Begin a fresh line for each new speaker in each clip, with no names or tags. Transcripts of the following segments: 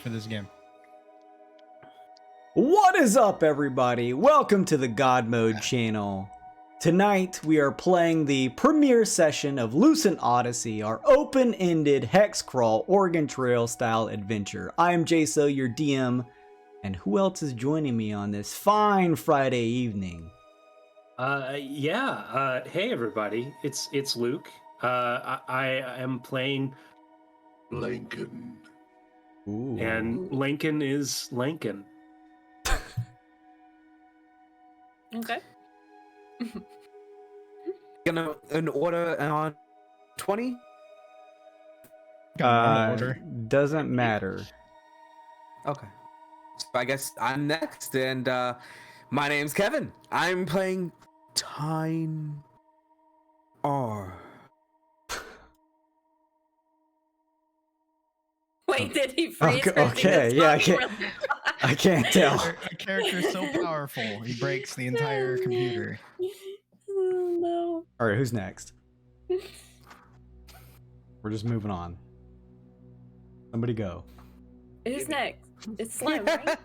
for this game.
What is up, everybody? Welcome to the God Mode channel. Tonight, we are playing the premiere session of Lucent Odyssey, our open-ended hex crawl Oregon Trail style adventure. I am Jaso, your DM, and who else is joining me on this fine Friday evening?
Hey everybody, it's Luke. I am playing
Lincoln.
Ooh.
and Lincoln is Lincoln.
Okay.
Gonna an order on 20?
Order.
Doesn't matter.
Okay. So I guess I'm next, and my name's Kevin. I'm playing Time R.
Wait, did he freeze?
Okay, yeah, I can't tell.
A character so powerful, he breaks the entire computer.
Oh, no.
All right, who's next? We're just moving on. Somebody go.
Who's next? It's Slim, right?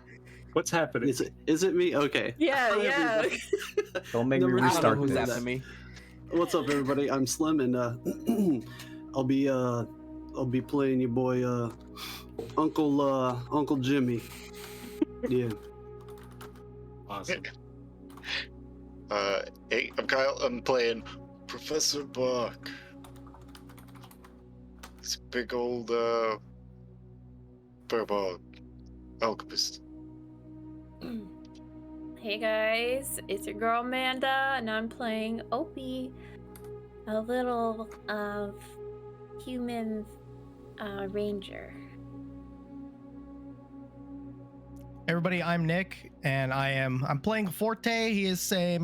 What's happening?
Is it me? Okay.
Yeah,
Hi,
yeah.
everybody.
Don't make me
Number-
I don't know
restart
who's
this.
after me.
What's up, everybody? I'm Slim, and I'll be playing your boy, Uncle Jimmy. Yeah.
Awesome.
Hey, I'm Kyle. I'm playing Professor Buck. He's a big old barbarian alchemist.
Hey guys, it's your girl Amanda, and I'm playing Opie, a little human ranger.
Everybody, I'm Nick, and I'm playing Forte. He is a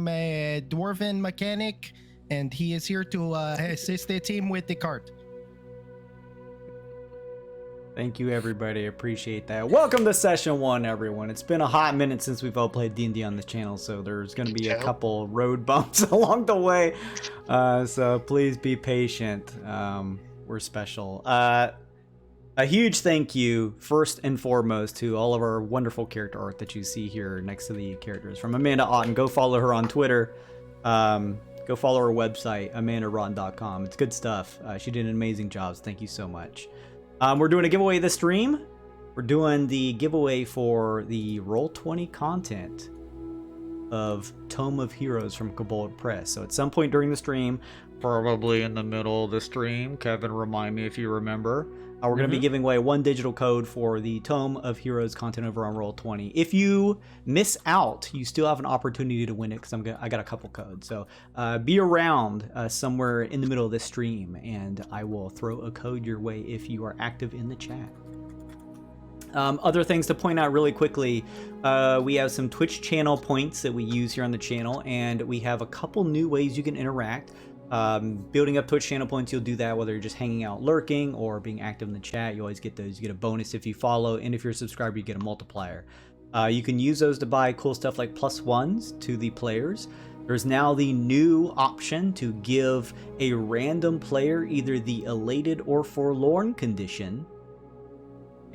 dwarven mechanic, and he is here to assist the team with the cart.
Thank you, everybody. Appreciate that. Welcome to session 1, everyone. It's been a hot minute since we've all played D&D on this channel, so there's going to be a couple road bumps along the way. So please be patient. We're special. A huge thank you, first and foremost, to all of our wonderful character art that you see here next to the characters. From Amanda Otten. Go follow her on Twitter. Go follow her website, amandarotten.com. It's good stuff. She did an amazing job. So thank you so much. We're doing a giveaway this stream. We're doing the giveaway for the Roll20 content of Tome of Heroes from Kobold Press. So at some point during the stream, probably in the middle of the stream, Kevin, remind me if you remember, we're going to be giving away 1 digital code for the Tome of Heroes content over on Roll20. If you miss out, you still have an opportunity to win it because I got a couple codes. So be around somewhere in the middle of this stream, and I will throw a code your way if you are active in the chat. Other things to point out really quickly, we have some Twitch channel points that we use here on the channel, and we have a couple new ways you can interact. Building up Twitch channel points, you'll do that whether you're just hanging out lurking or being active in the chat. You always get those. You get a bonus if you follow, and if you're a subscriber, you get a multiplier. You can use those to buy cool stuff like +1s to the players. There's now the new option to give a random player either the elated or forlorn condition.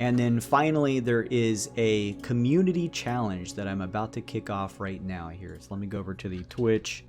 And then finally, there is a community challenge that I'm about to kick off right now here. So let me go over to the Twitch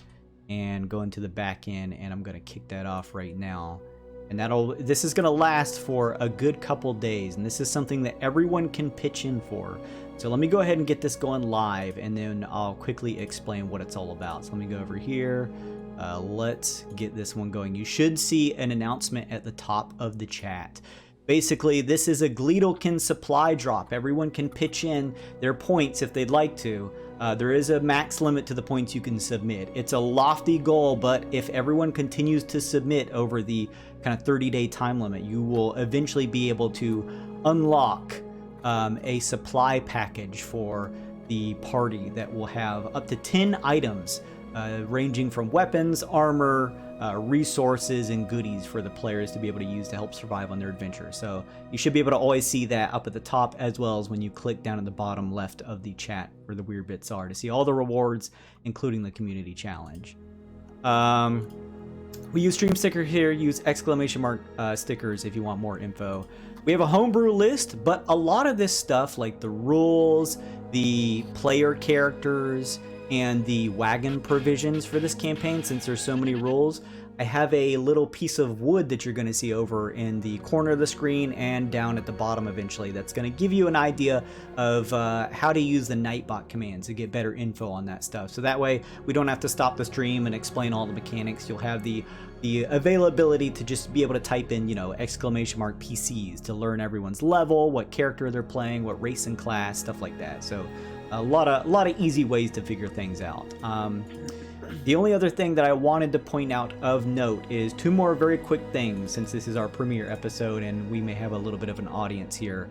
and go into the back end, and I'm gonna kick that off right now. And this is gonna last for a good couple days, and this is something that everyone can pitch in for. So let me go ahead and get this going live, and then I'll quickly explain what it's all about. So let me go over here. Let's get this one going. You should see an announcement at the top of the chat. Basically, this is a Gleedlekin supply drop. Everyone can pitch in their points if they'd like to. There is a max limit to the points you can submit. It's a lofty goal, but if everyone continues to submit over the kind of 30-day time limit, you will eventually be able to unlock a supply package for the party that will have up to 10 items, ranging from weapons, armor, resources, and goodies for the players to be able to use to help survive on their adventure. So you should be able to always see that up at the top, as well as when you click down at the bottom left of the chat where the weird bits are, to see all the rewards, including the community challenge. We use stream sticker here. Use exclamation mark stickers if you want more info. We have a homebrew list, but a lot of this stuff, like the rules, the player characters, and the wagon provisions for this campaign, since there's so many rules, I have a little piece of wood that you're going to see over in the corner of the screen and down at the bottom eventually. That's going to give you an idea of how to use the Nightbot commands to get better info on that stuff. So that way we don't have to stop the stream and explain all the mechanics. You'll have the availability to just be able to type in, exclamation mark PCs to learn everyone's level, what character they're playing, what race and class, stuff like that. So a lot of easy ways to figure things out. The only other thing that I wanted to point out of note is 2 more very quick things, since this is our premiere episode and we may have a little bit of an audience here.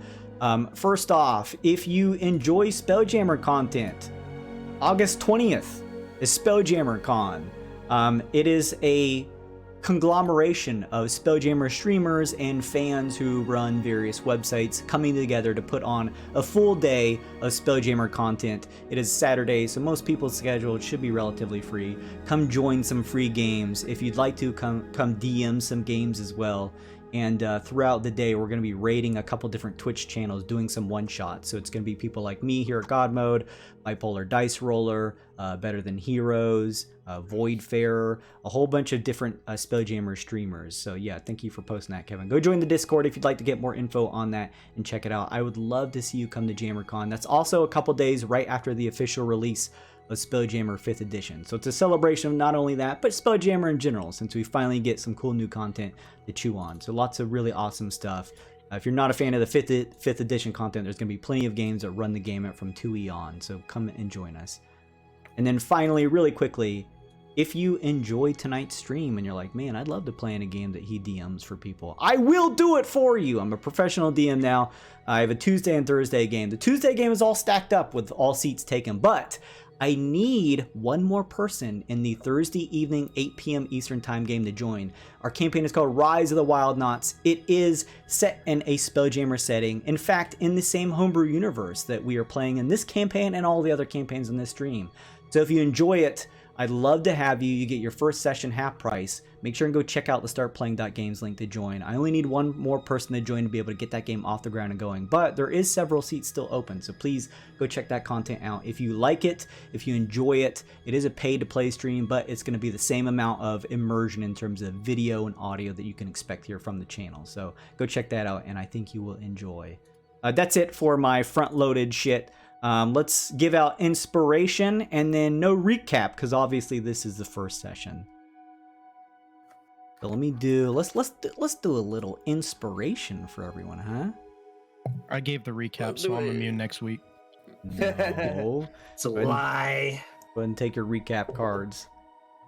First off, if you enjoy Spelljammer content, August 20th is Spelljammer Con. It is a conglomeration of Spelljammer streamers and fans who run various websites coming together to put on a full day of Spelljammer content. It is Saturday, so most people's schedule should be relatively free. Come join some free games. If you'd like to, come DM some games as well. And throughout the day, we're going to be raiding a couple different Twitch channels, doing some one-shots. So it's going to be people like me here at God Mode, Bipolar Dice Roller, Better Than Heroes, Voidfarer, a whole bunch of different Spelljammer streamers. So yeah, thank you for posting that, Kevin. Go join the Discord if you'd like to get more info on that and check it out. I would love to see you come to JammerCon. That's also a couple days right after the official release of Spelljammer 5th edition. So it's a celebration of not only that, but Spelljammer in general, since we finally get some cool new content to chew on. So lots of really awesome stuff. If you're not a fan of the 5th edition content, there's going to be plenty of games that run the gamut from 2E on. So come and join us. And then finally, really quickly, if you enjoyed tonight's stream and you're like, man, I'd love to play in a game that he DMs for people, I will do it for you. I'm a professional DM now. I have a Tuesday and Thursday game. The Tuesday game is all stacked up with all seats taken, but I need one more person in the Thursday evening 8 p.m. Eastern time game to join. Our campaign is called Rise of the Wild Knots. It is set in a Spelljammer setting. In fact, in the same homebrew universe that we are playing in this campaign and all the other campaigns in this stream. So if you enjoy it, I'd love to have you. You get your first session half price. Make sure and go check out the startplaying.games link to join. I only need one more person to join to be able to get that game off the ground and going, but there is several seats still open, so please go check that content out. If you like it, if you enjoy it, it is a pay to play stream, but it's going to be the same amount of immersion in terms of video and audio that you can expect here from the channel. So go check that out, and I think you will enjoy. That's it for my front-loaded shit. Let's give out inspiration and then no recap, because obviously this is the first session. So let me do let's do a little inspiration for everyone, huh?
I gave the recap, so I'm immune next week.
No.
It's a lie.
Go ahead and take your recap cards.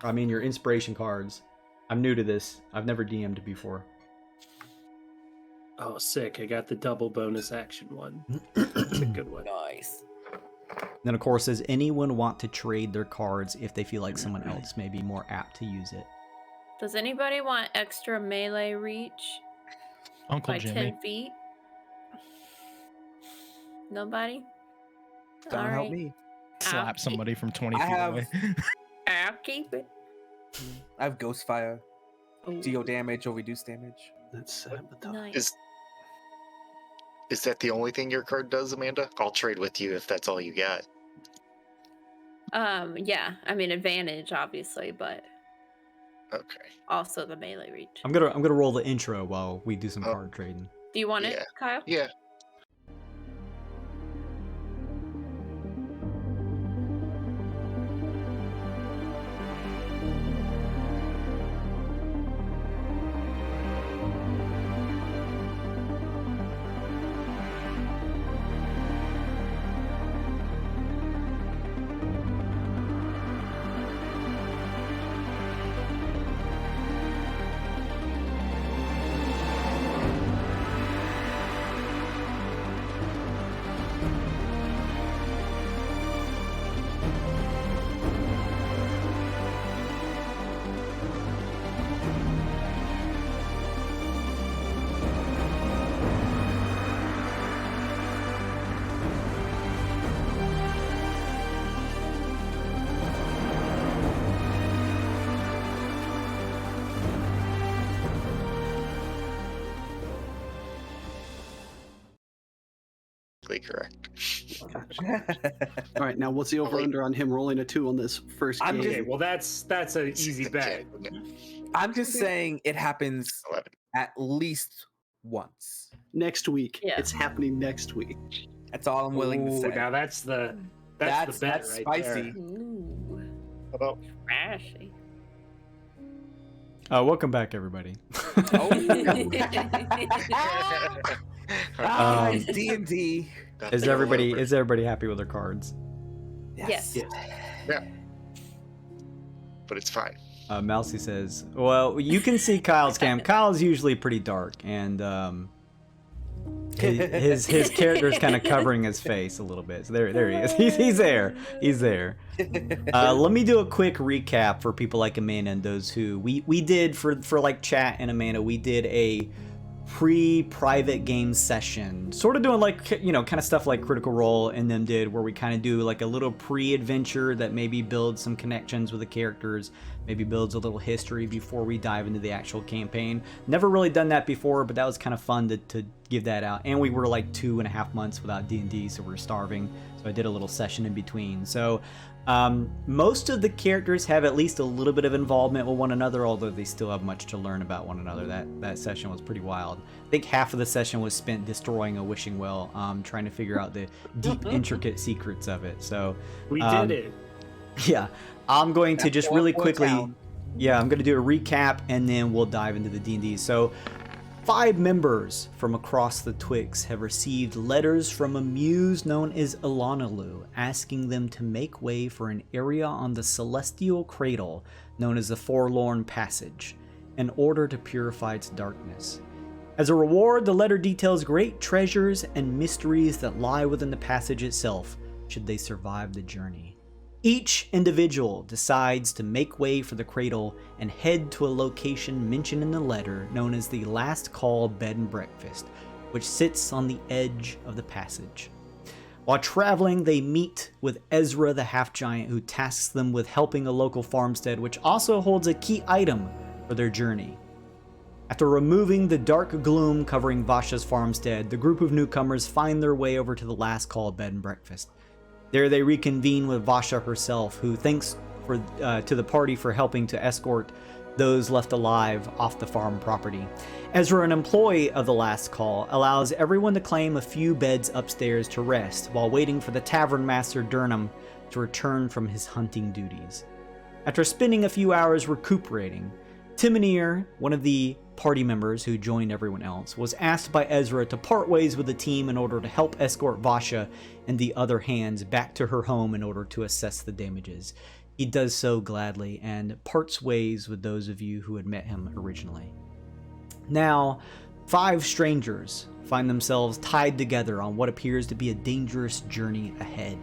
I mean your inspiration cards. I'm new to this. I've never DM'd before.
Oh, sick. I got the double bonus action one. It's a good one.
Nice.
Then of course, does anyone want to trade their cards if they feel like someone else may be more apt to use it?
Does anybody want extra melee reach
Uncle
by
Jimmy.
10 feet? Nobody?
Don't
All
help
right.
me.
Slap somebody from 20
I
feet
have-
away.
I'll keep it.
I have Ghost Fire.
Ooh,
Deal damage or reduce damage.
That's sad, but the-
nice.
Is that the only thing your card does, Amanda? I'll trade with you if that's all you got.
Yeah. I mean, advantage, obviously, but
Okay.
also the melee reach.
I'm gonna roll the intro while we do some
Oh.
card trading.
Do you want
Yeah.
it, Kyle?
Yeah. correct.
All right, now what's the over under on him rolling a 2 on this first
I'm
game?
Okay, well that's an easy bet.
I'm just saying it happens
11.
at least once.
Next week.
Yeah.
It's happening next week.
That's all I'm willing to
Ooh,
say.
now that's the bet
that's
right
spicy.
there.
Ooh,
How about
trashy.
Welcome back, everybody.
It's D&D.
that's
Is
all
everybody
over.
happy with their cards?
Yes.
But it's fine.
Mousy says, "Well, you can see Kyle's cam. Kyle's usually pretty dark, and his character's kind of covering his face a little bit. So there he is. He's there. He's there. Let me do a quick recap for people like Amanda and those who we did for like chat and Amanda. We did a pre-private game session, sort of doing like, you know, kind of stuff like Critical Role and them did, where we kind of do like a little pre-adventure that maybe builds some connections with the characters, maybe builds a little history before we dive into the actual campaign. Never really done that before, but that was kind of fun to give that out. And we were like 2.5 months without D&D, so we were starving, so I did a little session in between. So most of the characters have at least a little bit of involvement with one another, although they still have much to learn about one another. That session was pretty wild. I think half of the session was spent destroying a wishing well, trying to figure out the deep, intricate secrets of it. So
We did it.
yeah, I'm going to just really quickly,
town.
I'm going to do a recap and then we'll dive into the D&D. So 5 members from across the Twixt have received letters from a muse known as Alana Lou, asking them to make way for an area on the Celestial Cradle known as the Forlorn Passage, in order to purify its darkness. As a reward, the letter details great treasures and mysteries that lie within the passage itself, should they survive the journey. Each individual decides to make way for the cradle and head to a location mentioned in the letter known as the Last Call Bed and Breakfast, which sits on the edge of the passage. While traveling, they meet with Ezra the half-giant, who tasks them with helping a local farmstead, which also holds a key item for their journey. After removing the dark gloom covering Vasha's farmstead, the group of newcomers find their way over to the Last Call Bed and Breakfast. There they reconvene with Vasha herself, who thanks to the party for helping to escort those left alive off the farm property. Ezra, an employee of the Last Call, allows everyone to claim a few beds upstairs to rest while waiting for the tavern master Durnham to return from his hunting duties. After spending a few hours recuperating, Timoneer, one of the party members who joined everyone else, was asked by Ezra to part ways with the team in order to help escort Vasha and the other hands back to her home in order to assess the damages. He does so gladly and parts ways with those of you who had met him originally. Now, 5 strangers find themselves tied together on what appears to be a dangerous journey ahead.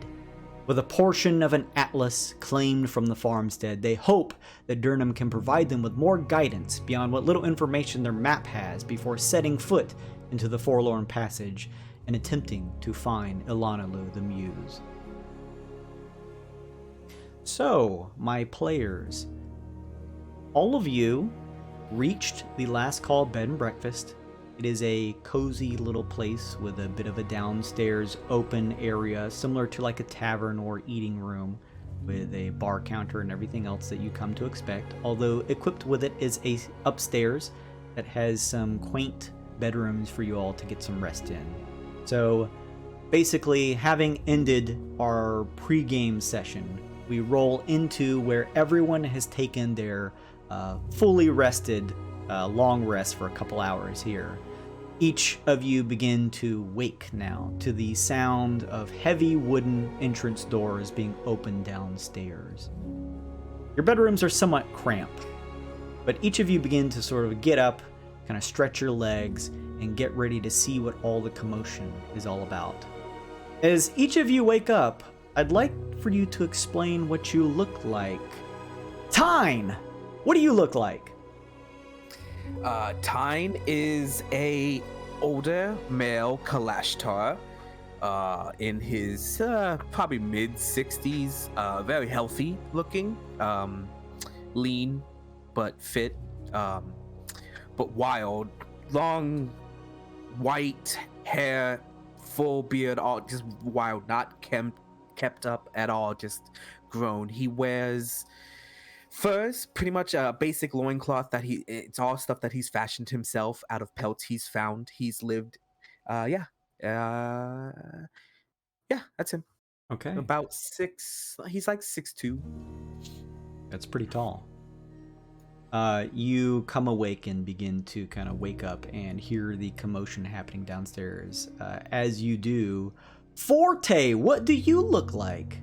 With a portion of an atlas claimed from the farmstead, they hope that Durnham can provide them with more guidance beyond what little information their map has before setting foot into the Forlorn Passage and attempting to find Alana Lou the Muse. So, my players, all of you reached the Last Call Bed and Breakfast. It is a cozy little place with a bit of a downstairs open area, similar to like a tavern or eating room, with a bar counter and everything else that you come to expect. Although equipped with it is a upstairs that has some quaint bedrooms for you all to get some rest in. So basically, having ended our pre-game session, we roll into where everyone has taken their fully rested long rest for a couple hours here. Each of you begin to wake now to the sound of heavy wooden entrance doors being opened downstairs. Your bedrooms are somewhat cramped, but each of you begin to sort of get up, kind of stretch your legs, and get ready to see what all the commotion is all about. As each of you wake up, I'd like for you to explain what you look like. Tyne! What do you look like?
Tyne is a older male Kalashtar, in his probably mid-60s, very healthy looking, lean but fit, but wild, long white hair, full beard, all just wild, not kept up at all, just grown. He wears furs, pretty much a basic loincloth that it's all stuff that he's fashioned himself out of pelts he's found. He's lived, yeah, that's him.
Okay.
About 6, he's like 6'2".
That's pretty tall. You come awake and begin to kind of wake up and hear the commotion happening downstairs. As you do, Forte, what do you look like?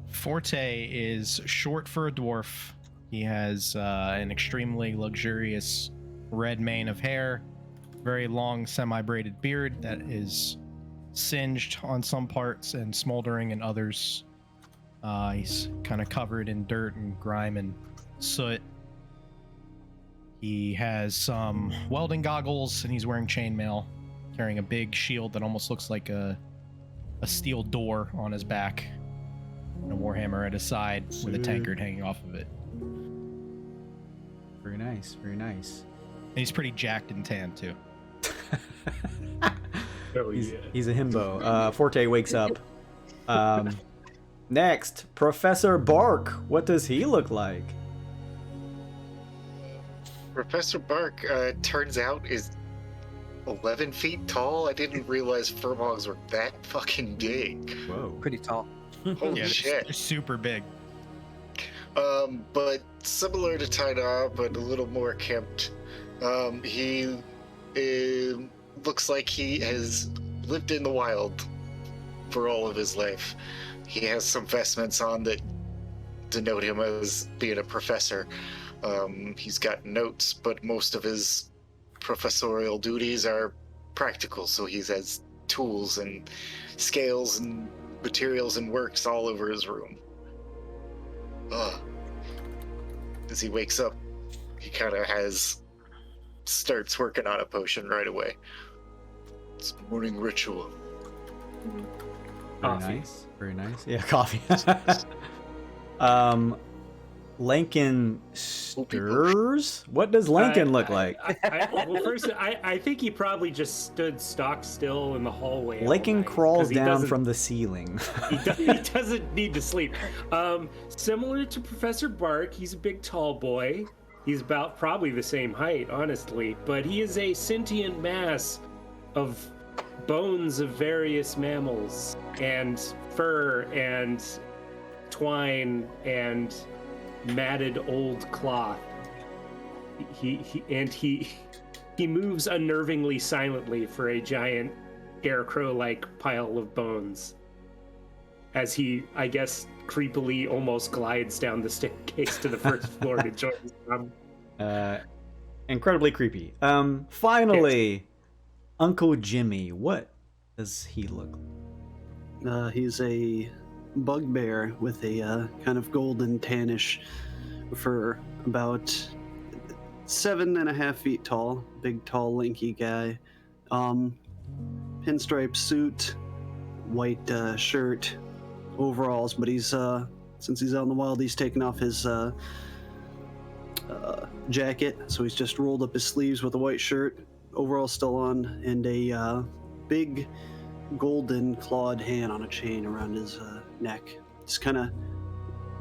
Forte is short for a dwarf. He has an extremely luxurious red mane of hair, very long semi-braided beard that is singed on some parts and smoldering in others. He's kind of covered in dirt and grime and soot. He has some welding goggles and he's wearing chainmail, carrying a big shield that almost looks like a steel door on his back, and a warhammer at his side with a tankard hanging off of it.
Very nice, very nice.
And he's pretty jacked and tanned too.
Oh,
He's a himbo. Forte wakes up. Next, Professor Bark. What does he look like?
Professor Bark, turns out, is 11 feet tall. I didn't realize furbolgs were that fucking big.
Whoa.
Pretty tall.
Holy
Yeah,
shit.
they're super big.
But similar to Taida, but a little more kempt. He looks like he has lived in the wild for all of his life. He has some vestments on that denote him as being a professor. He's got notes, but most of his professorial duties are practical, so he has tools and scales and materials and works all over his room. As he wakes up, he kind of starts working on a potion right away. It's morning ritual.
Very
Coffee.
nice. Very nice. Yeah, coffee. Lincoln stirs? What does Lincoln look like?
Well, first, I think he probably just stood stock still in the hallway. all
Lincoln
night,
crawls
'cause he
down
doesn't-
from the ceiling.
He doesn't need to sleep. Similar to Professor Bark, he's a big, tall boy. He's about probably the same height, honestly, but he is a sentient mass of bones of various mammals and fur and twine and matted old cloth. He moves unnervingly silently for a giant scarecrow-like pile of bones as he, I guess, creepily almost glides down the staircase to the first floor to join his mom.
Incredibly creepy. Finally, Uncle Jimmy. What does he look like?
He's a bugbear with a kind of golden tannish fur, about 7.5 feet tall. Big, tall, lanky guy. Pinstripe suit, white shirt, overalls. But he's since he's out in the wild, he's taken off his jacket, so he's just rolled up his sleeves with a white shirt, overalls still on, and a big golden clawed hand on a chain around his neck. Just kind of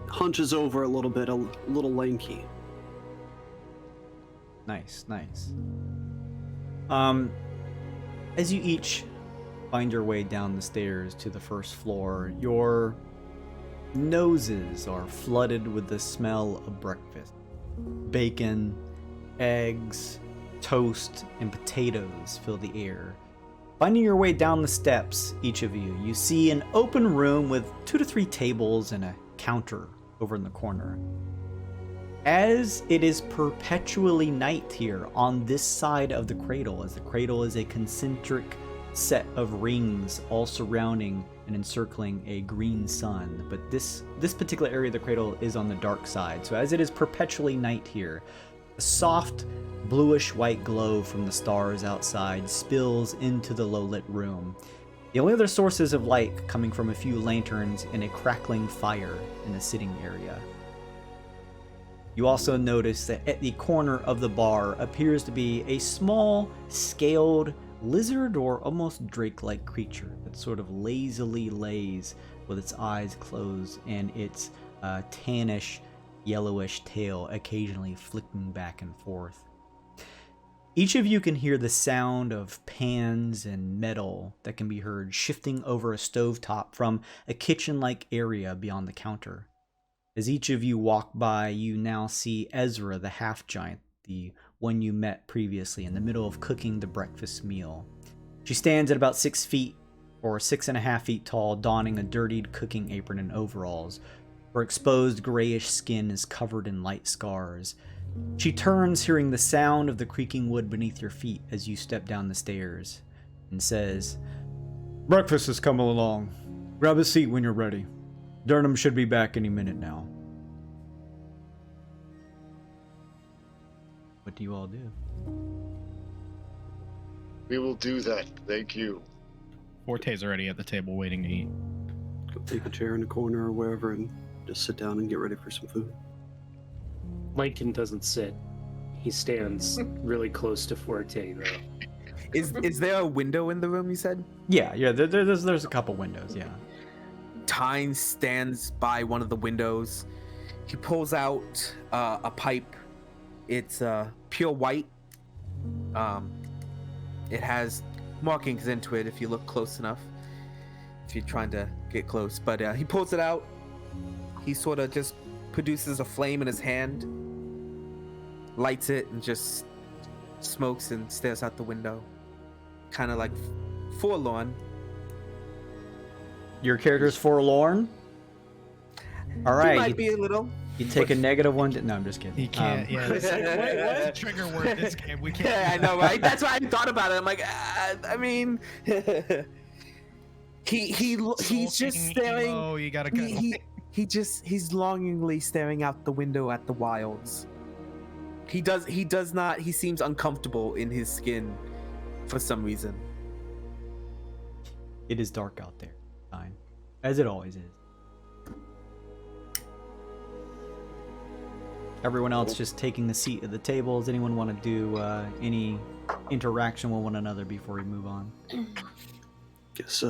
hunches over a little bit, a little lanky.
Nice, nice. As you each find your way down the stairs to the first floor, your noses are flooded with the smell of breakfast. Bacon, eggs, toast, and potatoes fill the air. Finding your way down the steps, each of you, you see an open room with 2 to 3 tables and a counter over in the corner. As it is perpetually night here on this side of the cradle, as the cradle is a concentric set of rings all surrounding and encircling a green sun, but this particular area of the cradle is on the dark side. So as it is perpetually night here, a soft bluish white glow from the stars outside spills into the low-lit room. The only other sources of light coming from a few lanterns and a crackling fire in the sitting area. You also notice that at the corner of the bar appears to be a small, scaled lizard or almost drake-like creature that sort of lazily lays with its eyes closed and its tannish, yellowish tail occasionally flicking back and forth. Each of you can hear the sound of pans and metal that can be heard shifting over a stovetop from a kitchen-like area beyond the counter. As each of you walk by, you now see Ezra, the half-giant, the one you met previously, in the middle of cooking the breakfast meal. She stands at about 6 feet or 6.5 feet tall, donning a dirtied cooking apron and overalls. Her exposed grayish skin is covered in light scars. She turns, hearing the sound of the creaking wood beneath your feet as you step down the stairs, and says, "Breakfast is coming along. Grab a seat when you're ready. Durham should be back any minute now." What do you all do?
We will do that. Thank you.
Forte's already at the table waiting to eat.
Go take a chair in the corner or wherever and just sit down and get ready for some food.
Lincoln doesn't sit. He stands really close to Forte, though.
Is there a window in the room, you said?
Yeah, there's a couple windows, yeah.
Tyne stands by one of the windows. He pulls out a pipe. It's pure white. It has markings into it if you look close enough, if you're trying to get close. But he pulls it out. He sort of just produces a flame in his hand, lights it, and just smokes and stares out the window. Kind of like Forlorn.
Your character's Forlorn? All right.
He might be a little.
You take a negative one. No, I'm just kidding.
He can't. Yeah,
It's like, wait,
what's the
what?
trigger word this game? We can't.
Yeah, I know, right? That's why I thought about it. I'm like, I mean, he's just staring.
Oh, you gotta go.
He's longingly staring out the window at the wilds. He does not. He seems uncomfortable in his skin for some reason.
It is dark out there, fine, as it always is. Everyone else just taking a seat at the table. Does anyone want to do any interaction with one another before we move on?
Guess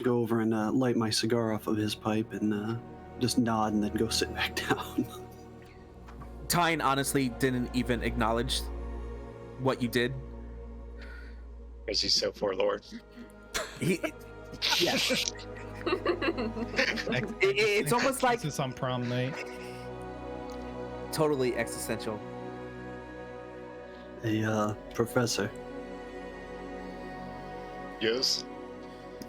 go over and light my cigar off of his pipe and just nod and then go sit back down.
Tyne honestly didn't even acknowledge what you did.
Because he's so forlorn.
Yeah. It's almost like
This is on prom night.
totally existential.
Hey, Professor,
Yes?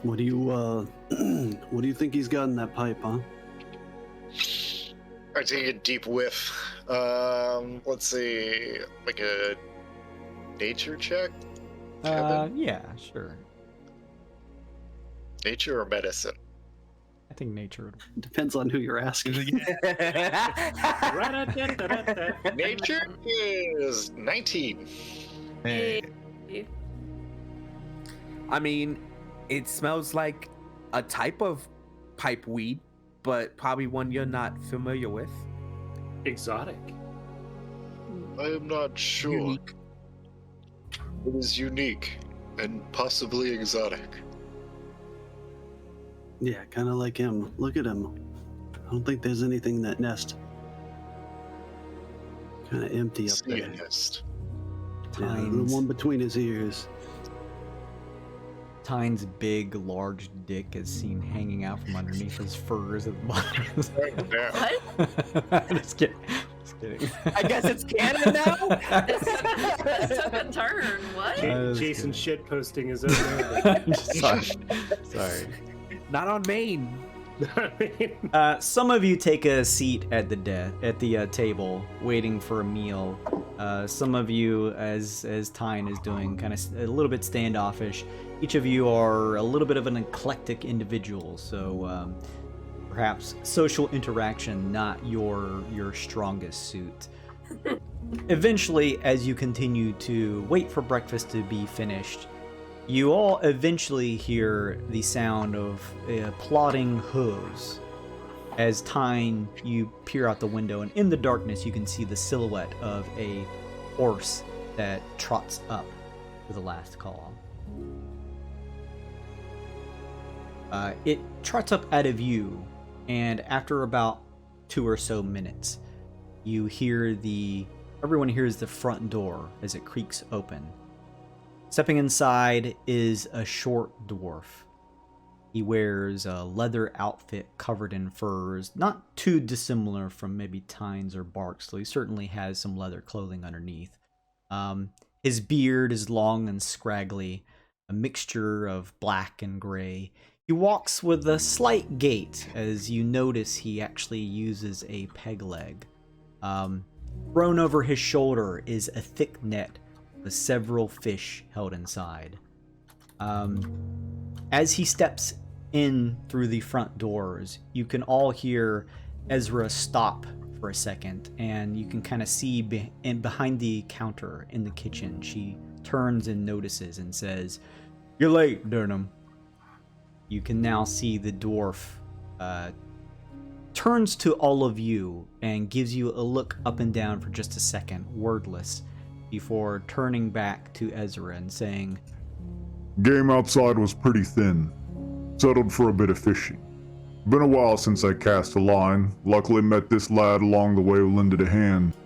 what do you think he's got in that pipe, huh?
I take a deep whiff. Let's see, like a nature check? Kevin?
Yeah, sure.
Nature or medicine?
I think nature would.
Depends on who you're asking.
Nature is 19.
Hey,
I mean, it smells like a type of pipe weed, but probably one you're not familiar with.
Exotic.
I am not sure.
Unique.
It is unique and possibly exotic.
Yeah, kind of like him. Look at him. I don't think there's anything in that nest. Kind of empty up
See a
there.
nest.
Yeah, the
Tyne's-
one between his ears.
Tyne's big, large dick is seen hanging out from underneath his furs at the bottom.
Yeah.
What?
Just kidding. Just kidding.
I guess it's canon now.
This took a turn. What?
was
Jason
good.
shit posting his own.
Sorry.
Not on Maine.
Some of you take a seat at the table, waiting for a meal. Some of you, as Tyne is doing, kind of a little bit standoffish. Each of you are a little bit of an eclectic individual, so perhaps social interaction not your strongest suit. Eventually, as you continue to wait for breakfast to be finished, you all eventually hear the sound of plodding hooves. As Tyne, you peer out the window, and in the darkness you can see the silhouette of a horse that trots up for the last call. It trots up out of view, and after about 2 or so minutes, you hear everyone hears the front door as it creaks open. Stepping inside is a short dwarf. He wears a leather outfit covered in furs, not too dissimilar from maybe Tines or Barks, so he certainly has some leather clothing underneath. His beard is long and scraggly, a mixture of black and gray. He walks with a slight gait, as you notice he actually uses a peg leg. Thrown over his shoulder is a thick net with several fish held inside. As he steps in through the front doors, you can all hear Ezra stop for a second, and you can kind of see behind the counter in the kitchen. She turns and notices and says, "You're late, Durham." You can now see the dwarf turns to all of you and gives you a look up and down for just a second, wordless, before turning back to Ezra and saying,
"Game outside was pretty thin. Settled for a bit of fishing. Been a while since I cast a line. Luckily met this lad along the way who lended a hand."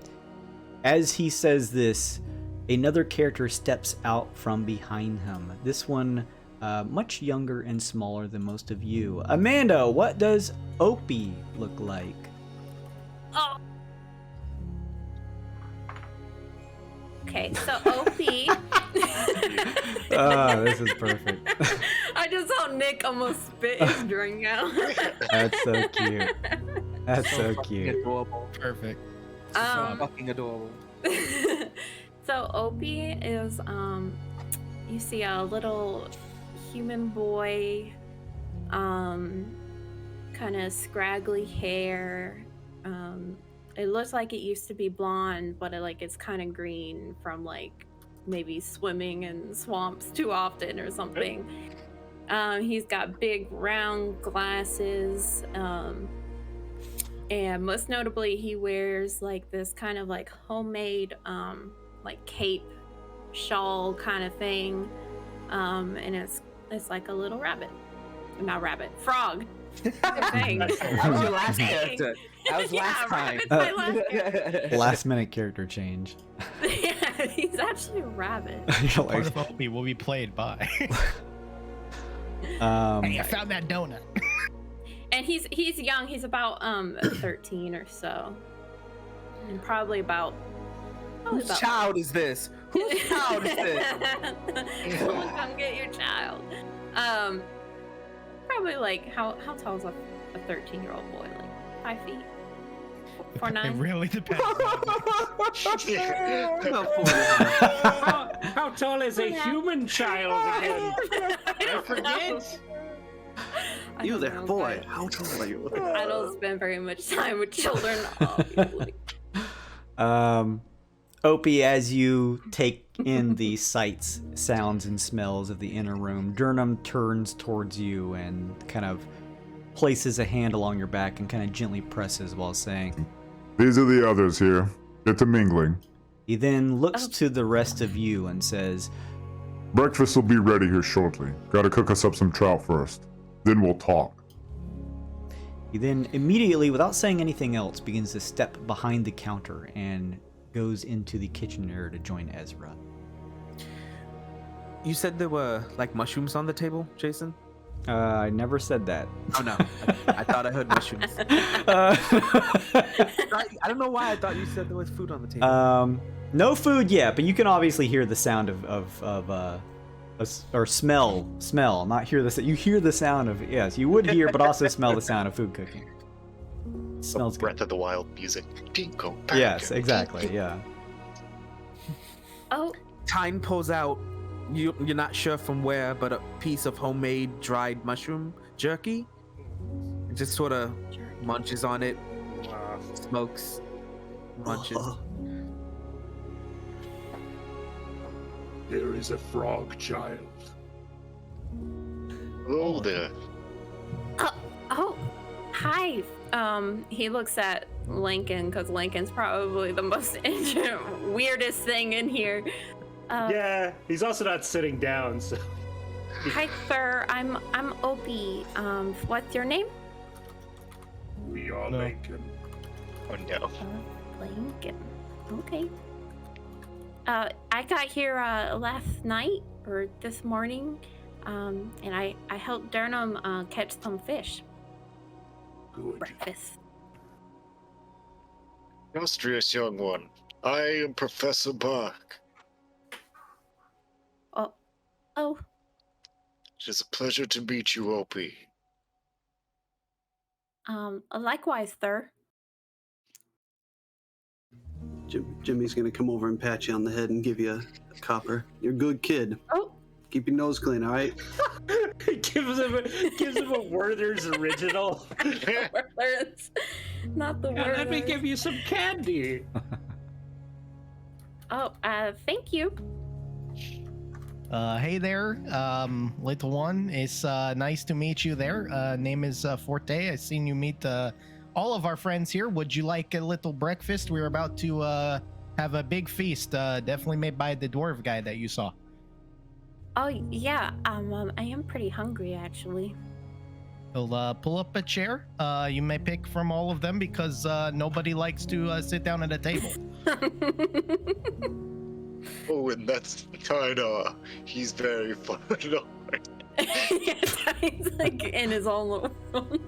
As he says this, another character steps out from behind him. This one, much younger and smaller than most of you. Amanda, what does Opie look like?
Oh. Okay, so Opie.
Oh, this is perfect.
I just saw Nick almost spit his drink out.
That's so cute. That's so cute.
Adorable.
Perfect.
So fucking adorable.
So Opie is, you see a little human boy, kind of scraggly hair. It looks like it used to be blonde, but it's kind of green from maybe swimming in swamps too often or something. He's got big round glasses, and most notably he wears this kind of homemade cape shawl kind of thing, and it's like a little frog. Dang.
That was your last character. That was last time.
Rabbit's my last character.
Last minute character change.
Yeah, he's actually a rabbit.
You're
Part
like,
of Opie will be played by. Hey, I found that donut.
And he's young. He's about 13 or so, and probably about.
Whose child is this? Whose child is this?
Someone come get your child. Probably how tall is a 13-year-old boy? 5 feet? 4'9"?
It really depends.
How tall is a human child again?
I forget.
You there, boy. How tall are you?
I don't spend very much time with children, obviously.
Opie, as you take in the sights, sounds, and smells of the inner room, Durham turns towards you and kind of places a hand along your back and kind of gently presses while saying,
"These are the others here. Get to mingling.
He then looks to the rest of you and says,
Breakfast will be ready here shortly. Gotta cook us up some trout first. Then we'll talk."
He then immediately, without saying anything else, begins to step behind the counter and goes into the kitchen area to join Ezra.
You said there were mushrooms on the table, Jason?
I never said that.
Oh no, I thought I heard mushrooms. I don't know why I thought you said there was food on the table.
No food yet, but you can obviously hear the sound or smell, not hear the. You hear the sound of, yes, you would hear, but also smell the sound of food cooking. Smells good.
Breath of the Wild music. Dinko,
Yes, exactly. Yeah.
Oh,
Tyne pulls out, you're not sure from where, but a piece of homemade dried mushroom jerky. It just sort of munches on it, smokes, munches.
There is a frog child.
Oh, there.
oh, hi. He looks at Lincoln because Lincoln's probably the most weirdest thing in here.
Yeah, he's also not sitting down, so.
Hi, sir. I'm Opie. What's your name?
We are
No.
Lincoln. Oh no.
Lincoln. Okay. I got here last night or this morning, and I helped Durham catch some fish.
Good.
Breakfast.
Illustrious young one. I am Professor Bark.
Oh,
It is a pleasure to meet you, Opie.
likewise, sir.
Jimmy's gonna come over and pat you on the head and give you a copper. You're a good kid.
Oh,
Keep your nose clean, all right?
gives him a Werther's original.
Werther's. Not the
Yeah, let me
Werther's.
give you some candy.
Oh, thank you.
Hey there, little one. It's nice to meet you there. Name is Forte. I've seen you meet all of our friends here. Would you like a little breakfast? We're about to have a big feast, definitely made by the dwarf guy that you saw.
Oh, yeah. I am pretty hungry, actually.
We'll pull up a chair. You may pick from all of them because nobody likes to sit down at a table.
Oh, and that's kinda. He's very fun.
He's like in his own little room.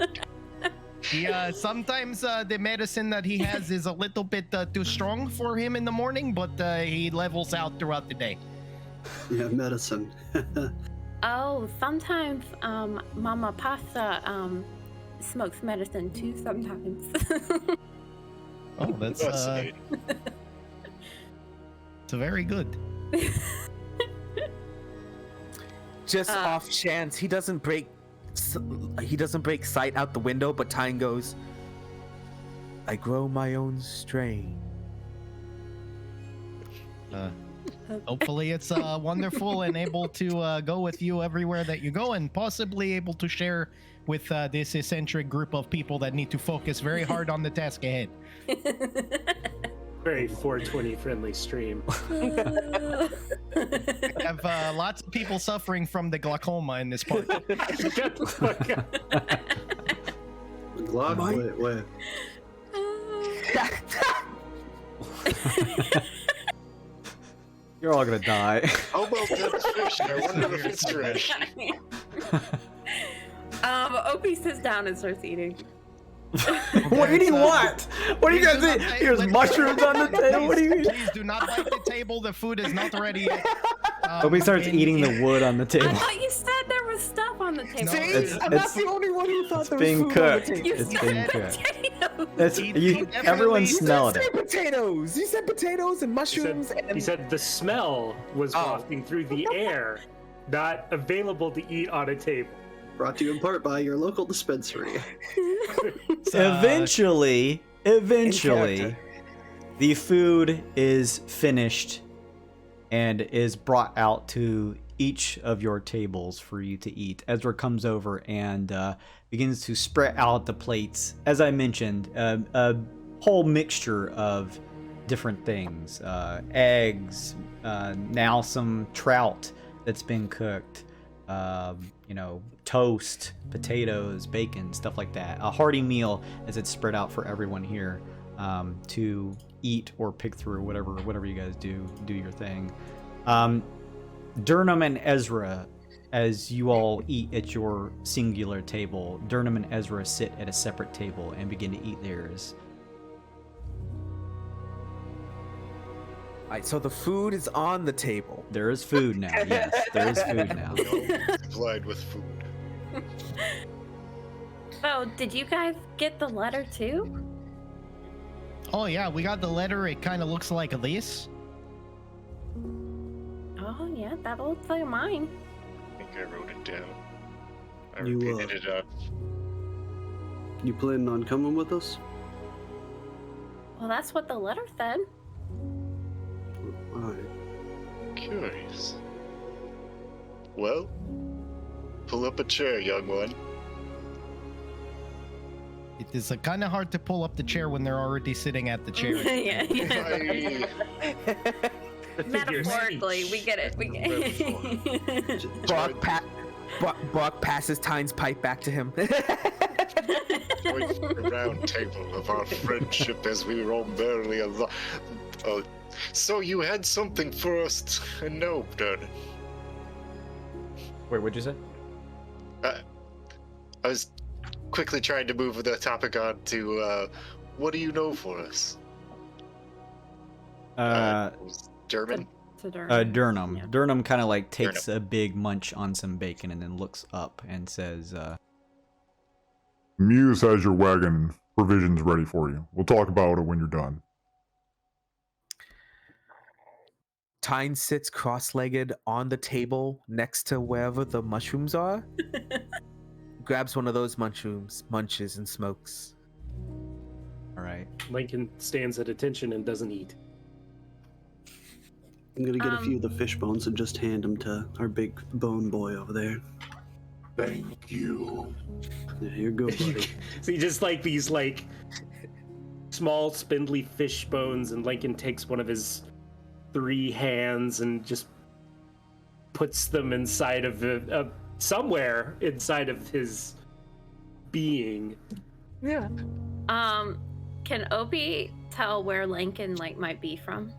Yeah, sometimes the medicine that he has is a little bit too strong for him in the morning, but he levels out throughout the day.
Yeah, medicine.
Oh, sometimes Mama Pasta smokes medicine too sometimes.
Oh, that's
Fascinating.
it's very good.
Just off chance, he doesn't break sight out the window, but Tyne goes, I grow my own strain.
Hopefully it's wonderful and able to go with you everywhere that you go, and possibly able to share with this eccentric group of people that need to focus very hard on the task ahead.
Very 420 friendly stream.
We have lots of people suffering from the glaucoma in this part.
Shut the fuck up.
Glock, wait.
You're all gonna die.
How about that fish? I wonder if it's fresh.
Opie sits down and starts eating.
What do you want? What are you guys eating? Here's mushrooms on the table. What do you?
Please do not bite the table. The food is not ready yet.
Opie starts eating the wood on the
I
table.
thought you said there was stuff on the table.
See?
It's-
I'm not the only one who thought
It's
there was
being
food on the
cooked.
table.
You
It's
said
being cooked.
potatoes.
That's
He
everyone
definitely
smelled
You
it.
said potatoes. You said potatoes and mushrooms and
He said the smell was
Oh.
wafting through the air, not available to eat on a table.
Brought to you in part by your local dispensary.
Eventually,
character.
the food is finished and is brought out to each of your tables for you to eat. Ezra comes over and begins to spread out the plates. As I mentioned, a whole mixture of different things. Eggs, now some trout that's been cooked, toast, potatoes, bacon, stuff like that. A hearty meal as it's spread out for everyone here to eat or pick through, whatever you guys do your thing. Durham and Ezra, as you all eat at your singular table, Durham and Ezra sit at a separate table and begin to eat theirs.
Alright, so the food is on the table.
There is food now. Yes, there is food now.
Supplied with food.
So, did you guys get the letter too?
Oh yeah, we got the letter. It kind of looks like this.
Oh, yeah, that looks like mine.
I think I wrote it down. I
You,
repeated it up.
You planning on coming with us?
Well, that's what the letter said.
Alright.
Curious. Well, pull up a chair, young one.
It is kind of hard to pull up the chair when they're already sitting at the chair.
yeah.
I
Metaphorically, we get it. We get it.
Bark passes Tyne's pipe back to him.
Join the round table of our friendship as we roam merrily along. Oh, so you had something for us to know, Durden.
Wait, what'd you say?
I was quickly trying to move the topic on to what do you know for us? German?
Durnham.
Yeah.
Durnham kind of like takes a big munch on some bacon and then looks up and says,
Muse has your wagon provisions ready for you. We'll talk about it when you're done.
Tyne sits cross-legged on the table next to wherever the mushrooms are. Grabs one of those mushrooms, munches, and smokes.
all right.
Lincoln stands at attention and doesn't eat.
I'm gonna get a few of the fish bones and just hand them to our big bone boy over there.
Thank you.
Yeah, here you go, buddy.
So you just like these like small spindly fish bones, and Lincoln takes one of his 3 hands and just puts them inside of somewhere inside of his being.
Yeah.
Can Opie tell where Lincoln like might be from?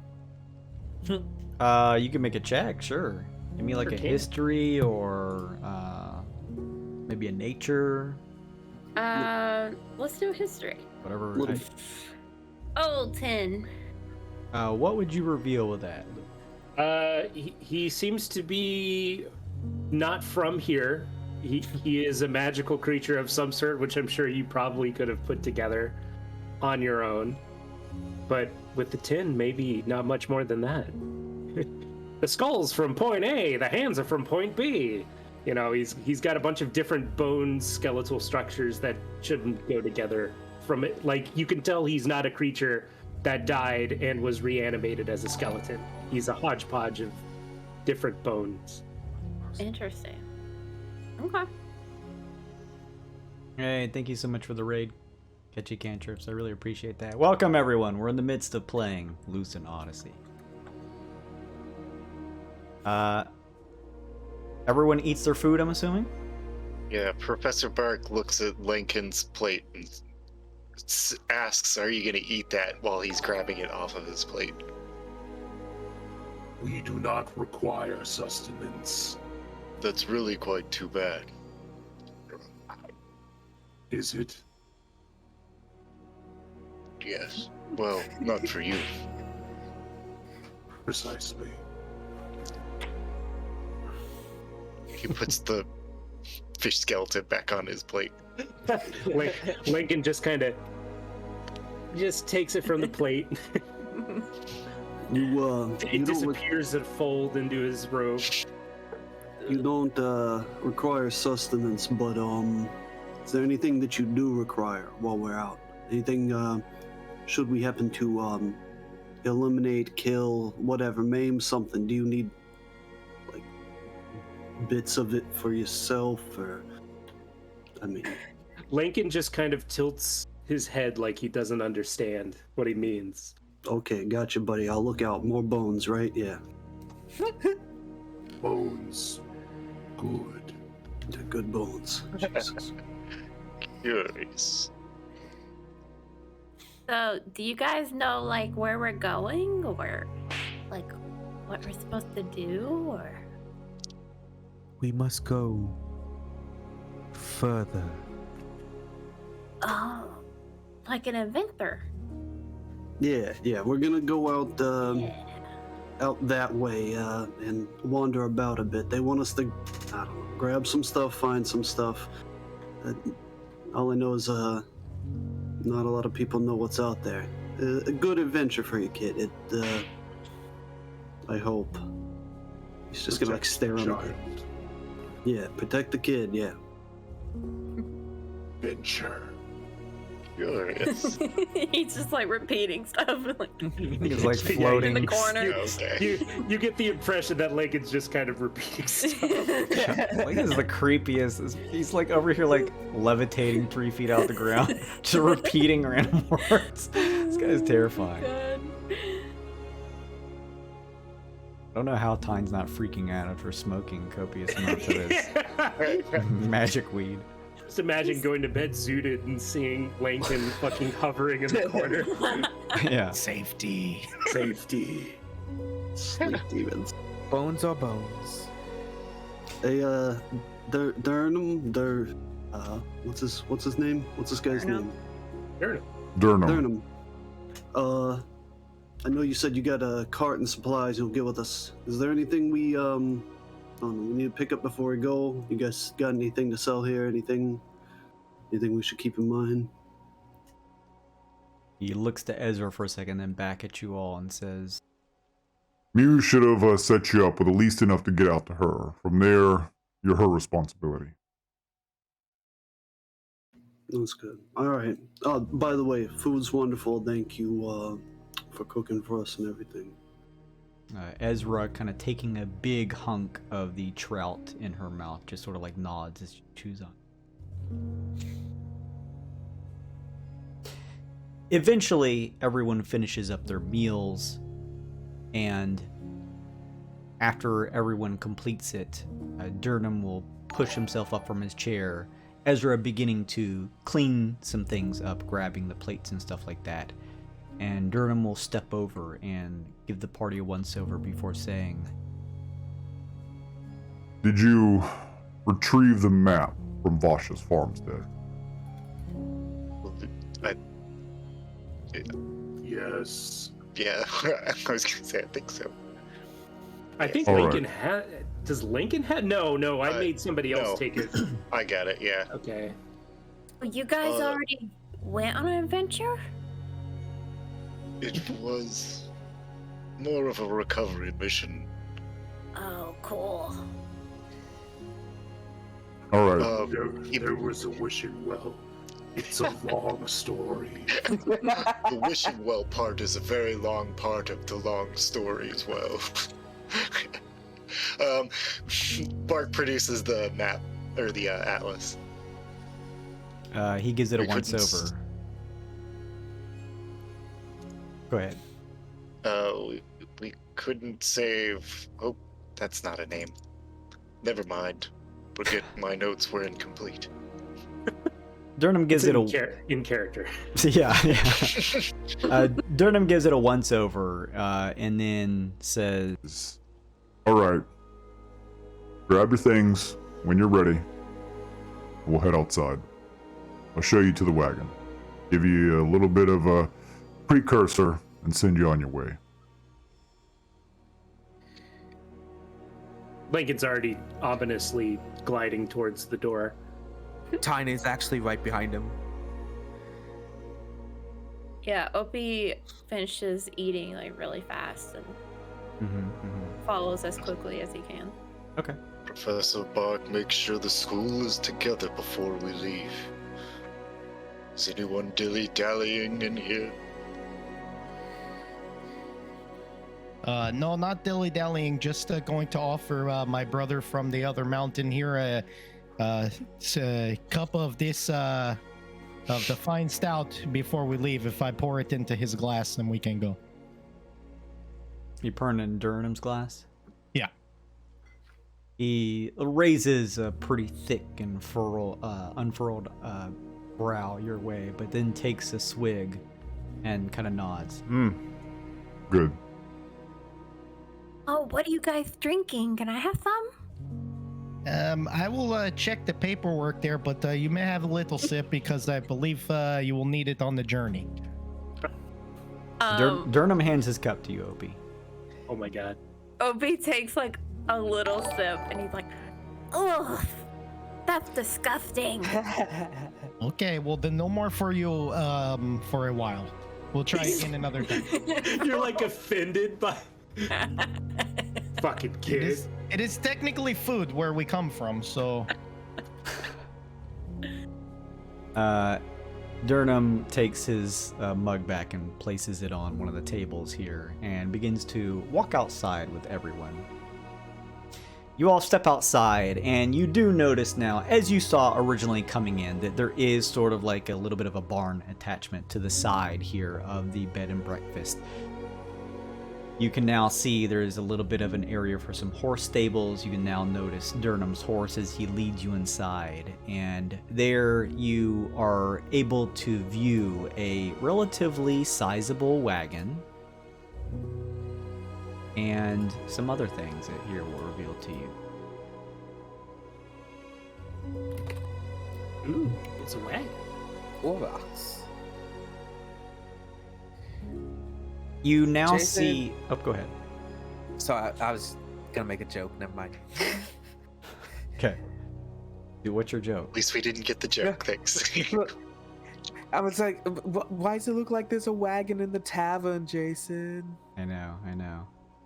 You can make a check, sure. Give me like
Sure
a
can.
history or maybe a nature,
Let's do a history.
whatever.
Little-
Oh, 10.
What would you reveal with that?
He seems to be not from here. He is a magical creature of some sort, which I'm sure you probably could have put together on your own. But with the 10, maybe not much more than that. The skull's from point A, the hands are from point B. You know, he's got a bunch of different bone skeletal structures that shouldn't go together from it. Like, you can tell he's not a creature that died and was reanimated as a skeleton. He's a hodgepodge of different bones.
Interesting. Okay.
Hey, thank you so much for the raid. Catchy cantrips, I really appreciate that. Welcome everyone, we're in the midst of playing Lucent Odyssey. Everyone eats their food, I'm assuming?
Yeah, Professor Bark looks at Lincoln's plate and asks, are you going to eat that, while he's grabbing it off of his plate?
We do not require sustenance.
That's really quite too bad.
Is it?
Yes. Well, not for you.
Precisely.
He puts the fish skeleton back on his plate.
Lincoln just kind of takes it from the plate.
You
It
don't
disappears and fold into his robe.
you don't require sustenance, but is there anything that you do require while we're out? Anything should we happen to eliminate, kill, whatever, maim something? Do you need like bits of it for yourself, or I mean,
Lincoln just kind of tilts his head like he doesn't understand what he means.
okay, gotcha, buddy. I'll look out. More bones, right? Yeah,
Bones. Good.
they're good bones. Jesus.
Curious.
So, do you guys know like where we're going, or like what we're supposed to do, or?
We must go further.
Oh, like an adventure.
Yeah, we're gonna go out
Yeah.
out that way and wander about a bit. They want us to, I don't know, grab some stuff, find some stuff. All I know is not a lot of people know what's out there. A good adventure for you, kid. I hope. He's just gonna like stare on
Child.
it. Yeah, protect the kid. Yeah.
Venture.
Curious.
He's just like repeating stuff, like
He's like
Yeah,
floating.
in the corner.
Okay.
You get the impression that Lincoln's just kind of repeating stuff.
Lincoln's the creepiest. He's like over here like levitating 3 feet out the ground, just repeating random words. This guy's terrifying.
God.
I don't know how Tyne's not freaking out after smoking copious amounts of his magic weed.
Just imagine going to bed zooted and seeing Lincoln fucking hovering in the corner.
Yeah.
Safety.
Safety.
Sleep demons.
Bones are bones.
Hey, Durnham, what's his name? What's this guy's name?
Sure.
Durnham.
Durnham. I know you said you got a cart and supplies you'll get with us. Is there anything we we need to pick up before we go? You guys got anything to sell here? Anything we should keep in mind?
He looks to Ezra for a second, then back at you all and says,
Muse should have set you up with at least enough to get out to her. From there, you're her responsibility.
That's good. All right. By the way, food's wonderful. Thank you for cooking for us and everything.
Ezra kind of taking a big hunk of the trout in her mouth, just sort of like nods as she chews on. Eventually, everyone finishes up their meals, and after everyone completes it, Durnham will push himself up from his chair, Ezra beginning to clean some things up, grabbing the plates and stuff like that. And Durnham will step over and give the party a once-over before saying,
Did you retrieve the map from Vash's farmstead?
Yes.
Yeah, I was gonna say I think so.
I think
All
Lincoln had. Does Lincoln have? No, I made somebody else
no.
take it.
I got it. Yeah.
Okay.
You guys already went on an adventure?
It was more of a recovery mission.
Oh, cool.
All right.
There was a wishing well. It's a long story.
The wishing well part is a very long part of the long story as well. Bark produces the map or the atlas.
he gives it a
We couldn't
once-over. Go ahead.
We couldn't save. Oh, that's not a name. Never mind. Forget my notes were incomplete.
Durnham gives it a...
in character.
yeah. Durnham gives it a once-over, and then says...
All right. Grab your things when you're ready. We'll head outside. I'll show you to the wagon. Give you a little bit of a precursor and send you on your way.
Lincoln's already ominously gliding towards the door.
Tyne is actually right behind him.
Yeah, Opie finishes eating like really fast and follows as quickly as he can.
Okay.
Professor Bark, make sure the school is together before we leave. Is anyone dilly-dallying in here?
No, not dilly-dallying. Just going to offer my brother from the other mountain here a cup of this of the fine stout before we leave. If I pour it into his glass, then we can go.
You pouring it in Durnham's glass?
Yeah.
He raises a pretty thick and unfurled brow your way, but then takes a swig and kind of nods.
Good.
Oh, what are you guys drinking? Can I have some?
I will check the paperwork there, but you may have a little sip because I believe you will need it on the journey.
Durnham hands his cup to you, Opie.
Oh my god.
Opie takes like a little sip and he's like, ugh, that's disgusting.
Okay, well then no more for you for a while. We'll try again another time.
You're like offended by fucking kid.
It is technically food where we come from, so.
Durnham takes his mug back and places it on one of the tables here and begins to walk outside with everyone. You all step outside and you do notice now, as you saw originally coming in, that there is sort of like a little bit of a barn attachment to the side here of the bed and breakfast. You can now see there's a little bit of an area for some horse stables. You can now notice Durnham's horse as he leads you inside. And there you are able to view a relatively sizable wagon and some other things that here will reveal to you.
Ooh, it's a wagon.
Aurochs.
You now
Jason?
see... Oh, go ahead.
So I was gonna make a joke. Never mind.
Okay. Dude, what's your joke?
At least we didn't get the joke. Thanks.
Look, I was like, why does it look like there's a wagon in the tavern, Jason?
I know.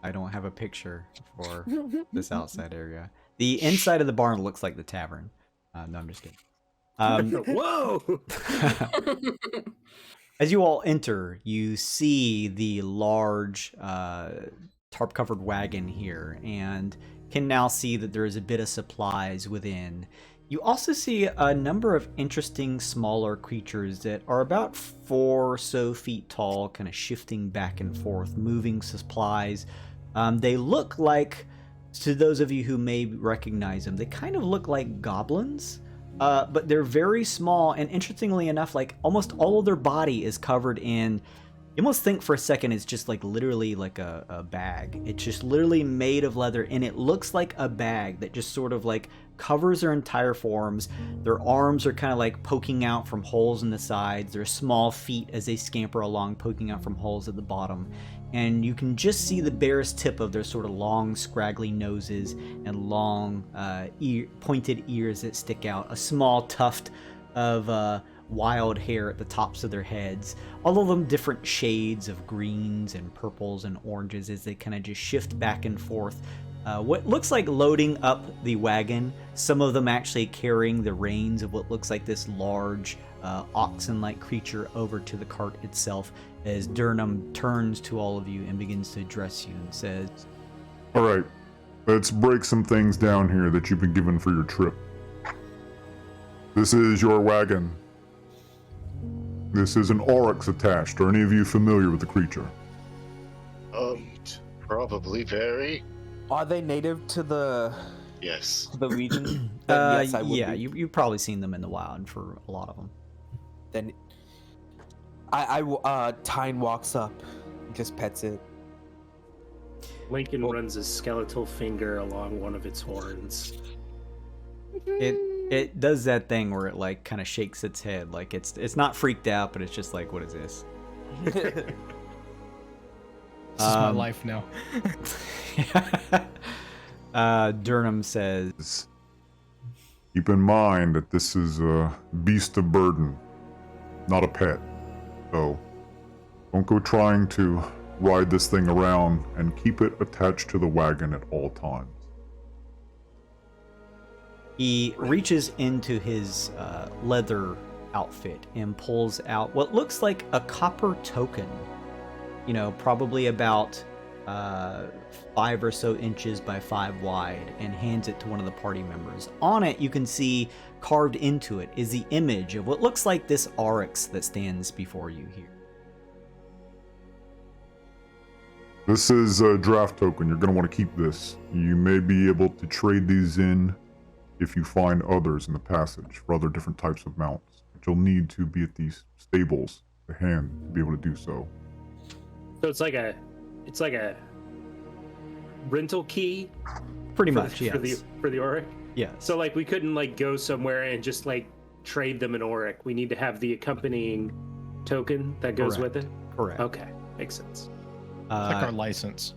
I don't have a picture for this outside area. The inside of the barn looks like the tavern. No, I'm just kidding.
Whoa!
As you all enter, you see the large tarp-covered wagon here, and can now see that there is a bit of supplies within. You also see a number of interesting smaller creatures that are about 4 or so feet tall, kind of shifting back and forth, moving supplies. They look like, to those of you who may recognize them, they kind of look like goblins. But they're very small, and interestingly enough, like almost all of their body is covered in, you almost think for a second it's just like literally like a bag. It's just literally made of leather, and it looks like a bag that just sort of like covers their entire forms. Their arms are kind of like poking out from holes in the sides. Their small feet as they scamper along, poking out from holes at the bottom. And you can just see the barest tip of their sort of long, scraggly noses and long, pointed ears that stick out. A small tuft of wild hair at the tops of their heads. All of them different shades of greens and purples and oranges as they kind of just shift back and forth. What looks like loading up the wagon. Some of them actually carrying the reins of what looks like this large oxen-like creature over to the cart itself, as Durnham turns to all of you and begins to address you and says,
All right, let's break some things down here that you've been given for your trip. This is your wagon. This is an oryx attached. Are any of you familiar with the creature?
Probably very.
Are they native to the
Yes.
region? Then yes, I would
yeah,
be.
you've probably seen them in the wild for a lot of them.
Then Tyne walks up, and just pets it.
Lincoln runs his skeletal finger along one of its horns.
It does that thing where it like kind of shakes its head, like it's not freaked out, but it's just like, what is this?
This is my life now.
Durnham says,
Keep in mind that this is a beast of burden, not a pet. So don't go trying to ride this thing around, and keep it attached to the wagon at all times.
he reaches into his leather outfit and pulls out what looks like a copper token. You know, probably about 5 or so inches by 5 wide, and hands it to one of the party members. On it, you can see carved into it is the image of what looks like this oryx that stands before you here.
This is a draft token. You're going to want to keep this. You may be able to trade these in if you find others in the passage for other different types of mounts. But you'll need to be at these stables to hand to be able to do so.
So it's like a rental key.
Pretty
for
much,
the,
yes.
for the Auric.
Yes.
So like we couldn't like go somewhere and just like trade them an Auric. We need to have the accompanying token that goes
Correct.
with it.
Correct.
Okay, makes sense.
It's like our license.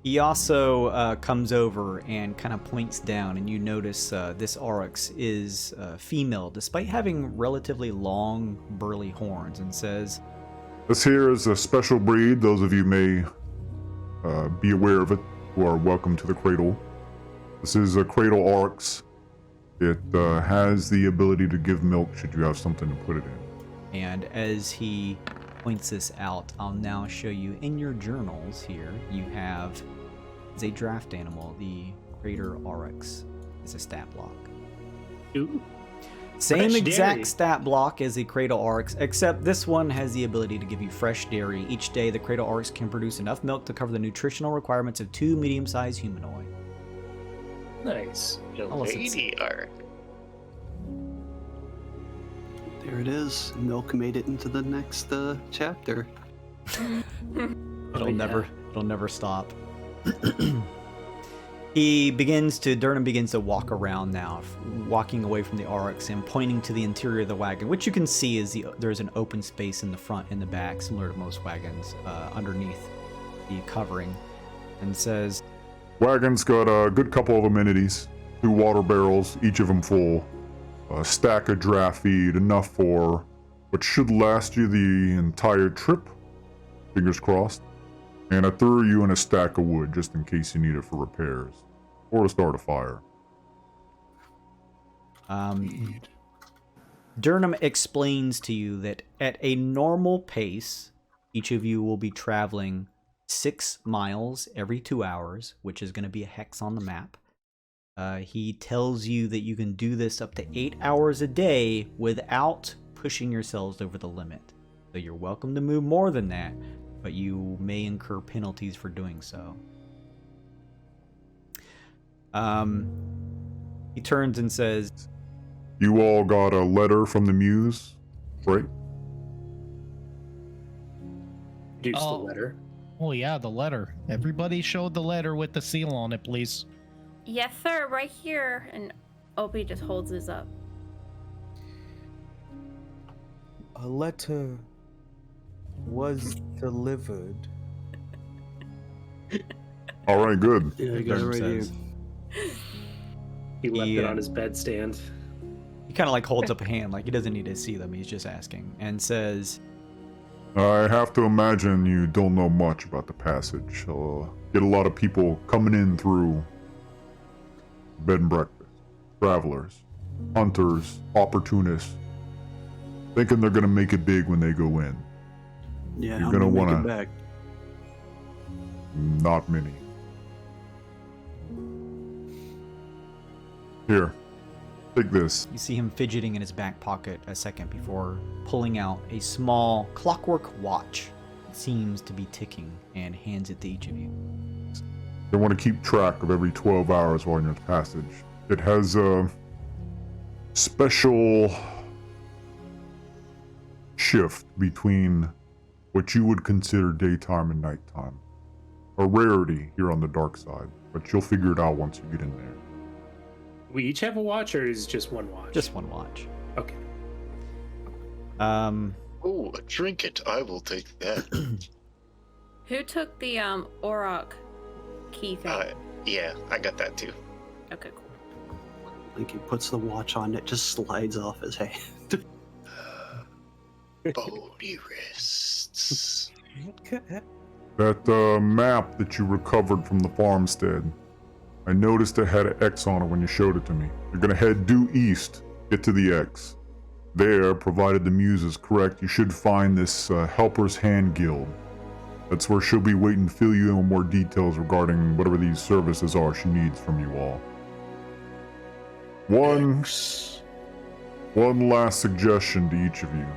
He also comes over and kind of points down, and you notice this oryx is female, despite having relatively long, burly horns, and says,
This here is a special breed. Those of you may be aware of it who are welcome to the cradle. This is a cradle oryx. It has the ability to give milk should you have something to put it in.
and as he points this out, I'll now show you in your journals here, you have, as a draft animal, the greater oryx is a stat block.
Ooh.
Same
Fresh
exact
dairy.
stat block as the Cradle Arcs, except this one has the ability to give you fresh dairy. Each day, the Cradle Arcs can produce enough milk to cover the nutritional requirements of 2 medium-sized humanoid.
Nice.
Unless it's-
Lady art.
There it is. Milk made it into the next chapter.
It'll never stop. Durham begins to walk around now, walking away from the Aurochs and pointing to the interior of the wagon, which you can see is there's an open space in the front and the back, similar to most wagons, underneath the covering, and says,
Wagon's got a good couple of amenities. 2 water barrels, each of them full. A stack of draft feed, enough for what should last you the entire trip. Fingers crossed. And I threw you in a stack of wood just in case you need it for repairs. Or to start a fire.
Durham explains to you that at a normal pace, each of you will be traveling 6 miles every 2 hours, which is going to be a hex on the map. He tells you that you can do this up to 8 hours a day without pushing yourselves over the limit. So you're welcome to move more than that, but you may incur penalties for doing so. He turns and says,
You all got a letter from the muse, right?
Produce the
Oh.
letter.
Oh yeah, the letter. Everybody showed the letter with the seal on it, please.
Yes, sir, right here. And Opie just holds his up.
A letter was delivered.
All right, good.
Yeah, I got it
Durham
right here.
says.
He left it
Yeah.
on his bedstand.
He kind of like holds up a hand, like he doesn't need to see them, he's just asking, and says,
I have to imagine you don't know much about the passage. Get a lot of people coming in through bed and breakfast, travelers, hunters, opportunists, thinking they're gonna make it big when they go in.
Yeah,
You're
I'm
gonna
gonna make
wanna-
it back.
Not many. Here, take this.
you see him fidgeting in his back pocket a second before pulling out a small clockwork watch. It seems to be ticking, and hands it to each of you.
They want to keep track of every 12 hours while you're in the passage. It has a special shift between what you would consider daytime and nighttime. A rarity here on the dark side, but you'll figure it out once you get in there.
We each have a watch, or is it just one watch?
Just one watch.
Okay.
Oh, a trinket. I will take that.
Who took the Auroch key thing?
Yeah, I got that too.
Okay, cool.
Like he puts the watch on, it just slides off his hand.
Bony wrists.
That map that you recovered from the farmstead, I noticed it had an X on it when you showed it to me. You're gonna head due east, get to the X. There, provided the muse is correct, you should find this Helper's Hand Guild. That's where she'll be waiting to fill you in with more details regarding whatever these services are she needs from you all. One last suggestion to each of you.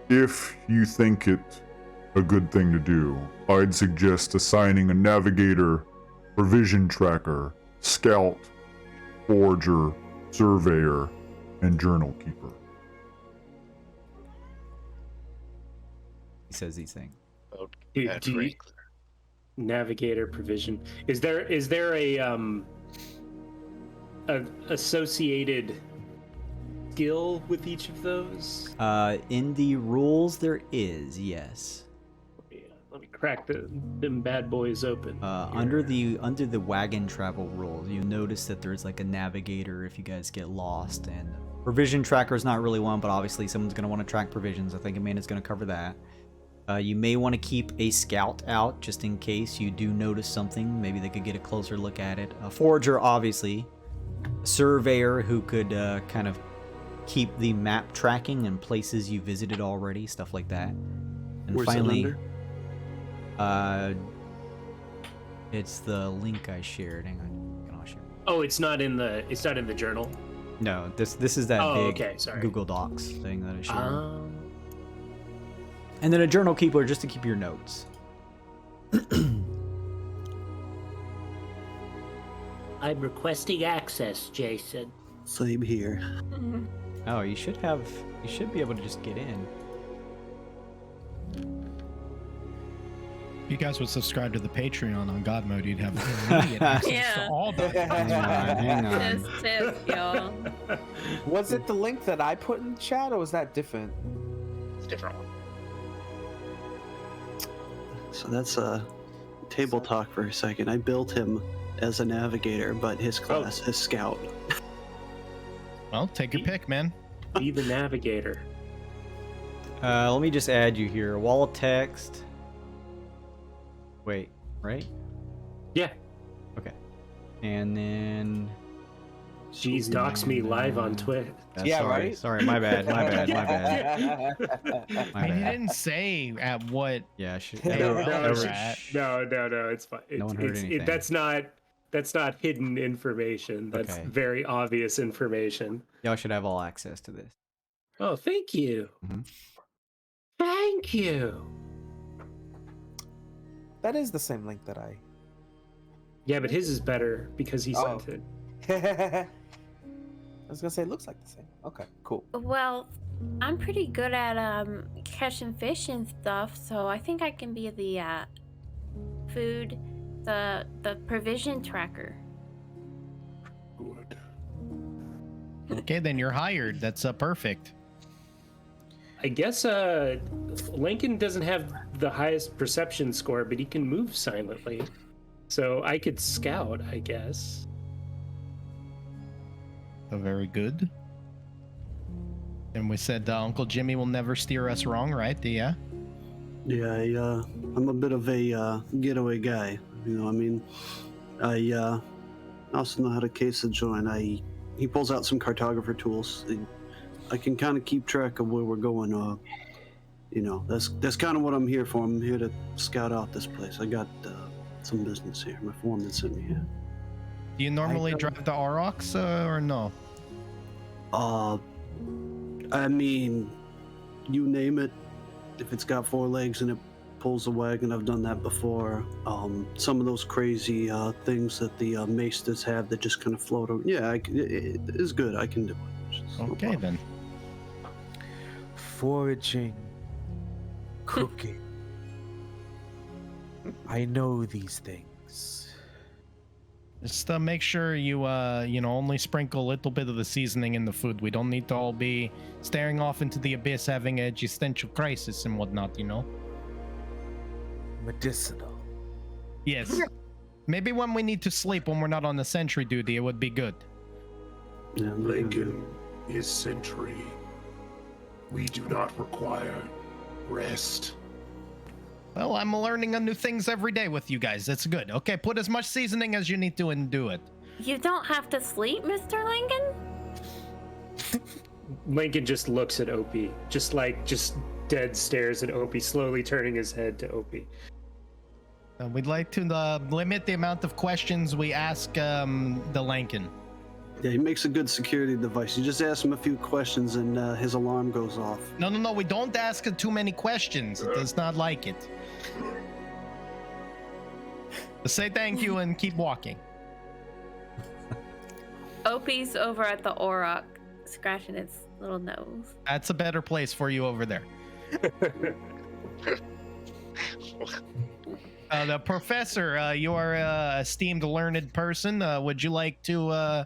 If you think it a good thing to do, I'd suggest assigning a navigator, provision tracker, scout, forager, surveyor, and journal keeper.
He says these things.
Do
At
you-
Wrangler.
Navigator provision. Is there a associated skill with each of those?
In the rules, there is, yes.
Yeah, let me crack them bad boys open.
Under the wagon travel rules, you notice that there's like a navigator if you guys get lost, and provision tracker is not really one, but obviously someone's going to want to track provisions. I think Amanda's going to cover that. You may want to keep a scout out just in case you do notice something. Maybe they could get a closer look at it. A forager, obviously. A surveyor who could kind of keep the map tracking and places you visited already, stuff like that. And
Where's
finally,
it under?
it's the link I shared. Hang on, I'll share.
Oh, it's not in the journal.
No, this is that
Oh,
big
okay, sorry.
Google Docs thing that I showed.
Um,
And then a journal keeper just to keep your notes.
I'm requesting access, Jason.
Same here.
Oh, you should be able to just get in.
If you guys would subscribe to the Patreon on God Mode, you'd have immediate access
Yeah.
to all the.
Hang on.
This tip, y'all.
Was it the link that I put in the chat, or was that different?
It's a different one.
So that's table talk for a second. I built him as a navigator, but his class is scout.
Well, take your pick, man.
be the navigator.
Let me just add you here. Wall of text. Wait, right?
Yeah.
Okay. And then.
Jeez, docs me live on Twitch.
Yeah,
sorry,
right?
Sorry, my bad. My bad. My
And he
bad.
didn't say at what.
Yeah, I should.
No,
over-
it's fine.
No one heard anything.
That's not hidden information. That's
Okay.
very obvious information.
Y'all should have all access to this.
Oh, thank you.
Mhm.
Thank you.
That is the same link that I.
Yeah, but his is better because he
Oh.
sent it.
I was gonna say it looks like the same. Okay, cool.
Well, I'm pretty good at catching fish and stuff, so I think I can be the food, the provision tracker.
Good.
Okay, then you're hired. That's perfect.
I guess Lincoln doesn't have the highest perception score, but he can move silently. So I could scout, I guess.
So very good. And we said Uncle Jimmy will never steer us wrong, right? Yeah.
Yeah, I'm a bit of a getaway guy. You know, I mean, I also know how to case a joint. He pulls out some cartographer tools. I can kind of keep track of where we're going. You know, that's kind of what I'm here for. I'm here to scout out this place. I got some business here. My foreman sent me here.
Do you normally drive the Aurochs or no?
I mean, you name it. If it's got 4 legs and it pulls a wagon, I've done that before. Some of those crazy things that the maesters have that just kind of float over. Yeah, it is good. I can do it. Just no
Okay,
problem.
then.
Foraging, cooking. I know these things.
Just make sure you, only sprinkle a little bit of the seasoning in the food. We don't need to all be staring off into the abyss having an existential crisis and whatnot, you know?
Medicinal.
Yes. Maybe when we need to sleep when we're not on the sentry duty, it would be good.
Yeah,
Lincoln is sentry. We do not require rest.
Well, I'm learning new things every day with you guys. That's good. Okay, put as much seasoning as you need to and do it.
You don't have to sleep, Mr. Lincoln?
Lincoln just looks at Opie, just dead stares at Opie, slowly turning his head to Opie.
We'd like to limit the amount of questions we ask the Lincoln.
Yeah, he makes a good security device. You just ask him a few questions and his alarm goes off.
No, we don't ask too many questions. It does not like it. Just say thank you and keep walking.
Opie's over at the Auroch, scratching its little nose.
That's a better place for you over there. The professor, you are a esteemed learned person. Would you like to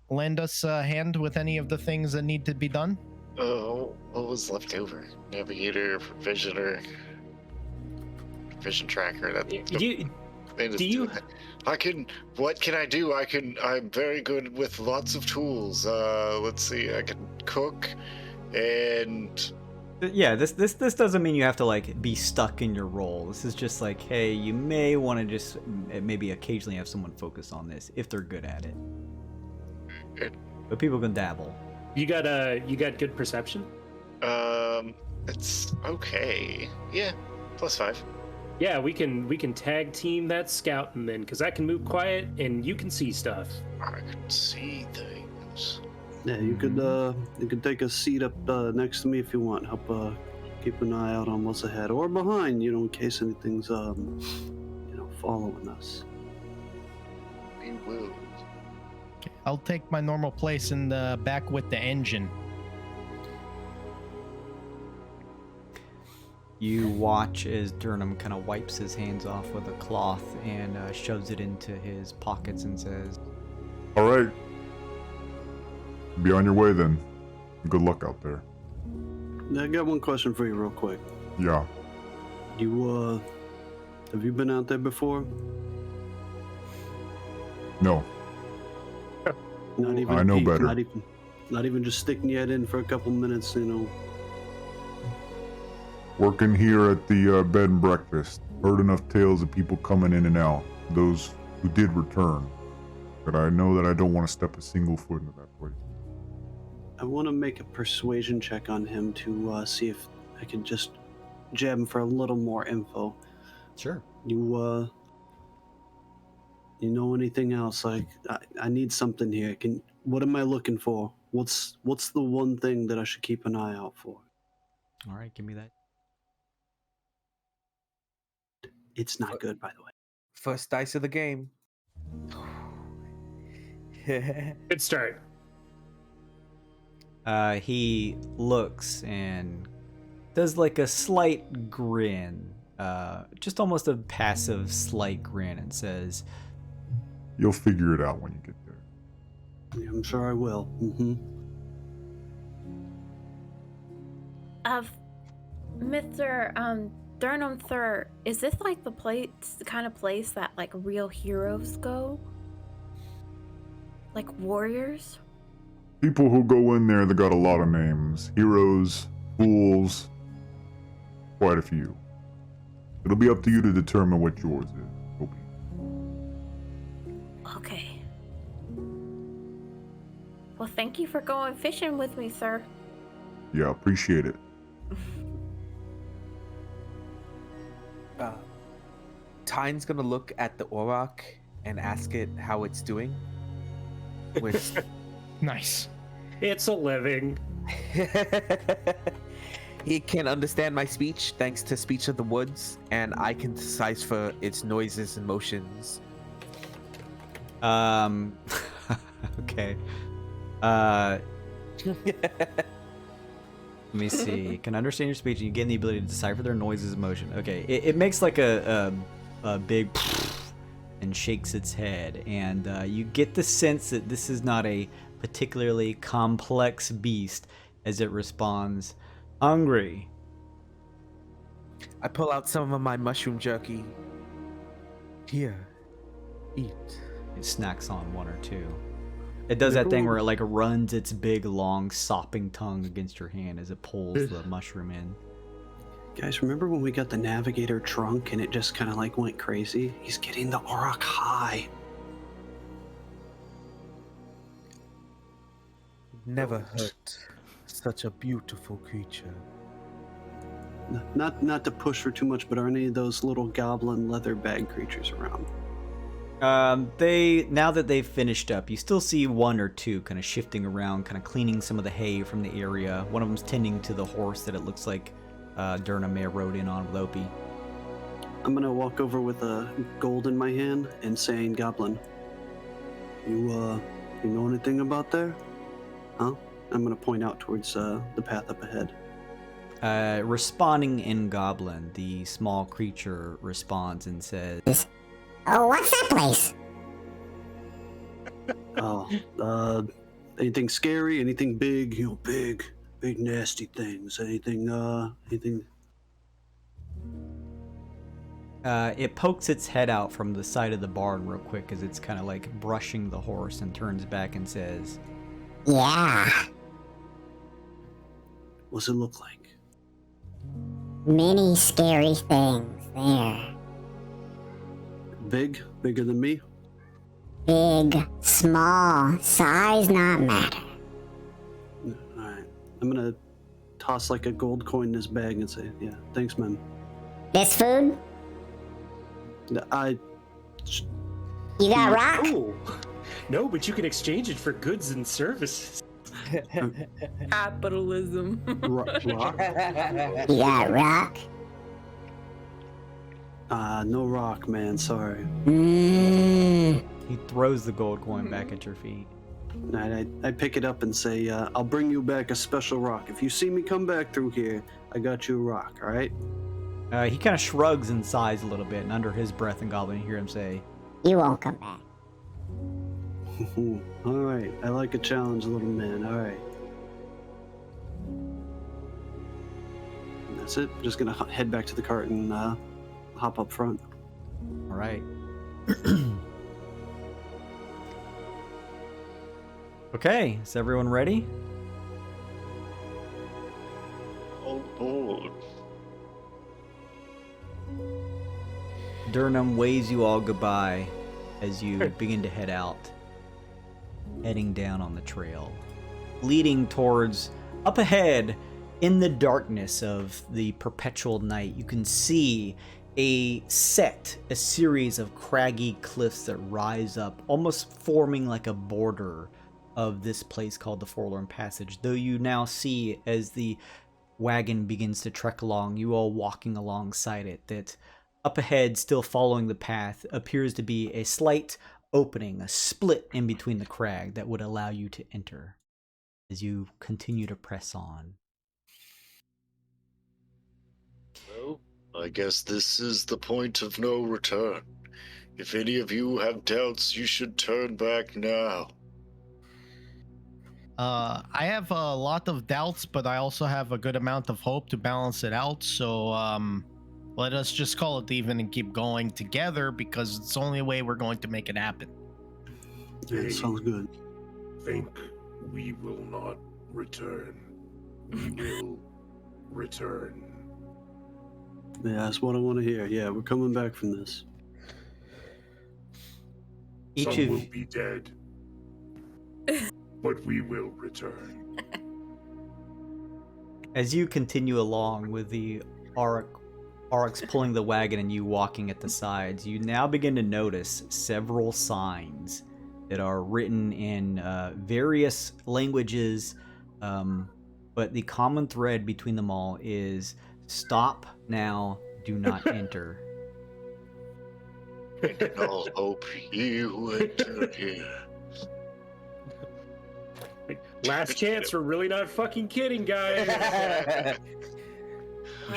lend us a hand with any of the things that need to be done?
Oh, what was left over? Navigator, provisioner, provision tracker. What can I do? I'm very good with lots of tools. Let's see, I can cook and
Yeah, this doesn't mean you have to like be stuck in your role. This is just like, hey, you may want to just maybe occasionally have someone focus on this if they're good at it. But people can dabble.
You got good perception?
it's okay. Yeah, +5.
Yeah, we can tag team that scouting then, because I can move quiet and you can see stuff.
I can see things.
Yeah, you could take a seat up next to me if you want. Help keep an eye out on what's ahead or behind, in case anything's following us.
We will.
Okay, I'll take my normal place in the back with the engine.
You watch as Durham kind of wipes his hands off with a cloth and shoves it into his pockets and says,
All right. Be on your way then. Good luck out there.
I got one question for you real quick.
Yeah.
You, have you been out there before?
No.
Not even
I know
peek,
better.
Not even just sticking your head in for a couple minutes,
Working here at the bed and breakfast. Heard enough tales of people coming in and out. Those who did return. But I know that I don't want to step a single foot into that place.
I want to make a persuasion check on him to see if I can just jab him for a little more info.
Sure.
You know anything else? Like, I need something here. What am I looking for? What's the one thing that I should keep an eye out for?
All right, give me that.
It's not good, by the way.
First dice of the game.
Good start.
He looks and does like a slight grin, just almost a passive slight grin, and says,
You'll figure it out when you get there.
Yeah, I'm sure I will. Mm-hmm.
Mr. Durham Thur, is this like the kind of place that like real heroes go? Like warriors?
People who go in there, they got a lot of names. Heroes, fools, quite a few. It'll be up to you to determine what yours is, Opie.
Okay. Well, thank you for going fishing with me, sir.
Yeah, appreciate it.
Tyne's gonna look at the Auroch and ask it how it's doing. Which
Nice.
It's a living.
He can understand my speech thanks to Speech of the Woods, and I can decipher its noises and motions.
Okay. Let me see. Can understand your speech and you gain the ability to decipher their noises and motion. Okay. It makes like a big and shakes its head, and you get the sense that this is not a particularly complex beast as it responds, hungry.
I pull out some of my mushroom jerky. Here, eat.
It snacks on one or two. It does that thing where it like runs its big, long, sopping tongue against your hand as it pulls the mushroom in.
Guys, remember when we got the Navigator drunk and it just kind of like went crazy? He's getting the Auroch high.
Never hurt such a beautiful creature.
Not to push for too much, but are any of those little goblin leather bag creatures around?
Now that they've finished up, you still see one or two kind of shifting around, kind of cleaning some of the hay from the area. One of them's tending to the horse that it looks like Durna may have rode in on with Opie.
I'm gonna walk over with a gold in my hand and saying, Goblin, you know anything about there? Huh? I'm gonna point out towards the path up ahead.
Responding in Goblin, the small creature responds and says,
Oh, what's that place?
Anything scary? Anything big? Big nasty things. Anything?
It pokes its head out from the side of the barn real quick as it's kind of like brushing the horse and turns back and says,
Yeah,
What's it look like?
many scary things there.
Bigger than me?
Big, small, size not matter.
Alright. I'm gonna toss like a gold coin in his bag and say, yeah, thanks, man.
This food?
You
You got rock?
Oh, no, but you can exchange it for goods and services.
Capitalism.
Rock?
You got rock?
No rock, man. Sorry.
Mmm.
He throws the gold coin back at your feet.
I pick it up and say, I'll bring you back a special rock. If you see me come back through here, I got you a rock, all right?
He kind of shrugs and sighs a little bit, and under his breath in Goblin, you hear him say,
You won't come back.
All right. I like a challenge, little man. All right. And that's it. I'm just going to head back to the cart and hop up front.
all right. Okay, is everyone ready?
All aboard.
Durnham waves you all goodbye as you begin to head out, heading down on the trail, leading towards up ahead in the darkness of the perpetual night. You can see a series of craggy cliffs that rise up, almost forming like a border of this place called the Forlorn Passage. Though you now see, as the wagon begins to trek along, you all walking alongside it, that up ahead, still following the path, appears to be a slight opening, a split in between the crag that would allow you to enter as you continue to press on.
Well, I guess this is the point of no return. If any of you have doubts, you should turn back now.
I have a lot of doubts, but I also have a good amount of hope to balance it out. So let us just call it even and keep going together, because it's the only way we're going to make it happen.
Yeah, that sounds good.
Think we will not return. We will return.
Yeah, that's what I want to hear. Yeah, we're coming back from this.
Some will be dead, but we will return.
As you continue along with the Aurochs pulling the wagon and you walking at the sides, you now begin to notice several signs that are written in various languages, but the common thread between them all is stop now, do not enter.
In all hope, you enter here.
Last chance, we're really not fucking kidding, guys.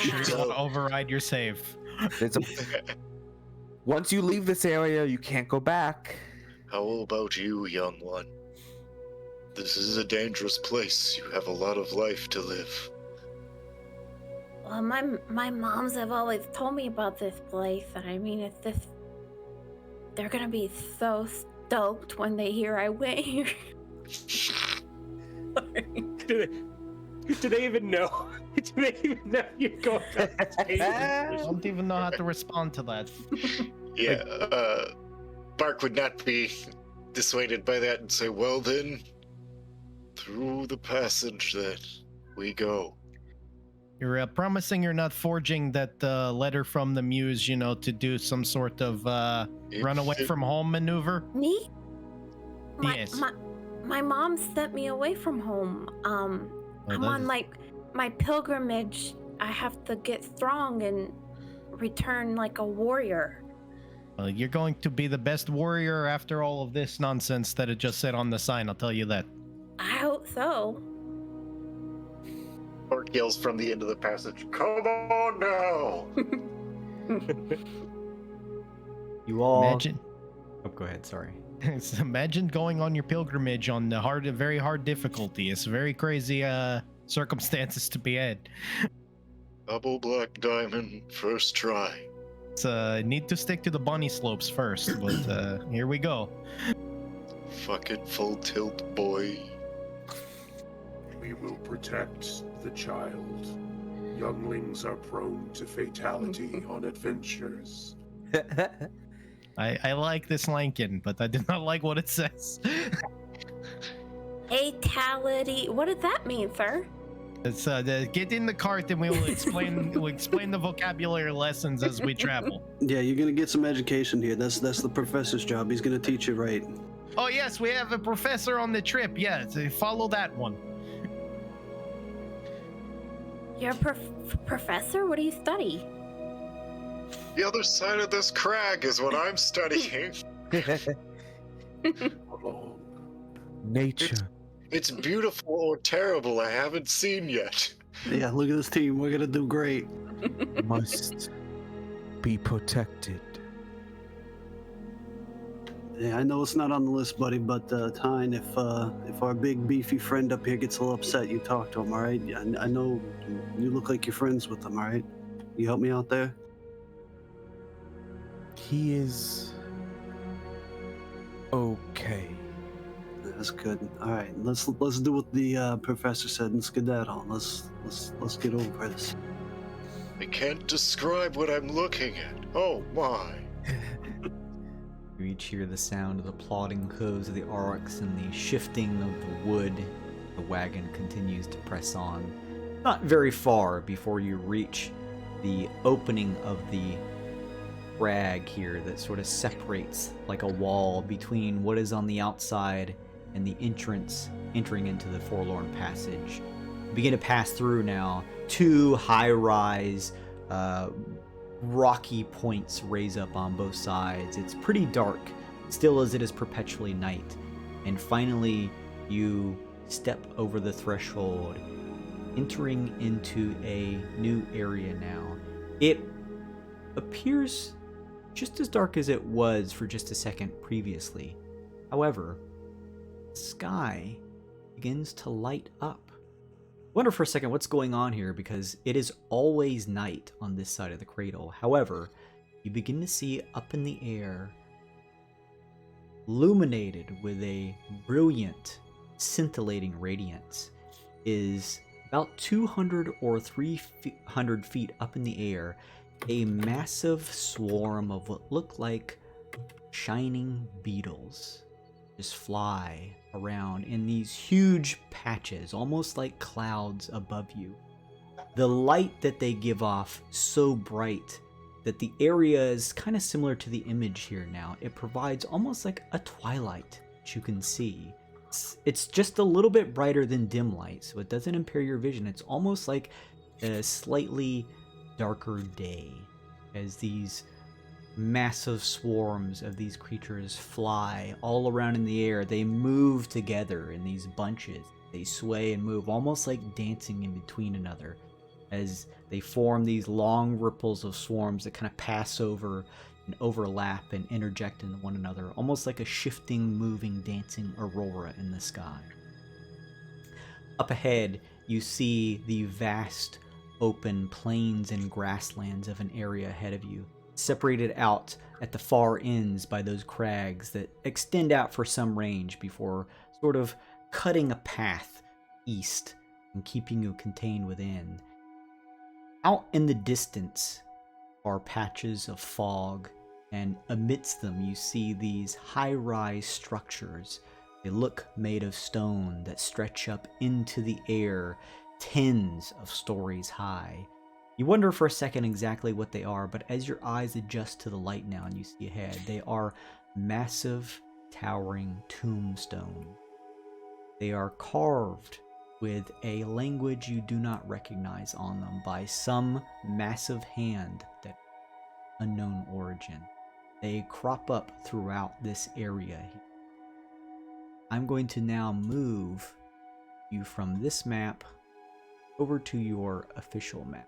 You want to override your save.
Once you leave this area, you can't go back.
How about you, young one? This is a dangerous place. You have a lot of life to live.
Well, my moms have always told me about this place, and I mean, it's this. They're gonna be so stoked when they hear I went here.
Do they even know? Do they even know you're going
I don't even know how to respond to that.
Yeah, Bark would not be dissuaded by that and say, well then, through the passage that we go.
You're promising you're not forging that letter from the muse, to do some sort of runaway from home maneuver?
Me?
Yes.
My mom sent me away from home. I'm on my pilgrimage. I have to get strong and return like a warrior.
Well, you're going to be the best warrior after all of this nonsense that it just said on the sign, I'll tell you that.
I hope so.
Bark yells from the end of the passage, come on now!
You all...
Imagine...
Oh, go ahead, sorry.
Imagine going on your pilgrimage on the very hard difficulty. It's very crazy circumstances to be in.
Double black diamond, first try.
It's need to stick to the bunny slopes first, but here we go.
Fucking full tilt, boy.
We will protect the child. Younglings are prone to fatality on adventures.
I like this Lankin, but I did not like what it says.
Fatality. What does that mean, sir?
It's get in the cart and we will explain the vocabulary lessons as we travel.
Yeah, you're gonna get some education here. That's the professor's job. He's gonna teach you right.
Oh yes, we have a professor on the trip. Yeah, so follow that one.
You're a professor? What do you study?
The other side of this crag is what I'm studying.
Oh,
Nature.
It's beautiful or terrible, I haven't seen yet.
Yeah, look at this team. We're gonna do great.
Must be protected.
Yeah, I know it's not on the list, buddy, but Tyne, if our big beefy friend up here gets a little upset, you talk to him, all right? I know you look like you're friends with him, all right? You help me out there?
He is okay.
That's good. All right, let's do what the professor said and skedaddle. Let's get over this.
I can't describe what I'm looking at. Oh my.
You each hear the sound of the plodding hooves of the oryx and the shifting of the wood. The wagon continues to press on. Not very far before you reach the opening of the crag here that sort of separates like a wall between what is on the outside and the entrance entering into the Forlorn Passage. You begin to pass through now. Two high-rise rocky points raise up on both sides. It's pretty dark, still as it is perpetually night. And finally, you step over the threshold, entering into a new area now. It appears just as dark as it was for just a second previously. However, the sky begins to light up. Wonder for a second what's going on here, because it is always night on this side of the cradle. However, you begin to see up in the air, illuminated with a brilliant, scintillating radiance, is about 200 or 300 feet up in the air, a massive swarm of what look like shining beetles just fly around in these huge patches, almost like clouds above you. The light that they give off so bright that the area is kind of similar to the image here now. It provides almost like a twilight that you can see. It's just a little bit brighter than dim light, so it doesn't impair your vision. It's almost like a slightly darker day as these massive swarms of these creatures fly all around in the air. They move together in these bunches. They sway and move, almost like dancing in between another, as they form these long ripples of swarms that kind of pass over and overlap and interject into one another, almost like a shifting, moving, dancing aurora in the sky. Up ahead, you see the vast, open plains and grasslands of an area ahead of you, separated out at the far ends by those crags that extend out for some range before sort of cutting a path east and keeping you contained within. Out in the distance are patches of fog, and amidst them you see these high-rise structures. They look made of stone that stretch up into the air, tens of stories high. You wonder for a second exactly what they are, but as your eyes adjust to the light now and you see ahead, they are massive, towering tombstones. They are carved with a language you do not recognize on them by some massive hand that unknown origin. They crop up throughout this area. I'm going to now move you from this map over to your official map.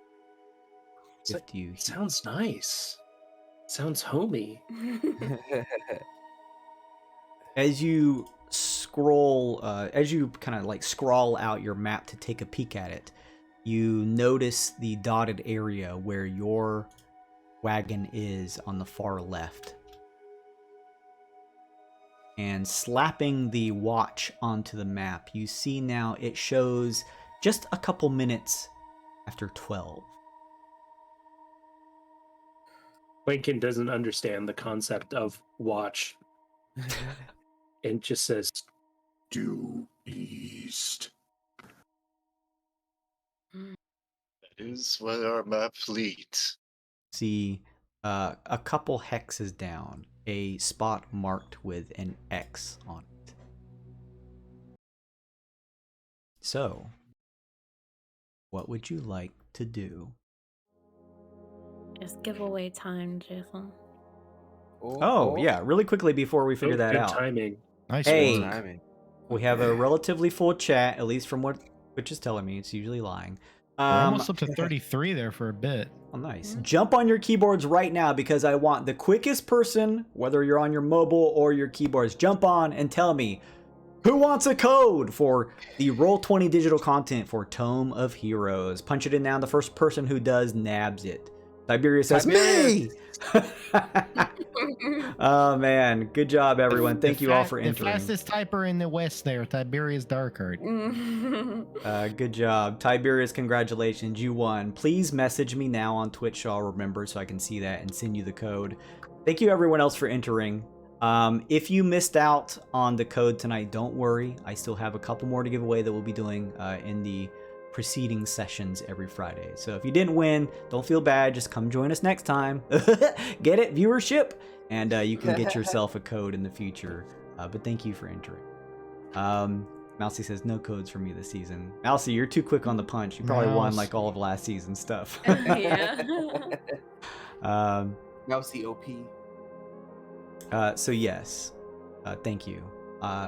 Sounds nice. Sounds homey.
As you scroll, as you kind of like scroll out your map to take a peek at it, you notice the dotted area where your wagon is on the far left. And slapping the watch onto the map, you see now it shows just a couple minutes after 12.
Wagon doesn't understand the concept of watch and just says,
due east.
That is where our map leads.
See a couple hexes down, a spot marked with an X on it. So, what would you like to do?
Just give away time, Jason.
Oh, yeah, really quickly before we figure that
good
out.
timing.
Nice
Hey,
one.
we have a relatively full chat, at least from what Twitch is telling me. It's usually lying.
We're almost up to 33 there for a bit.
Oh, nice. Jump on your keyboards right now because I want the quickest person, whether you're on your mobile or your keyboards, jump on and tell me who wants a code for the Roll20 digital content for Tome of Heroes. Punch it in now. The first person who does nabs it. Tiberius says, me! Oh, man. Good job, everyone. Thank you all for entering.
The fastest typer in the West there, Tiberius Darkheart.
Good job. Tiberius, congratulations. You won. Please message me now on Twitch, so I'll remember so I can see that and send you the code. Thank you, everyone else, for entering. If you missed out on the code tonight, don't worry. I still have a couple more to give away that we'll be doing in the preceding sessions every Friday. So if you didn't win, don't feel bad. Just come join us next time. Get it? Viewership? And you can get yourself a code in the future. But thank you for entering. Mousy says, no codes for me this season. Mousy, you're too quick on the punch. You probably won like all of last season's stuff.
Yeah.
Mousy OP.
So yes, thank you.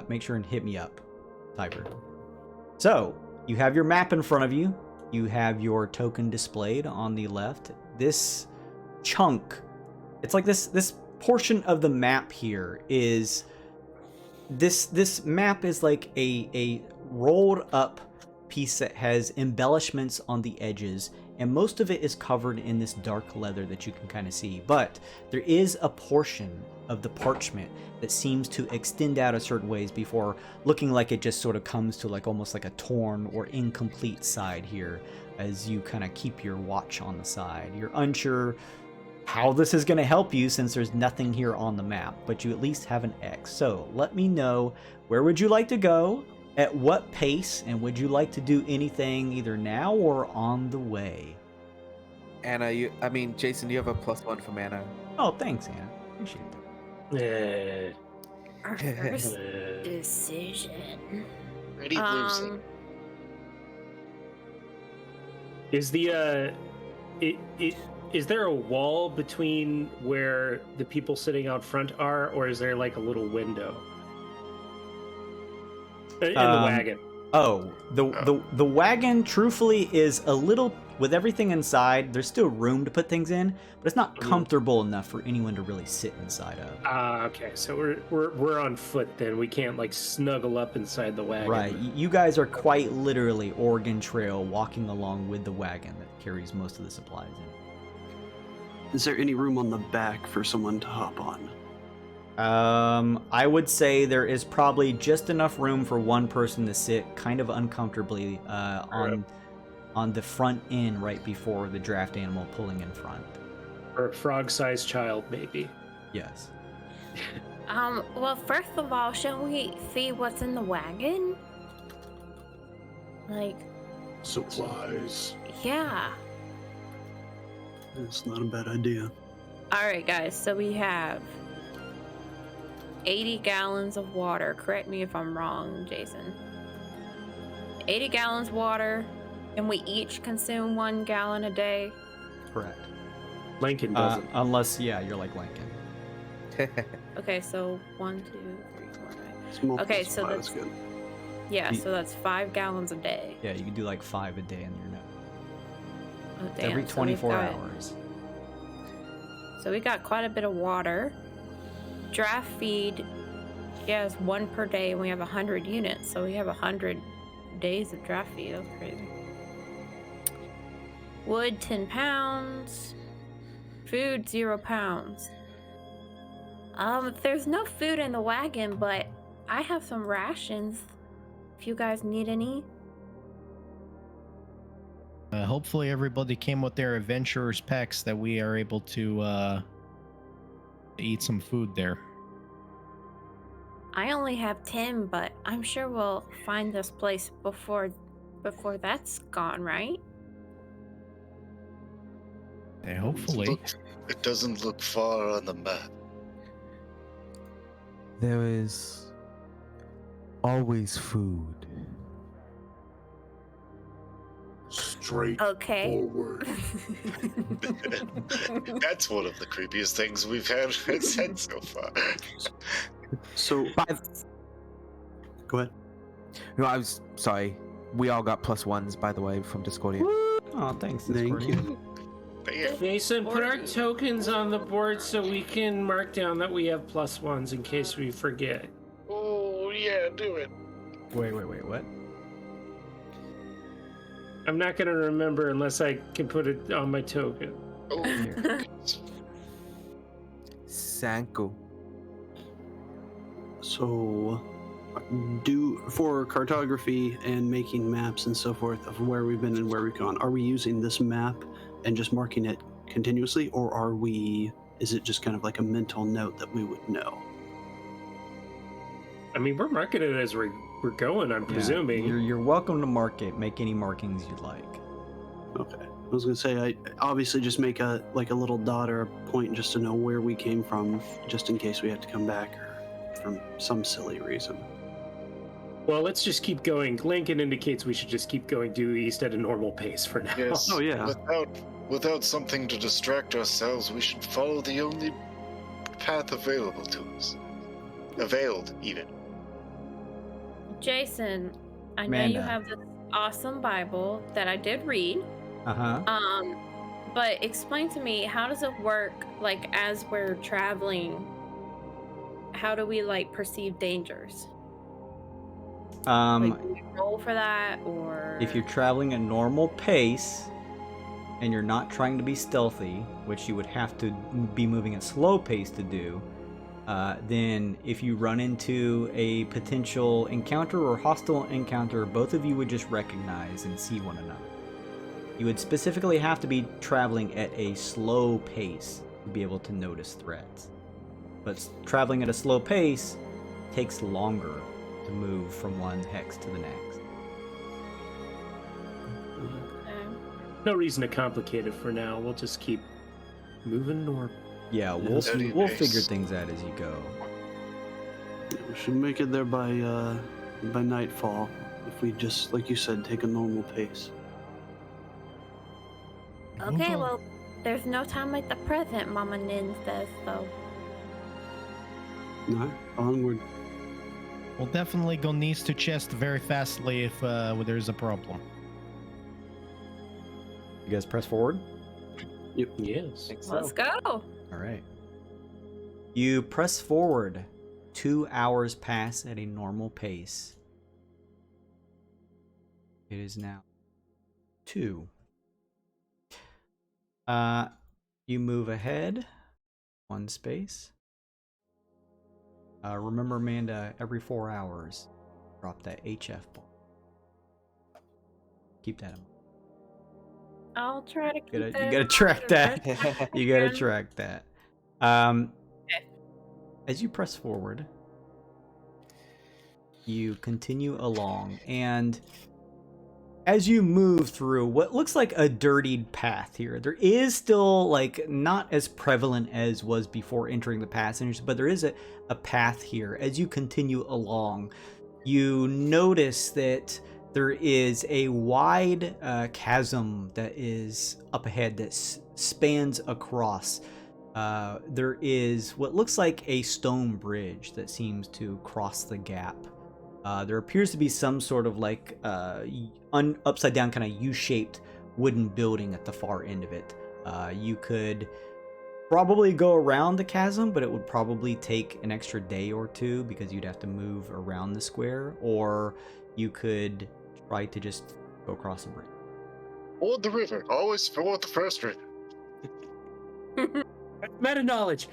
Make sure and hit me up, Tiber. So you have your map in front of you. You have your token displayed on the left. This chunk, it's like this portion of the map here is this map is like a rolled up piece that has embellishments on the edges, and most of it is covered in this dark leather that you can kind of see. But there is a portion of the parchment that seems to extend out a certain ways before looking like it just sort of comes to like almost like a torn or incomplete side here as you kind of keep your watch on the side. You're unsure how this is going to help you since there's nothing here on the map, but you at least have an X. So let me know, where would you like to go, at what pace, and would you like to do anything either now or on the way?
Anna, Jason, you have a +1 from Anna.
Oh, thanks, Anna. Appreciate that.
Our first decision.
Ready, losing.
Is is there a wall between where the people sitting out front are, or is there like a little window in the wagon?
Oh, the wagon truthfully is a little, with everything inside, there's still room to put things in, but it's not comfortable enough for anyone to really sit inside of.
Okay, so we're on foot then. We can't like snuggle up inside the wagon.
Right, you guys are quite literally Oregon Trail walking along with the wagon that carries most of the supplies in.
Is there any room on the back for someone to hop on?
I would say there is probably just enough room for one person to sit kind of uncomfortably on the front end right before the draft animal pulling in front.
Or a frog-sized child, maybe.
Yes.
Well, first of all, shouldn't we see what's in the wagon? Like...
supplies.
Yeah.
That's not a bad idea.
Alright, guys, so we have 80 gallons of water. Correct me if I'm wrong, Jason. 80 gallons water, and we each consume 1 gallon a day.
Correct.
Lincoln doesn't.
Unless, yeah, you're like Lincoln.
Okay, so 1, 2, 3, 4, 5. Okay, so that's
good.
Yeah, so that's 5 gallons a day.
Yeah, you can do like 5 a day in your note.
Oh, damn.
Every 24 hours.
So we got quite a bit of water. Draft feed, yes, 1 per day, and we have 100 units, so we have 100 days of draft feed. That's crazy. Wood, 10 pounds. Food, 0 pounds. There's no food in the wagon, but I have some rations. If you guys need any.
Hopefully everybody came with their adventurer's packs that we are able to eat some food there.
I only have 10, but I'm sure we'll find this place before that's gone, right?
Hopefully.
It doesn't look far on the map.
There is always food.
Straight
Okay.
forward.
That's one of the creepiest things we've had said so far.
So, go ahead.
No, I was sorry. We all got +1s, by the way, from Discordia.
Oh, thanks,
Thank
Discordia.
you.
Damn.
Jason, put our tokens on the board so we can mark down that we have +1s in case we forget.
Oh, yeah, do it.
Wait, what?
I'm not going to remember unless I can put it on my token.
Oh,
Sanko.
So, for cartography and making maps and so forth of where we've been and where we've gone, are we using this map and just marking it continuously, or is it just kind of like a mental note that we would know?
I mean, we're marking it as we're going, I'm presuming.
You're welcome to mark it. Make any markings you'd like.
Okay. I was gonna say, I obviously just make a little dot or a point just to know where we came from, just in case we have to come back or from some silly reason.
Well, let's just keep going. Lincoln indicates we should just keep going due east at a normal pace for now.
yes.
Oh, yeah.
Without something to distract ourselves, we should follow the only path available to us. Availed, even.
Jason, I know
Amanda.
you have this awesome Bible that I did read.
Uh-huh.
But explain to me, how does it work, like, as we're traveling? How do we, like, perceive dangers? Like, do we roll for that, or...
If you're traveling at normal pace and you're not trying to be stealthy, which you would have to be moving at slow pace to do, then if you run into a potential encounter or hostile encounter, both of you would just recognize and see one another. You would specifically have to be traveling at a slow pace to be able to notice threats. But traveling at a slow pace takes longer to move from one hex to the next.
No reason to complicate it for now. We'll just keep moving north.
Yeah, we'll
Steady
figure
pace.
things out as you go.
We should make it there by nightfall, if we just, like you said, take a normal pace.
Okay, well, there's no time like the present, Mama Nin says, so...
Alright, onward.
We'll definitely go knees to chest very fastly if there's a problem.
You guys press forward?
Yes.
Let's go!
All right. You press forward. 2 hours pass at a normal pace. It is now 2. You move ahead 1 space. Remember, Amanda, every 4 hours, drop that HF ball. Keep that in mind.
I'll try to keep
You
that.
gotta track that. You gotta track that. As you press forward, you continue along, and as you move through what looks like a dirtied path here, there is still, like, not as prevalent as was before entering the passage, but there is a path here. As you continue along, you notice that there is a wide chasm that is up ahead that spans across. There is what looks like a stone bridge that seems to cross the gap. There appears to be some sort of, like, upside down kind of U-shaped wooden building at the far end of it. You could probably go around the chasm, but it would probably take an extra day or two because you'd have to move around the square, or you could try to just go across the bridge.
Ford the river. Always ford the first river.
Meta knowledge.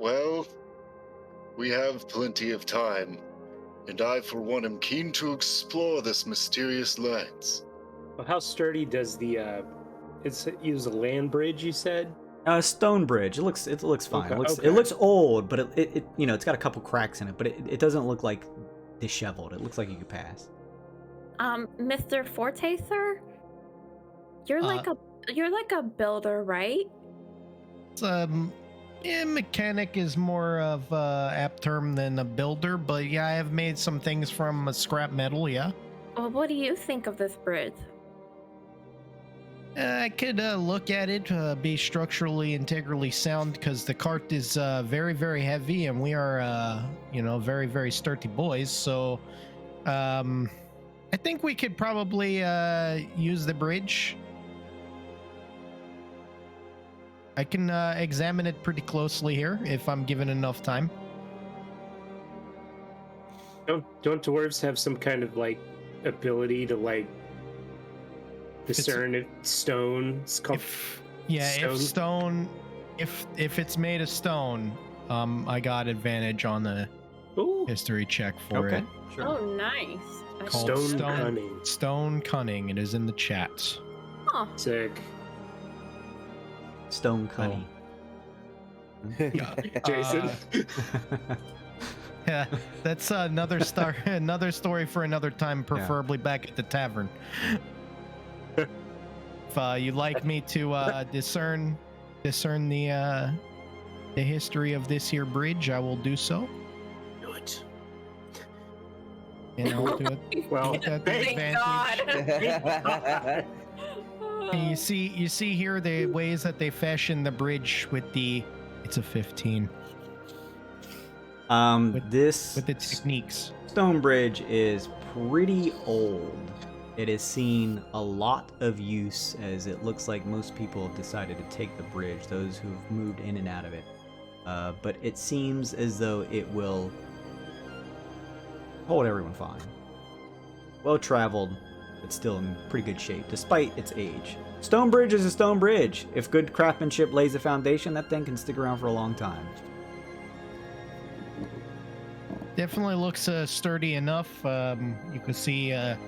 Well, we have plenty of time, and I, for one, am keen to explore this mysterious lands.
Well, how sturdy does the use a land bridge, you said?
Stone bridge. It looks fine.
Okay.
It looks old, but it it's got a couple cracks in it, but it doesn't look like disheveled. It looks like you could pass.
Mr. Forte, sir? You're like you're like a builder, right?
Yeah, mechanic is more of a apt term than a builder, but yeah, I have made some things from scrap metal, yeah.
Well, what do you think of this bridge?
I could look at it, be structurally integrally sound, because the cart is very, very heavy, and we are, very, very sturdy boys. So, I think we could probably use the bridge. I can examine it pretty closely here if I'm given enough time.
Don't dwarves have some kind of like ability to like discern if stone? It's called
stone. If it's made of stone, I got advantage on the history check for it.
Sure.
Oh, nice.
Called
Stone cunning.
Stone cunning. It is in the chat.
Huh.
Sick.
Stone cunning.
Jason.
Yeah, that's another story for another time, preferably back at the tavern. If you'd like me to discern the history of this here bridge, I will do so.
Do it.
And I'll do it.
Well,
Thank God.
And you see here the ways that they fashion the bridge with it's a 15. With the techniques.
Stone bridge is pretty old. It has seen a lot of use, as it looks like most people have decided to take the bridge, those who have moved in and out of it. But it seems as though it will hold everyone fine. Well traveled, but still in pretty good shape, despite its age. Stone bridge is a stone bridge. If good craftsmanship lays a foundation, that thing can stick around for a long time.
Definitely looks sturdy enough. You can see a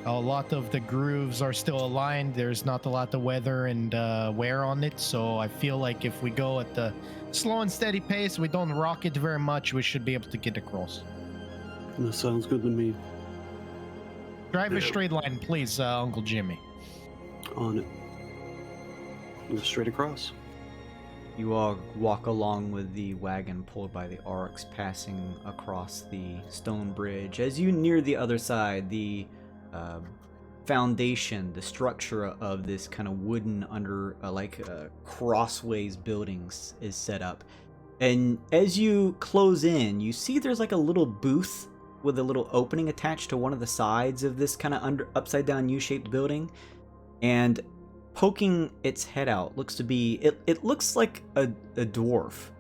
lot of the grooves are still aligned. There's not a lot of weather and wear on it, so I feel like if we go at the slow and steady pace, we don't rock it very much, we should be able to get across.
That sounds good to me.
Drive a straight line, please, Uncle Jimmy.
On it. Go straight across.
You all walk along with the wagon pulled by the orcs passing across the stone bridge. As you near the other side, the foundation, the structure of this kind of wooden crossways buildings is set up. And as you close in, you see there's like a little booth with a little opening attached to one of the sides of this kind of upside down U-shaped building. And poking its head out looks to be, it looks like a dwarf,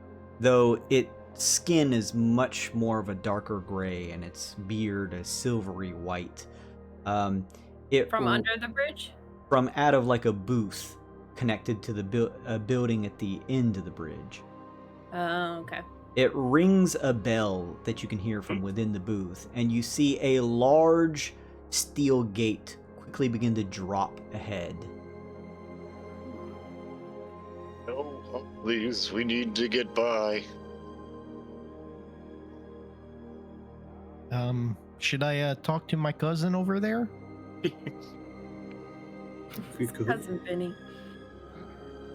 though its skin is much more of a darker gray and its beard a silvery white.
From under the bridge?
From out of like a booth connected to the building at the end of the bridge.
Oh, okay.
It rings a bell that you can hear from within the booth, and you see a large steel gate quickly begin to drop ahead.
No, please, we need to get by.
Should I talk to my cousin over there?
Cousin Benny.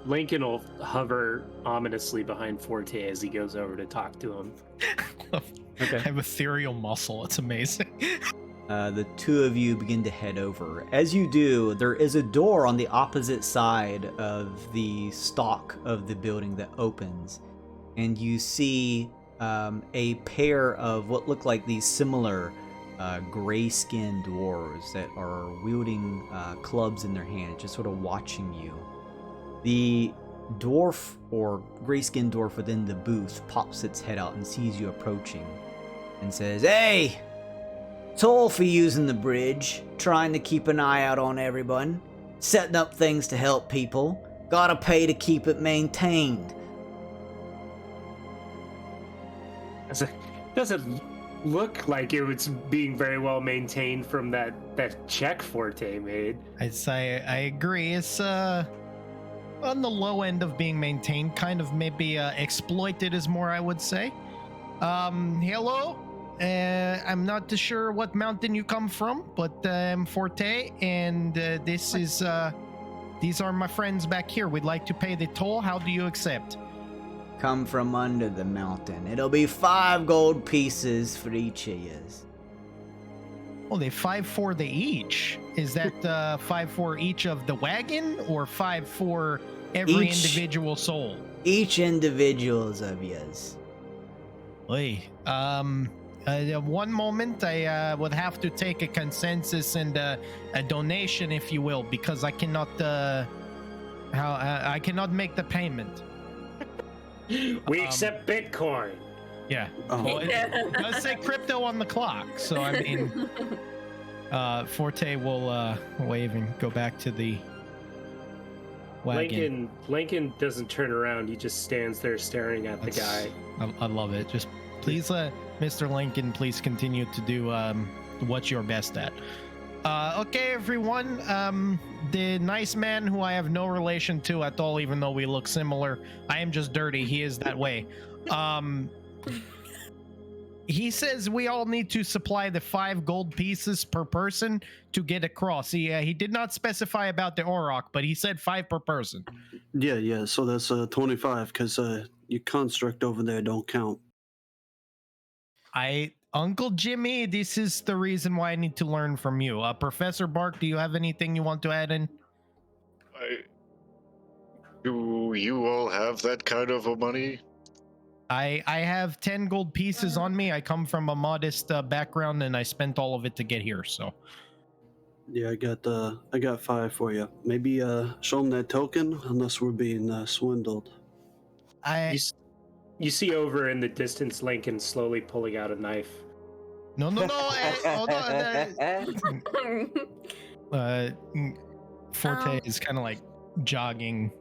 Lincoln will hover ominously behind Forte as he goes over to talk to him.
Okay.
I have ethereal muscle. It's amazing.
The two of you begin to head over. As you do, there is a door on the opposite side of the stalk of the building that opens, and you see a pair of what look like these similar gray-skinned dwarves that are wielding clubs in their hands, just sort of watching you. The dwarf or gray-skinned dwarf within the booth pops its head out and sees you approaching and says, "Hey! It's all for using the bridge, trying to keep an eye out on everyone, setting up things to help people. Gotta pay to keep it maintained."
Doesn't look like it was being very well maintained from that check Forte made.
I'd say I agree. It's on the low end of being maintained, kind of maybe exploited is more, I would say. Hello? I'm not too sure what mountain you come from, but I'm Forte, and this is these are my friends back here. We'd like to pay the toll. How do you accept?
Come from under the mountain. It'll be 5 gold pieces for each of yous.
Oh, they 5 for the each. Is that 5 for each of the wagon, or 5 for every individual soul?
Each individuals of yous.
Oy. One moment, I would have to take a consensus and a donation, if you will, because I cannot I cannot make the payment.
We accept Bitcoin.
Yeah. Well, it does say crypto on the clock, so I mean, Forte will wave and go back to the wagon.
Lincoln doesn't turn around. He just stands there staring at the guy.
I love it. Just please, Mr. Lincoln, please continue to do what you're best at. Okay, everyone. The nice man who I have no relation to at all, even though we look similar. I am just dirty. He is that way. He says we all need to supply the 5 gold pieces per person to get across. He did not specify about the Auroch, but he said 5 per person.
Yeah. So that's 25, because your construct over there don't count.
Uncle Jimmy, this is the reason why I need to learn from you. Professor Bark, do you have anything you want to add in?
Do you all have that kind of a money?
I have 10 gold pieces on me. I come from a modest background, and I spent all of it to get here. So,
yeah, I got 5 for you. Maybe show them that token, unless we're being swindled.
You see over in the distance Lincoln slowly pulling out a knife.
No. Hold on. Forte is kind of like jogging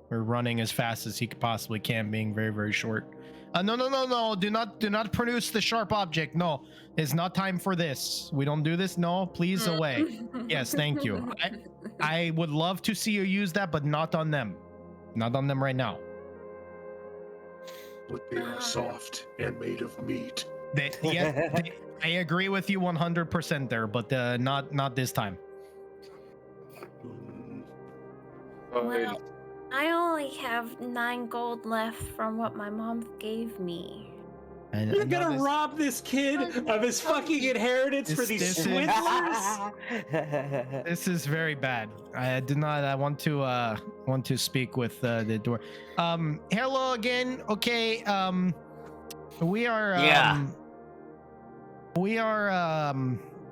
or running as fast as he possibly can, being very, very short. No. Do not produce the sharp object. No, it's not time for this. We don't do this. No, please, away. Yes, thank you. I would love to see you use that, but not on them. Not on them right now.
But they are soft and made of meat.
I agree with you 100% there, but not this time.
Well, I only have 9 gold left from what my mom gave me.
You're gonna rob this kid of his fucking inheritance for these swindlers?
This is very bad. I do not. I want to speak with the door. Hello again. Okay. We are. We are.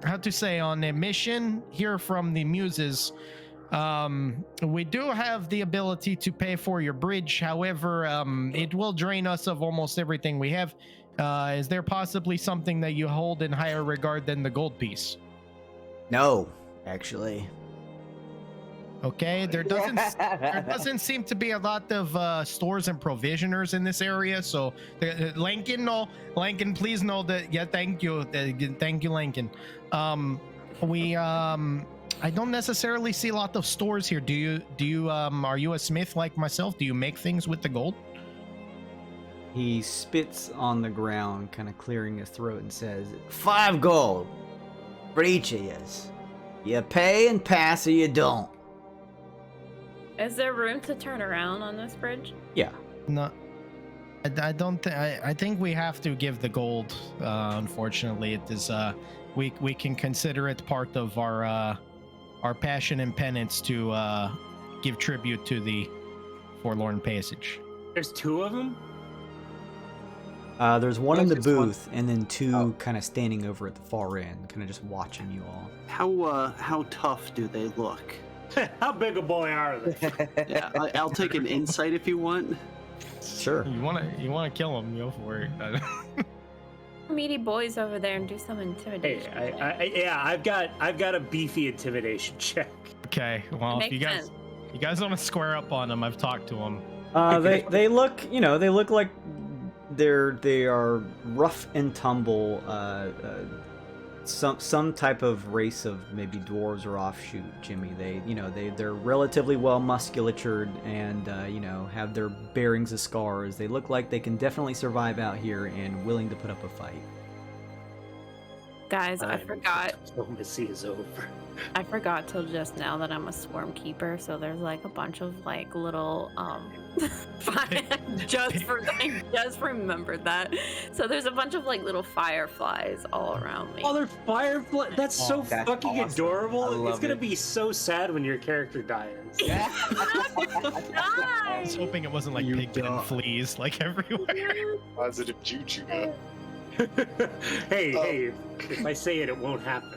How to say, on a mission here from the muses. We do have the ability to pay for your bridge. However, it will drain us of almost everything we have. Is there possibly something that you hold in higher regard than the gold piece?
No, actually.
Okay, there doesn't seem to be a lot of stores and provisioners in this area. So, Lincoln, please know that. Yeah, thank you, Lincoln. I don't necessarily see a lot of stores here. Do you are you a smith like myself? Do you make things with the gold?
He spits on the ground, kind of clearing his throat, and says, 5 gold for each of yous. You pay and pass or you don't.
Is there room to turn around on this bridge?
Yeah.
No, I don't think. I think we have to give the gold. Unfortunately, it is. We can consider it part of our passion and penance to give tribute to the Forlorn Passage.
There's 2 of them?
There's one in the booth, and then 2 kind of standing over at the far end, kind of just watching you all.
How tough do they look?
How big a boy are they?
Yeah, I'll take an insight if you want.
Sure.
You wanna kill him? Go for it.
Meaty boys over there and do some intimidation.
Hey, I've got a beefy intimidation check.
Okay, well, if you guys want to square up on them, I've talked to them.
They look, they look like they are rough and tumble, some type of race of maybe dwarves or offshoot, Jimmy. They're relatively well musculatured and have their bearings of scars. They look like they can definitely survive out here and willing to put up a fight.
Guys, I forgot.
Diplomacy is over.
I forgot till just now that I'm a swarm keeper, so there's like a bunch of like little just remembered that. So there's a bunch of like little fireflies all around me.
Oh, they're fireflies. That's so
that's
fucking
awesome.
adorable.
I
It's gonna
love
be so sad when your character dies.
I was hoping it wasn't like pigpen and fleas like everywhere.
Positive juju.
Hey, if I say it, it won't happen.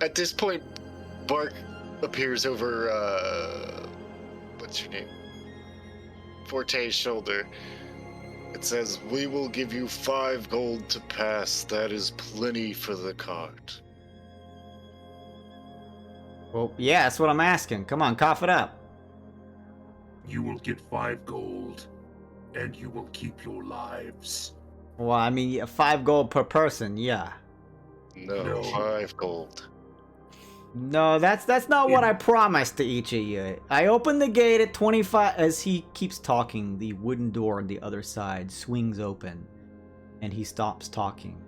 At this point, Bark appears over, what's your name? Forte's shoulder. It says, "We will give you 5 gold to pass. That is plenty for the cart."
Well, yeah, that's what I'm asking. Come on, cough it up.
You will get 5 gold, and you will keep your lives.
Well, I mean, 5 gold per person, yeah.
No, 5 gold.
No, that's not what I promised to each of you. I opened the gate at 25. As he keeps talking, the wooden door on the other side swings open, and he stops talking.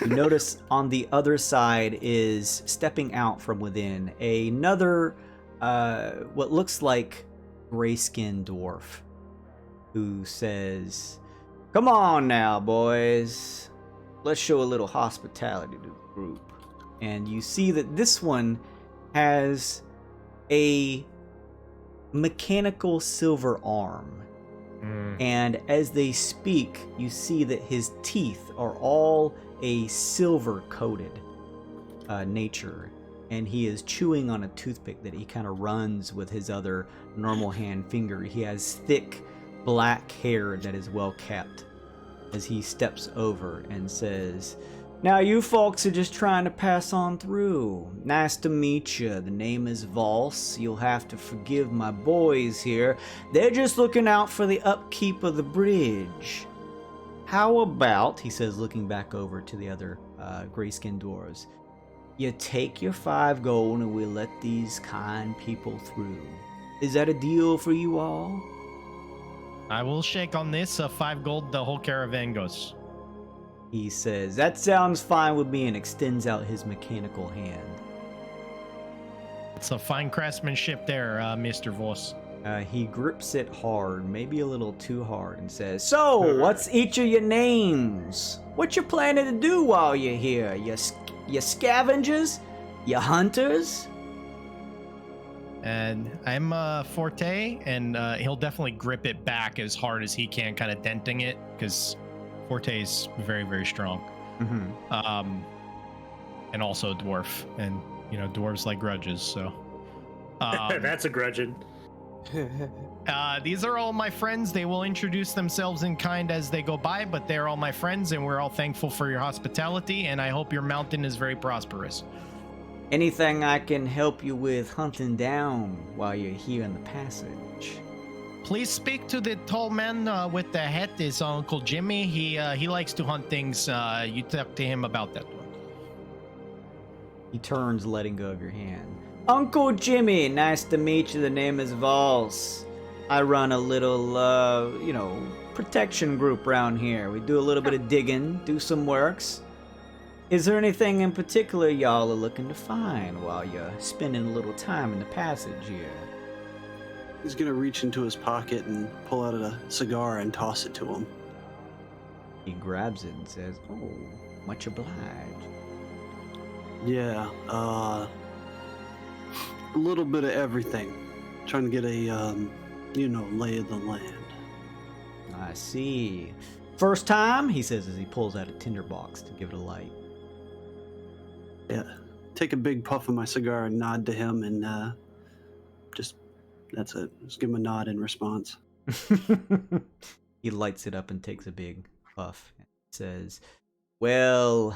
You notice on the other side is stepping out from within another, what looks like gray-skinned dwarf, who says, "Come on now, boys. Let's show a little hospitality to the group." And you see that this one has a mechanical silver arm. And as they speak, you see that his teeth are all a silver-coated nature. And he is chewing on a toothpick that he kind of runs with his other normal hand finger. He has thick black hair that is well kept as he steps over and says, "Now you folks are just trying to pass on through. Nice to meet you. The name is Vols. You'll have to forgive my boys here. They're just looking out for the upkeep of the bridge. How about," he says, looking back over to the other gray-skinned dwarves, "you take your 5 gold and we'll let these kind people through. Is that a deal for you all?"
I will shake on this. 5 gold, the whole caravan goes.
He says, "That sounds fine with me," and extends out his mechanical hand.
It's a fine craftsmanship there, Mr. Voss.
He grips it hard, maybe a little too hard, and says, "So, what's each of your names? What you planning to do while you're here? You scavengers? You hunters?"
And I'm Forte, and he'll definitely grip it back as hard as he can, kind of denting it, because Forte's very, very strong. And also a dwarf, and dwarves like grudges, so
That's a grudging.
these are all my friends. They will introduce themselves in kind as they go by, but they're all my friends, and we're all thankful for your hospitality, and I hope your mountain is very prosperous.
Anything I can help you with hunting down while you're here in the passage?
Please speak to the tall man with the hat. Is Uncle Jimmy. He likes to hunt things. You talk to him about that one.
He turns, letting go of your hand. "Uncle Jimmy, nice to meet you. The name is Vols. I run a little, protection group around here. We do a little bit of digging, do some works. Is there anything in particular y'all are looking to find while you're spending a little time in the passage here?"
He's gonna reach into his pocket and pull out a cigar and toss it to him.
He grabs it and says, "Oh, much obliged."
Yeah, a little bit of everything. Trying to get a, lay of the land.
"I see. First time?" he says as he pulls out a tinderbox to give it a light.
Yeah, take a big puff of my cigar and nod to him, and that's it. Just give him a nod in response.
He lights it up and takes a big puff and says, "Well,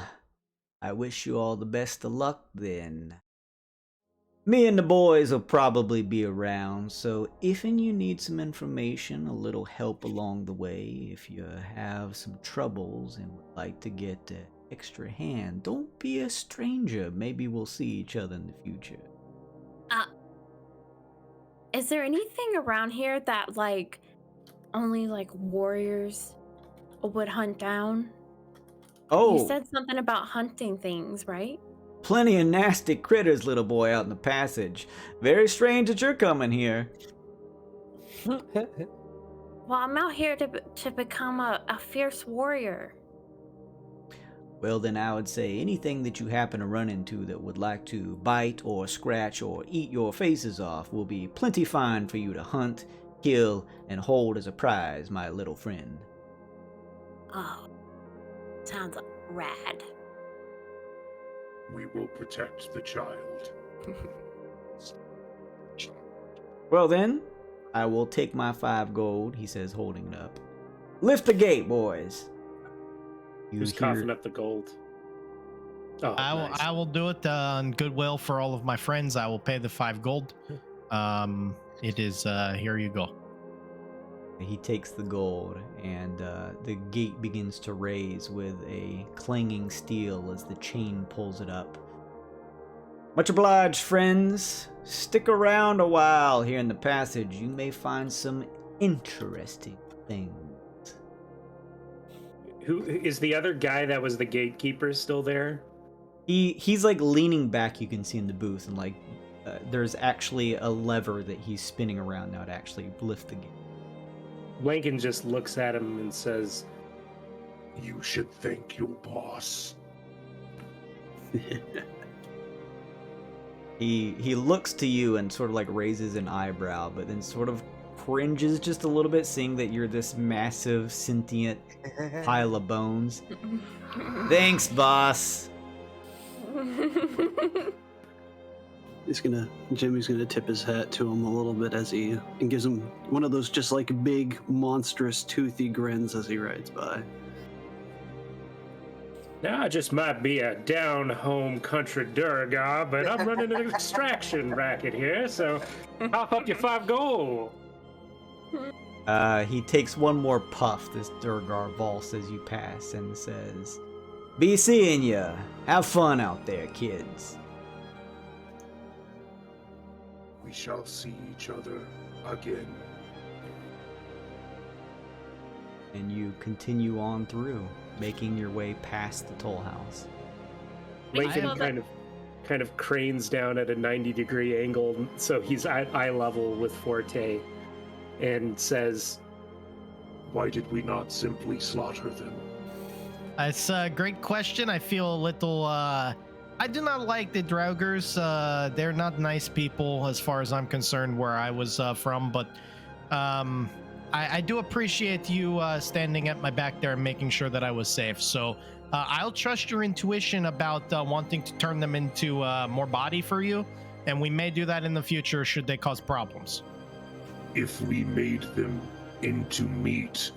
I wish you all the best of luck then. Me and the boys will probably be around, so if you need some information, a little help along the way, if you have some troubles and would like to get an extra hand, don't be a stranger. Maybe we'll see each other in the future."
Is there anything around here that only warriors would hunt down?
Oh,
You said something about hunting things, right?
plenty of nasty critters, little boy, out in the passage. Very strange that you're coming here.
Well, I'm out here to become a fierce warrior.
Well, then I would say anything that you happen to run into that would like to bite or scratch or eat your faces off will be plenty fine for you to hunt, kill, and hold as a prize, my little friend.
Oh, sounds rad.
We will protect the child.
Well then, I will take my 5 gold, he says, holding it up. Lift the gate, boys.
Who's coughing up the gold? Oh, nice.
I will do it on goodwill for all of my friends. I will pay the 5 gold. It is here you go.
He takes the gold, and the gate begins to raise with a clanging steel as the chain pulls it up. Much obliged, friends. Stick around a while here in the passage. You may find some interesting things.
Who is the other guy that was the gatekeeper still there?
He's like leaning back, you can see in the booth, and like there's actually a lever that he's spinning around now to actually lift the gate.
Lincoln just looks at him and says,
You should thank your boss.
He looks to you and sort of like raises an eyebrow, but then sort of cringes just a little bit, seeing that you're this massive sentient pile of bones. Thanks, boss.
Jimmy's gonna tip his hat to him a little bit as he and gives him one of those just like big, monstrous, toothy grins as he rides by.
Now I just might be a down-home country Durgar, but I'm running an extraction racket here, so hop up your 5 gold.
He takes one more puff, this Durgar Valse, as you pass, and says, Be seeing ya. Have fun out there, kids.
We shall see each other again.
And you continue on through, making your way past the toll house.
Lincoln kind of cranes down at a 90-degree angle, so he's at eye level with Forte, and says,
Why did we not simply slaughter them?
It's a great question. I feel a little I do not like the Draugrs. They're not nice people as far as I'm concerned where I was from, but I do appreciate you standing at my back there and making sure that I was safe. So I'll trust your intuition about wanting to turn them into more body for you, and we may do that in the future should they cause problems.
If we made them into meat,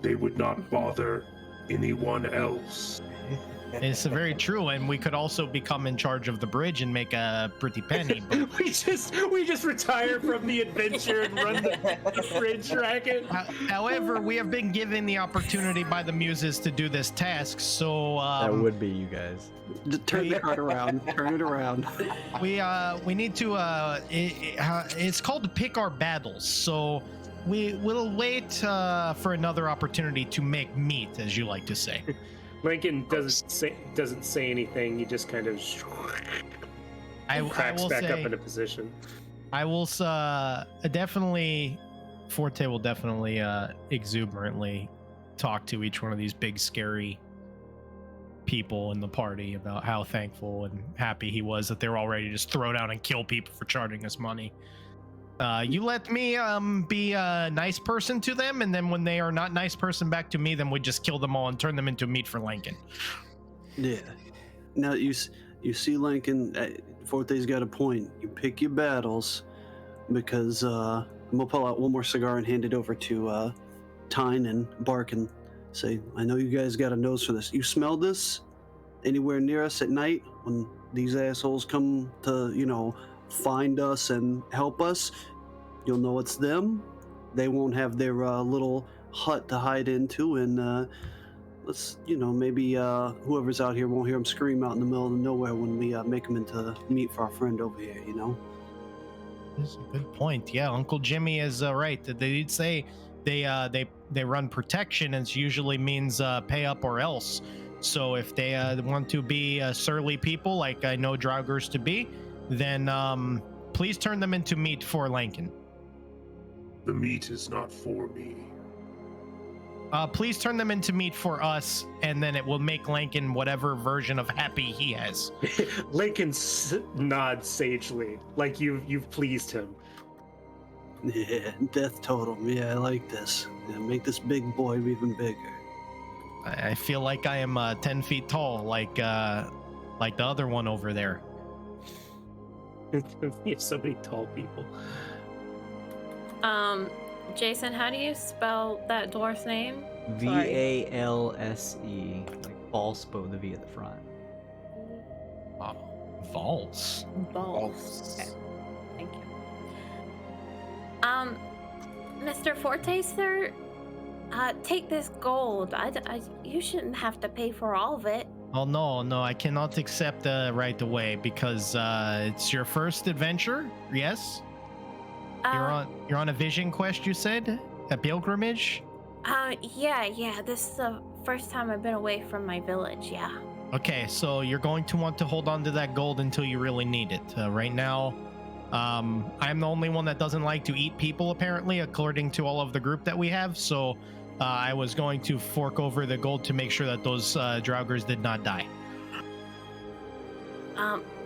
they would not bother anyone else.
It's very true, and we could also become in charge of the bridge and make a pretty penny. But...
we just retire from the adventure and run the bridge racket.
However, we have been given the opportunity by the muses to do this task, so
that would be you guys.
Turn the card around. Turn it around.
We need to. It's called to pick our battles, so we will wait for another opportunity to make meat, as you like to say.
Lincoln doesn't say anything. He just kind of cracks back up into position.
I will definitely. Forte will definitely exuberantly talk to each one of these big scary people in the party about how thankful and happy he was that they're all ready to just throw down and kill people for charging us money. You let me be a nice person to them, and then when they are not nice person back to me, then we just kill them all and turn them into meat for Lincoln.
Yeah. Now you see, Lincoln, Forte's got a point. You pick your battles, because I'm gonna pull out one more cigar and hand it over to Tyne and Bark and say, I know you guys got a nose for this. You smell this anywhere near us at night when these assholes come to, find us and help us, you'll know it's them. They won't have their little hut to hide into, and let's, maybe whoever's out here won't hear them scream out in the middle of nowhere when we make them into meat for our friend over here,
That's a good point. Yeah, Uncle Jimmy is right. They did say they run protection, and it usually means pay up or else. So if they want to be surly people like I know Draugrs to be, then please turn them into meat for Lankin.
The meat is not for me.
Please turn them into meat for us, and then it will make Lankin whatever version of happy he has.
Lincoln nods sagely, like you've pleased him.
Yeah, death totem. Yeah, I like this. Yeah, make this big boy even bigger.
I feel like I am 10 feet tall, like the other one over there.
You have so many tall people.
Jason, how do you spell that dwarf's name?
Valse, like false, but with a V at the front.
Valse.
Valse. Okay. Thank you. Mr. Forte, sir, take this gold. You shouldn't have to pay for all of it.
Oh no, I cannot accept right away because it's your first adventure. Yes. You're on a vision quest. You said a pilgrimage.
Yeah. This is the first time I've been away from my village. Yeah.
Okay, so you're going to want to hold on to that gold until you really need it. Right now, I'm the only one that doesn't like to eat people, apparently, according to all of the group that we have. So I was going to fork over the gold to make sure that those Draugrs did not die.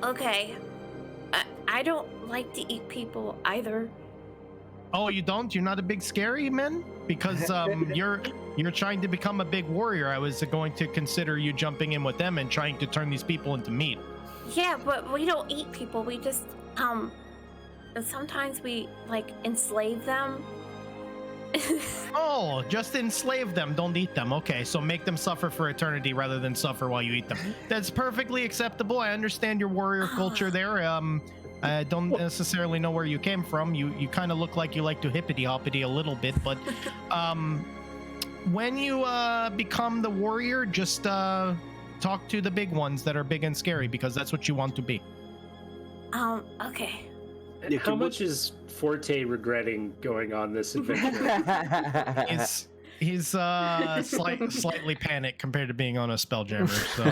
Okay. I don't like to eat people either.
Oh, you don't? You're not a big scary man? Because you're trying to become a big warrior. I was going to consider you jumping in with them and trying to turn these people into meat.
Yeah, but we don't eat people. We just sometimes we like enslave them.
Oh, just enslave them, don't eat them. Okay, so make them suffer for eternity rather than suffer while you eat them. That's perfectly acceptable. I understand your warrior culture there. I don't necessarily know where you came from. You kind of look like you like to hippity-hoppity a little bit, but when you become the warrior, just talk to the big ones that are big and scary because that's what you want to be.
Okay.
How much is Forte regretting going on this
adventure? He's slightly panicked compared to being on a spelljammer. So,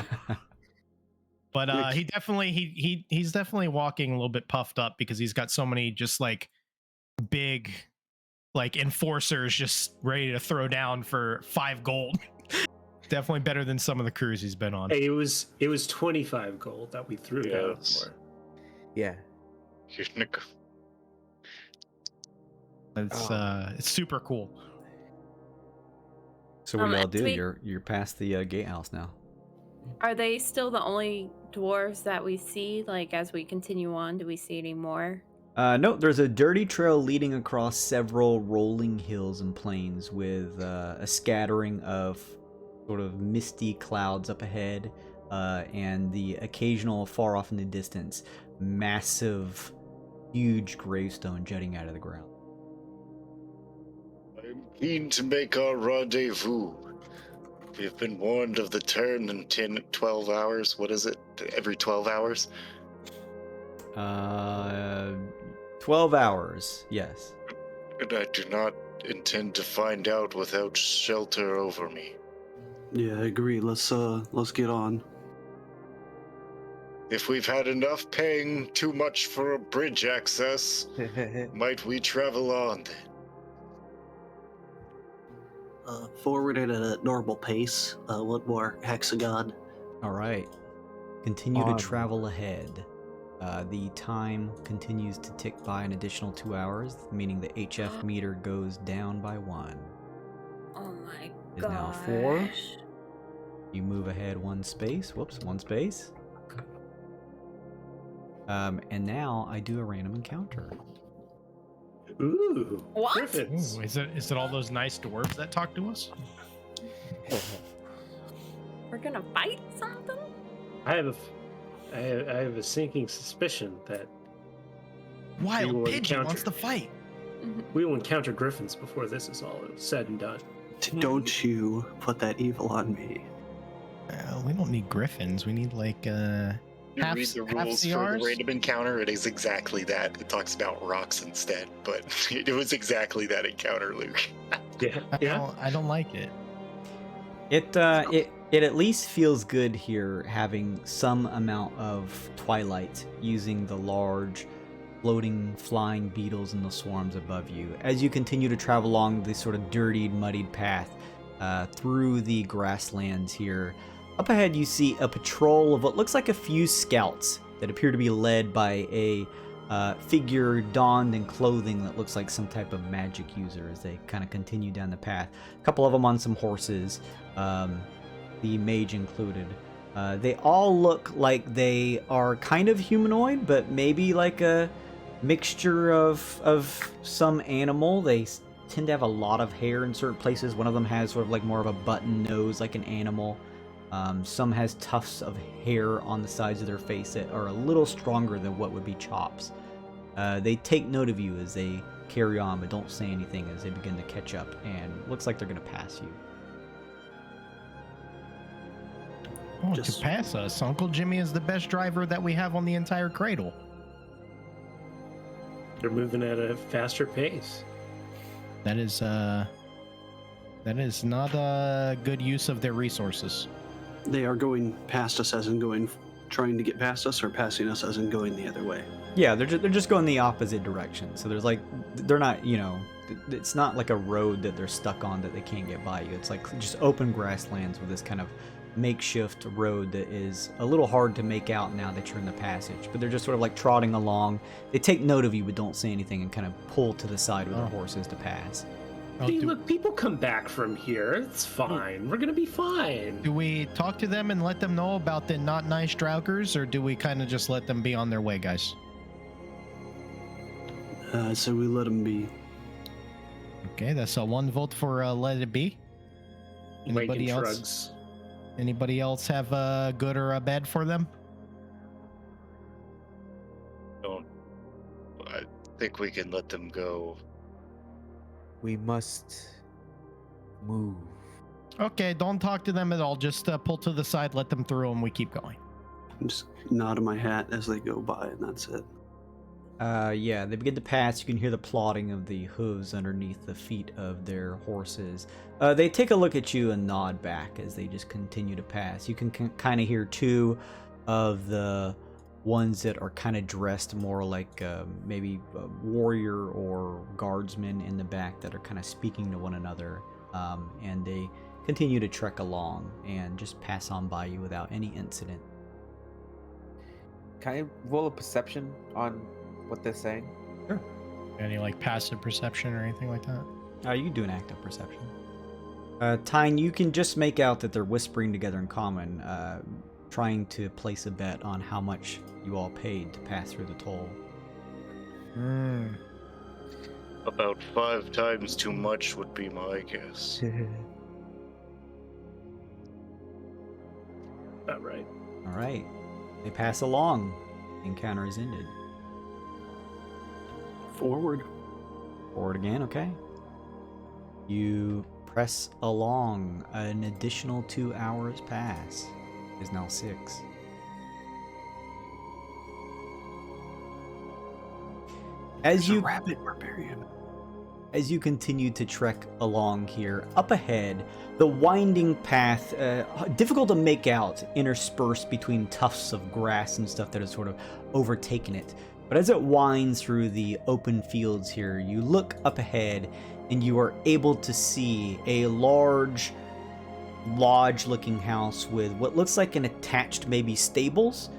but he's definitely walking a little bit puffed up because he's got so many just like big like enforcers just ready to throw down for 5 gold. Definitely better than some of the crews he's been on.
Hey, it was 25 gold that we threw down for.
Yeah.
It's super cool.
So what y'all do? You're past the gatehouse now.
Are they still the only dwarves that we see? Like as we continue on, do we see any more?
No, there's a dirty trail leading across several rolling hills and plains with a scattering of sort of misty clouds up ahead, and the occasional far off in the distance massive, huge gravestone jutting out of the ground.
I'm keen to make our rendezvous. We have been warned of the turn in 12 hours. What is it? Every 12 hours?
12 hours, yes.
And I do not intend to find out without shelter over me.
Yeah, I agree. Let's get on.
If we've had enough paying too much for a bridge access, might we travel on then?
Forward at a normal pace. One more hexagon.
All right. Continue to travel ahead. The time continues to tick by an additional 2 hours, meaning the HF meter goes down by 1.
Oh my
Is
gosh.
now 4. You move ahead 1 space. Whoops, 1 space. And now I do a random encounter.
Ooh,
what?
Griffins.
Ooh, is it all those nice dwarves that talk to us?
We're gonna fight something?
I have a sinking suspicion that
Wild Pigeon wants to fight.
we will encounter griffins before this is all said and done.
Don't you put that evil on me.
We don't need griffins. We need like
You read the rules for the random encounter, it is exactly that. It talks about rocks instead, but it was exactly that encounter, Luke.
Yeah.
I don't like it.
It at least feels good here having some amount of twilight using the large floating flying beetles in the swarms above you as you continue to travel along this sort of dirtied, muddied path through the grasslands here. Up ahead you see a patrol of what looks like a few scouts that appear to be led by a figure donned in clothing that looks like some type of magic user as they kind of continue down the path. A couple of them on some horses. The mage included. They all look like they are kind of humanoid, but maybe like a mixture of some animal. They tend to have a lot of hair in certain places. One of them has sort of like more of a button nose like an animal. Some has tufts of hair on the sides of their face that are a little stronger than what would be chops. They take note of you as they carry on, but don't say anything as they begin to catch up, and looks like they're going to pass you.
Oh, to pass us. Uncle Jimmy is the best driver that we have on the entire cradle.
They're moving at a faster pace.
That is not a good use of their resources.
They are going past us as in trying to get past us, or passing us as in going the other way?
Yeah, they're just going the opposite direction. So there's like, they're not, it's not like a road that they're stuck on that they can't get by you. It's like just open grasslands with this kind of makeshift road that is a little hard to make out now that you're in the passage, but they're just sort of like trotting along. They take note of you but don't say anything and kind of pull to the side with their horses to pass.
See, look, people come back from here. It's fine. We're gonna be fine.
Do we talk to them and let them know about the not nice Draugrs, or do we kind of just let them be on their way, guys?
So we let them be.
Okay, that's a 1 vote for let it be. Anybody else?
Shrugs.
Anybody else have a good or a bad for them?
I think we can let them go.
We must move.
Okay, don't talk to them at all. Just pull to the side, let them through, and we keep going.
I'm just nodding my hat as they go by, and that's it.
Yeah, they begin to pass. You can hear the plodding of the hooves underneath the feet of their horses. They take a look at you and nod back as they just continue to pass. You can kind of hear two of the ones that are kind of dressed more like maybe a warrior or guardsmen in the back that are kind of speaking to one another. And they continue to trek along and just pass on by you without any incident.
Can I roll a perception on what they're saying?
Sure.
Any like passive perception or anything like that?
You can do an active perception. Tyne, you can just make out that they're whispering together in common, trying to place a bet on how much you all paid to pass through the toll.
About 5 times too much would be my guess.
About right.
All right. They pass along. The encounter is ended.
Forward.
Forward again, okay. You press along. An additional 2 hours pass. It is now 6. As you
Rapid barbarian.
As you continue to trek along here, up ahead, the winding path, difficult to make out, interspersed between tufts of grass and stuff that has sort of overtaken it. But as it winds through the open fields here, you look up ahead and you are able to see a large lodge-looking house with what looks like an attached maybe stables,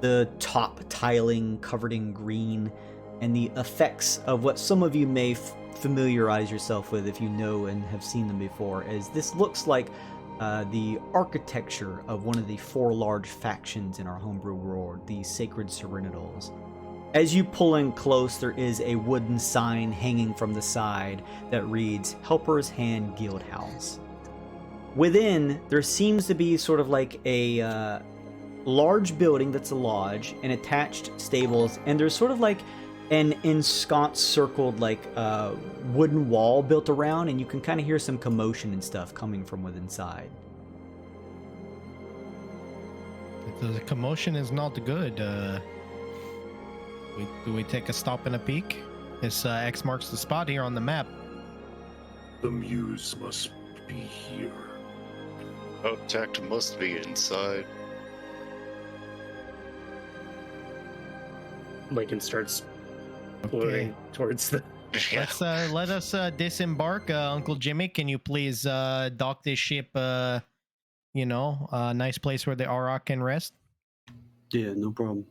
the top tiling covered in green, and the effects of what some of you may familiarize yourself with if you know and have seen them before, as this looks like the architecture of one of the 4 large factions in our homebrew world, the Sacred Serenitals. As you pull in close, there is a wooden sign hanging from the side that reads Helper's Hand Guild House. Within, there seems to be sort of like a large building that's a lodge and attached stables, and there's sort of like an ensconced circled like wooden wall built around, and you can kind of hear some commotion and stuff coming from within inside.
The commotion is not good. Do we take a stop and a peek? This X marks the spot here on the map.
The muse must be here.
Contact must be inside.
Lincoln starts floating towards the.
Yeah.
Let us disembark. Uncle Jimmy, can you please dock this ship? A nice place where the Auroch can rest.
Yeah, no problem.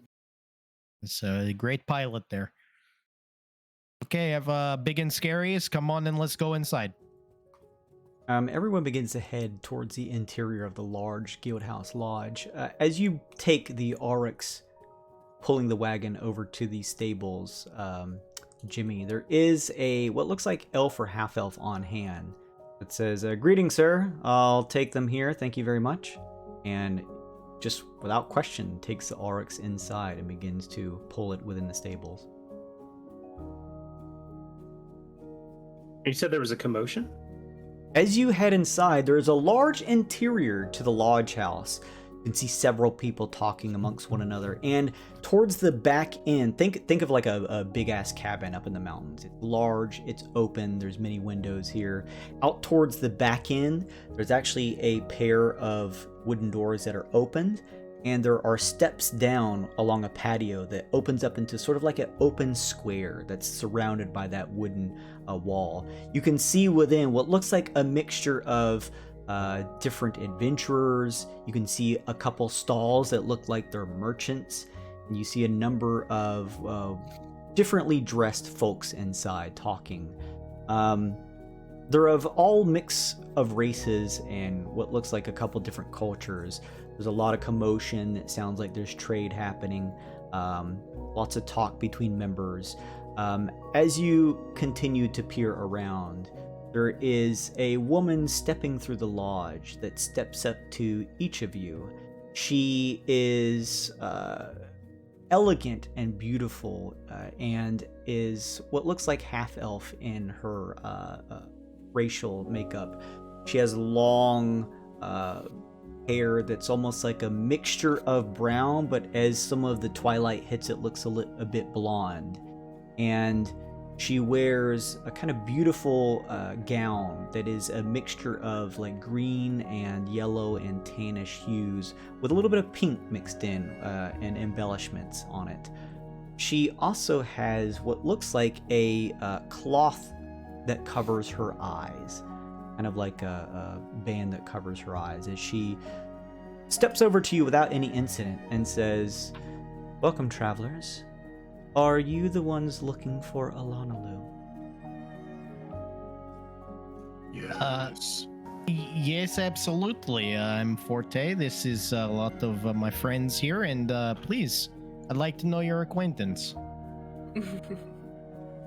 It's a great pilot there. Okay, have Big and Scaries. Come on and let's go inside.
Everyone begins to head towards the interior of the large Guildhouse Lodge. As you take the Oryx, pulling the wagon over to the stables, Jimmy, there is what looks like elf or half-elf on hand. It says, "Greetings, sir. I'll take them here. Thank you very much." And just without question, takes the Oryx inside and begins to pull it within the stables.
You said there was a commotion?
As you head inside, there is a large interior to the lodge house. You can see several people talking amongst one another. And towards the back end, think of like a big ass cabin up in the mountains. It's large, it's open, there's many windows here. Out towards the back end, there's actually a pair of wooden doors that are opened. And there are steps down along a patio that opens up into sort of like an open square that's surrounded by that wooden wall. You can see within what looks like a mixture of different adventurers. You can see a couple stalls that look like they're merchants. And you see a number of differently dressed folks inside talking. They're of all mix of races and what looks like a couple different cultures. There's a lot of commotion. It sounds like there's trade happening. Lots of talk between members. As you continue to peer around, there is a woman stepping through the lodge that steps up to each of you. She is elegant and beautiful and is what looks like half-elf in her racial makeup. She has long hair that's almost like a mixture of brown, but as some of the twilight hits it, looks a bit blonde. And she wears a kind of beautiful gown that is a mixture of like green and yellow and tannish hues with a little bit of pink mixed in and embellishments on it. She also has what looks like a cloth that covers her eyes, kind of like a band that covers her eyes, as she steps over to you without any incident and says, "Welcome, travelers. Are you the ones looking for Alana Lou?"
Yes.
Yes, absolutely. I'm Forte. This is a lot of my friends here, and please, I'd like to know your acquaintance.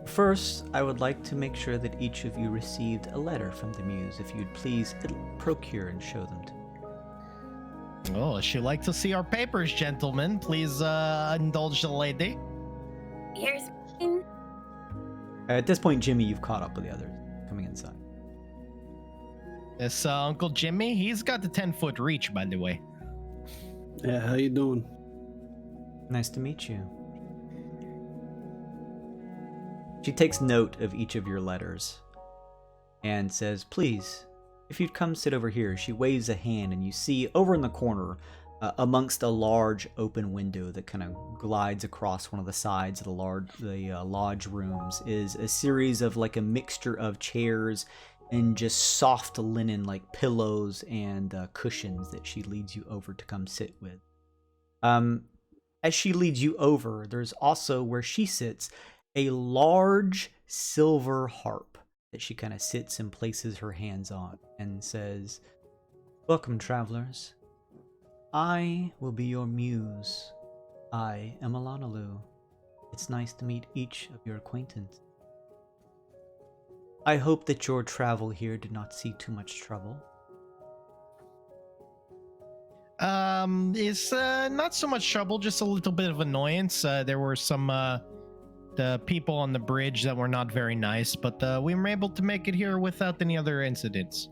First, I would like to make sure that each of you received a letter from the Muse. If you'd please procure and show them to me.
Oh, she'd like to see our papers, gentlemen. Please indulge the lady.
Here's mine.
At this point, Jimmy, you've caught up with the others coming inside.
This Uncle Jimmy, he's got the 10-foot reach, by the way.
Yeah, how you doing?
Nice to meet you. She takes note of each of your letters and says, "Please, if you'd come sit over here." She waves a hand, and you see over in the corner, amongst a large open window that kind of glides across one of the sides of the lodge rooms, is a series of like a mixture of chairs and just soft linen like pillows and cushions that she leads you over to come sit with. As she leads you over, there's also, where she sits, a large silver harp that she kind of sits and places her hands on and says, "Welcome, travelers. I will be your muse. I am Alana Lou. It's nice to meet each of your acquaintance. I hope that your travel here did not see too much trouble."
It's not so much trouble, just a little bit of annoyance. There were some the people on the bridge that were not very nice, but we were able to make it here without any other incidents.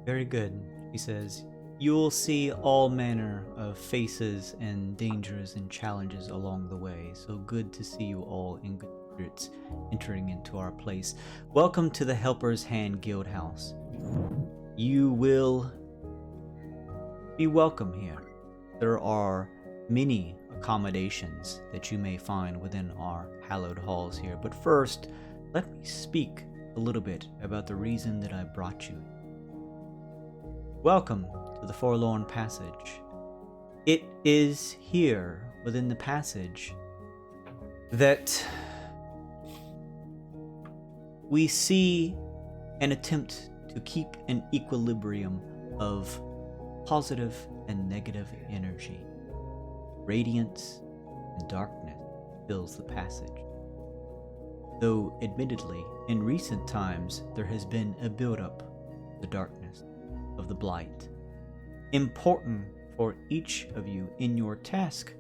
Very good, he says. You will see all manner of faces and dangers and challenges along the way, so good to see you all in good spirits entering into our place. Welcome to the Helper's Hand Guild House. you will be welcome here. There are many accommodations that you may find within our hallowed halls here, but first, let me speak a little bit about the reason that I brought you. Welcome to the Forlorn Passage. It is here within the passage that we see an attempt to keep an equilibrium of positive and negative energy. Radiance and darkness fills the passage. Though, admittedly, in recent times there has been a build-up of the darkness of the blight. Important for each of you in your task,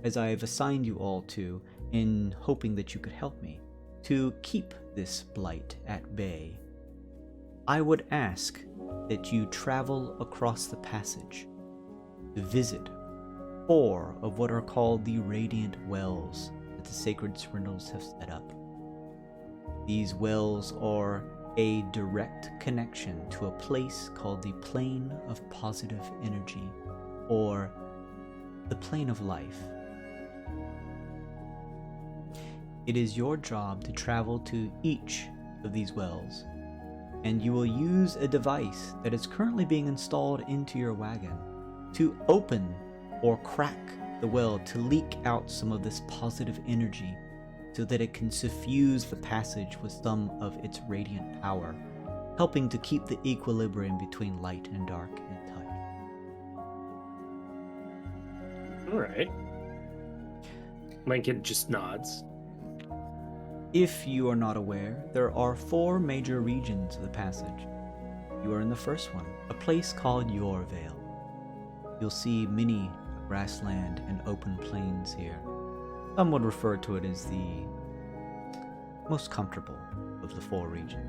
as I have assigned you all to, in hoping that you could help me, to keep this blight at bay. I would ask that you travel across the passage to visit 4 of what are called the Radiant Wells that the Sacred Spindles have set up. These wells are a direct connection to a place called the Plane of Positive Energy, or the Plane of Life. It is your job to travel to each of these wells, and you will use a device that is currently being installed into your wagon to open or crack the well to leak out some of this positive energy so that it can suffuse the passage with some of its radiant power, helping to keep the equilibrium between light and dark in touch.
All right. Lincoln just nods.
If you are not aware, there are 4 major regions of the passage. You are in the first one, a place called Yorvale. You'll see many grassland and open plains here. Some would refer to it as the most comfortable of the 4 regions.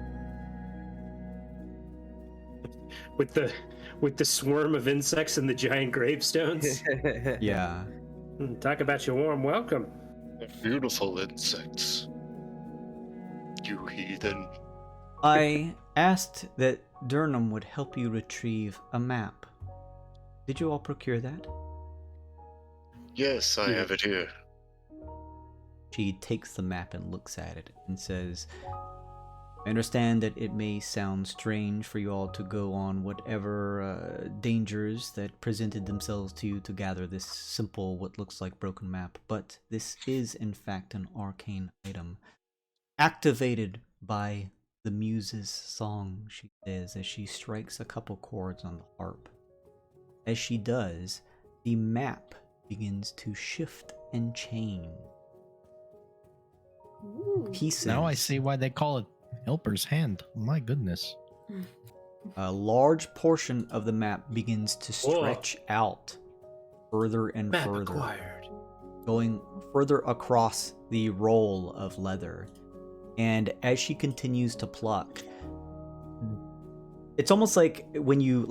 With the swarm of insects and the giant gravestones.
Yeah.
Talk about your warm welcome.
Beautiful insects. You heathen.
I asked that Durnham would help you retrieve a map. Did you all procure that?
Yes, I have it here.
She takes the map and looks at it and says, I understand that it may sound strange for you all to go on whatever dangers that presented themselves to you to gather this simple, what looks like broken map, but this is in fact an arcane item, activated by the muse's song, she says, as she strikes a couple chords on the harp. As she does, the map begins to shift and change. Pieces.
Now I see why they call it Helper's Hand. My goodness.
A large portion of the map begins to stretch out further and
Map
further,
acquired.
going further across the roll of leather. And as she continues to pluck, it's almost like when you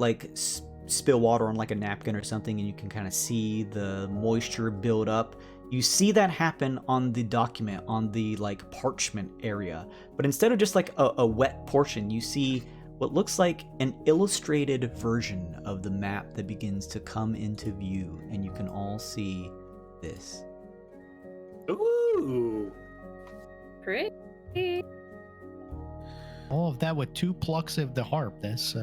spill water on like a napkin or something and you can kind of see the moisture build up. You see that happen on the document, on the parchment area. But instead of just a wet portion, you see what looks like an illustrated version of the map that begins to come into view, and you can all see this.
Ooh.
Pretty.
All of that with 2 plucks of the harp. That's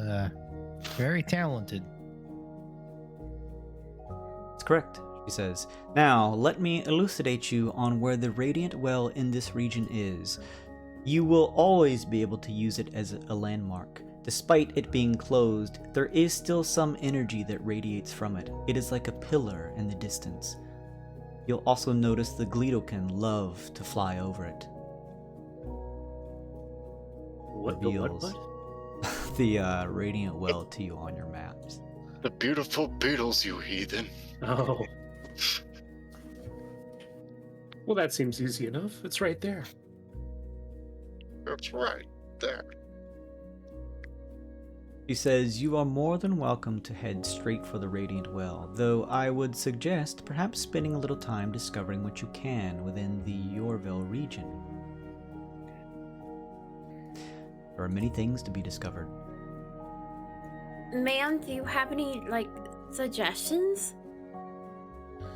very talented.
That's correct, she says. Now, let me elucidate you on where the Radiant Well in this region is. You will always be able to use it as a landmark. Despite it being closed, there is still some energy that radiates from it. It is like a pillar in the distance. You'll also notice the Gleedokin love to fly over it.
What?
Reveals the Radiant Well to you on your maps.
The beautiful beetles, you heathen.
Oh. Well, that seems easy enough. It's right there.
That's right there.
She says, you are more than welcome to head straight for the Radiant Well, though I would suggest perhaps spending a little time discovering what you can within the Yorvale region. There are many things to be discovered.
Ma'am, do you have any, suggestions?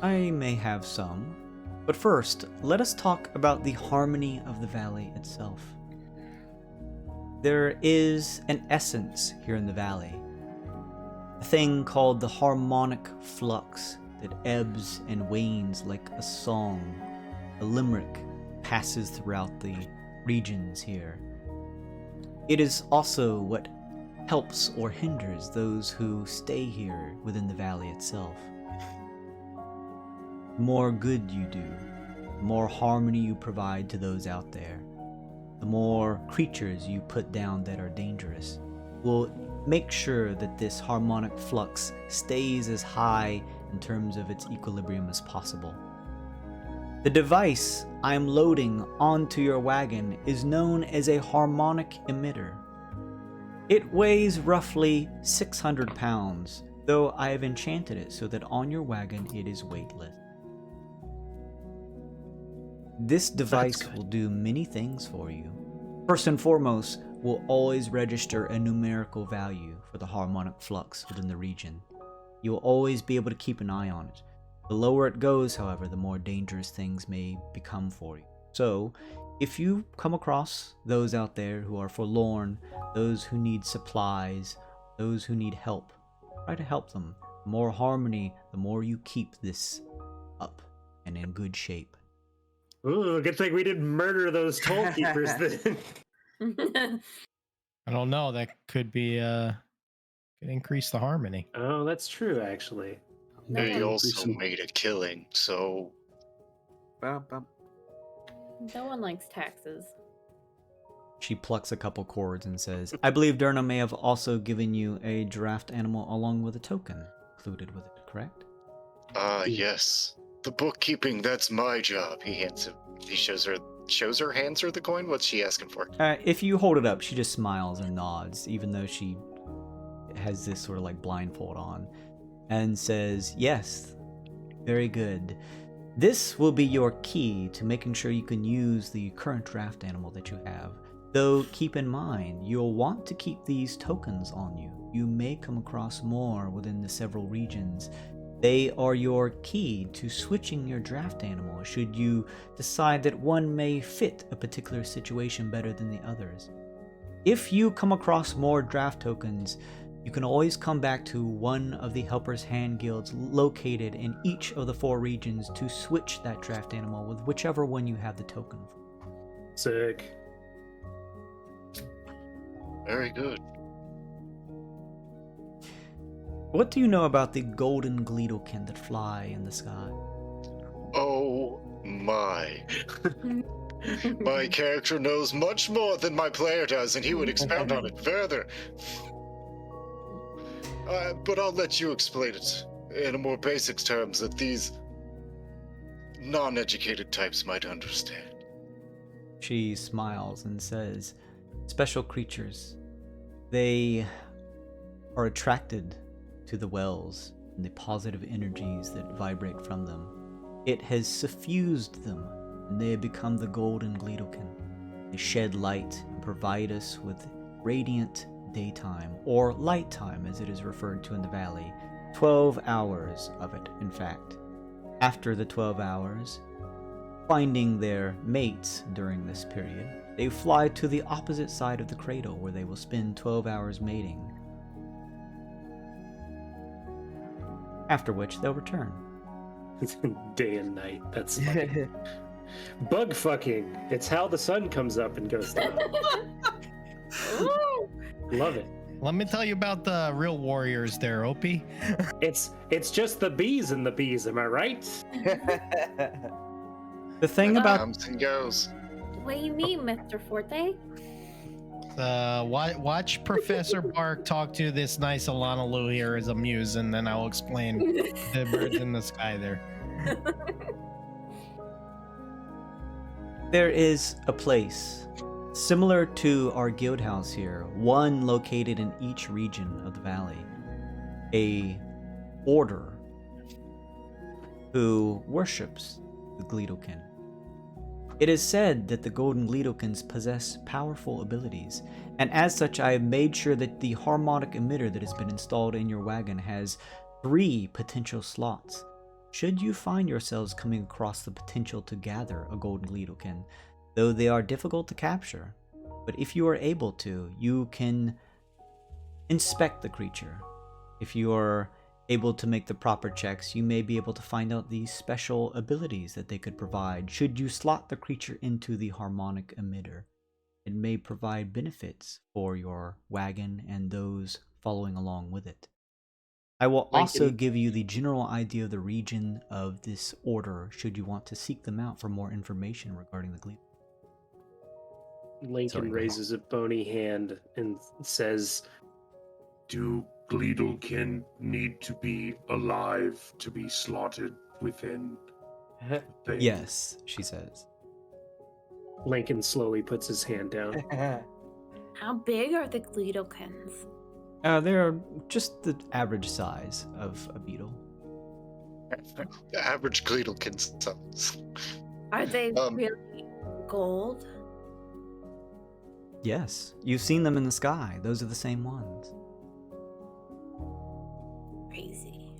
I may have some, but first, let us talk about the harmony of the valley itself. There is an essence here in the valley, a thing called the harmonic flux that ebbs and wanes like a song. A limerick passes throughout the regions here. It is also what helps or hinders those who stay here within the valley itself. The more good you do, the more harmony you provide to those out there, the more creatures you put down that are dangerous, will make sure that this harmonic flux stays as high in terms of its equilibrium as possible. The device I am loading onto your wagon is known as a harmonic emitter. It weighs roughly 600 pounds, though I have enchanted it so that on your wagon it is weightless. This device will do many things for you. First and foremost, will always register a numerical value for the harmonic flux within the region. You will always be able to keep an eye on it. The lower it goes, however, the more dangerous things may become for you. So, if you come across those out there who are forlorn, those who need supplies, those who need help, try to help them. The more harmony, the more you keep this up and in good shape.
Ooh, good thing we didn't murder those toll keepers then.
I don't know. That could be could increase the harmony.
Oh, that's true, actually.
They also made a killing, so.
No one likes taxes.
She plucks a couple cords and says, I believe Durna may have also given you a draft animal along with a token included with it, correct?
Yes. The bookkeeping, that's my job. He shows her, hands her the coin. What's she asking for?
If you hold it up, she just smiles and nods, even though she has this sort of like blindfold on, and says, yes, very good. This will be your key to making sure you can use the current draft animal that you have. Though keep in mind, you'll want to keep these tokens on you. You may come across more within the several regions. They are your key to switching your draft animal should you decide that one may fit a particular situation better than the others. If you come across more draft tokens, you can always come back to one of the Helper's Hand guilds located in each of the 4 regions to switch that draft animal with whichever one you have the token for.
Sick.
Very good.
What do you know about the golden gleedlekin that fly in the sky?
Oh my. My character knows much more than my player does, and he would expound on it further. But I'll let you explain it in a more basic terms that these non-educated types might understand.
She smiles and says, special creatures. They are attracted to the wells and the positive energies that vibrate from them. It has suffused them, and they have become the golden gleedlekin. They shed light and provide us with radiant daytime, or light time as it is referred to in the valley. 12 hours of it, in fact. After the 12 hours, finding their mates during this period, they fly to the opposite side of the cradle where they will spend 12 hours mating. After which they'll return.
Day and night. That's funny. Bug fucking. It's how the sun comes up and goes down. Love it.
Let me tell you about the real warriors there, Opie.
It's just the bees and the bees, am I right?
The thing about
Comes and goes.
What do you mean, Mr. Forte?
Watch Professor Bark talk to this nice Alana Lou here as a muse, and then I'll explain the birds in the sky there.
there is a place similar to our guild house here, one located in each region of the valley, a order who worships the Gleedlekin. It is said that the Golden Gleedokins possess powerful abilities, and as such I have made sure that the Harmonic emitter that has been installed in your wagon has 3 potential slots. Should you find yourselves coming across the potential to gather a Golden Gleedokin, though they are difficult to capture, but if you are able to, you can inspect the creature. If you are able to make the proper checks, you may be able to find out the special abilities that they could provide. Should you slot the creature into the Harmonic emitter, it may provide benefits for your wagon and those following along with it. I will also give you the general idea of the region of this order should you want to seek them out for more information regarding the Gleed.
Lincoln raises a bony hand and says,
Do Gleedlekin need to be alive to be slotted within the thing?
Yes, she says.
Lincoln slowly puts his hand down.
How big are the Gleedokins?
They're just the average size of a beetle.
The average Gleedlekin size.
Are they really gold?
Yes, you've seen them in the sky. Those are the same ones.
Crazy.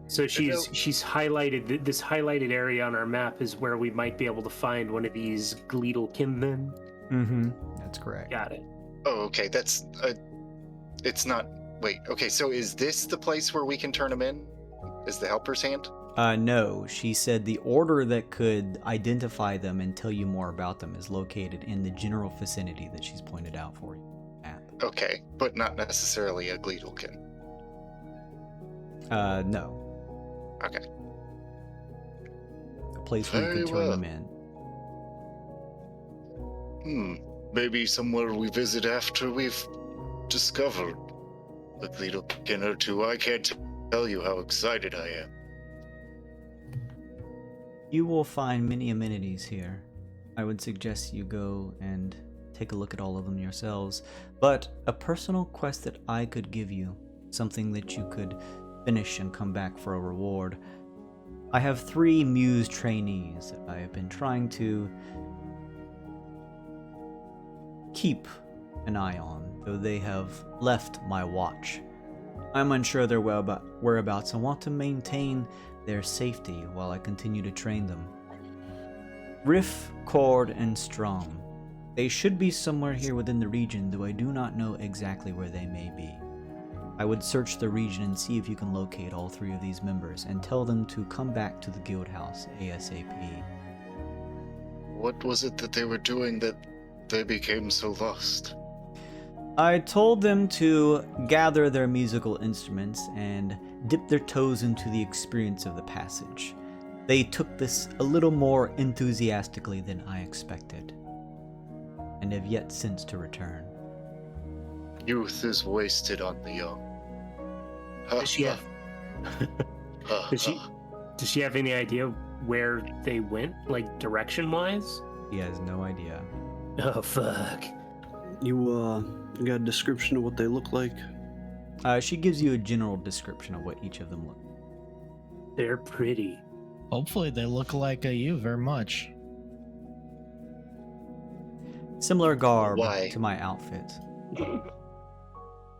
So she's highlighted this highlighted area on our map is where we might be able to find one of these Gleedlekin then.
Mm-hmm. That's correct.
Got it.
Oh, okay. That's it's not. Wait. Okay. So is this the place where we can turn them in? Is the helper's hand?
No. She said the order that could identify them and tell you more about them is located in the general vicinity that she's pointed out for you.
Okay, but not necessarily a Gleedlekin.
No.
Okay.
A place where you can turn them in.
Maybe somewhere we visit after we've discovered a Gleedlekin or two. I can't tell you how excited I am.
You will find many amenities here. I would suggest you go and take a look at all of them yourselves. But a personal quest that I could give you, something that you could finish and come back for a reward. I have 3 muse trainees that I have been trying to keep an eye on, though they have left my watch. I'm unsure of their whereabouts and want to maintain their safety while I continue to train them. Riff, Cord, and Strum. They should be somewhere here within the region, though I do not know exactly where they may be. I would search the region and see if you can locate all 3 of these members and tell them to come back to the guild house ASAP.
What was it that they were doing that they became so lost?
I told them to gather their musical instruments and dip their toes into the experience of the passage. They took this a little more enthusiastically than I expected, and have yet since to return.
Youth is wasted on the young.
Does she have does she have any idea where they went, like direction-wise?
He has no idea.
Oh, fuck.
You got a description of what they look like?
She gives you a general description of what each of them look like.
They're pretty.
Hopefully they look like you very much.
Similar garb
Why?
to my outfit.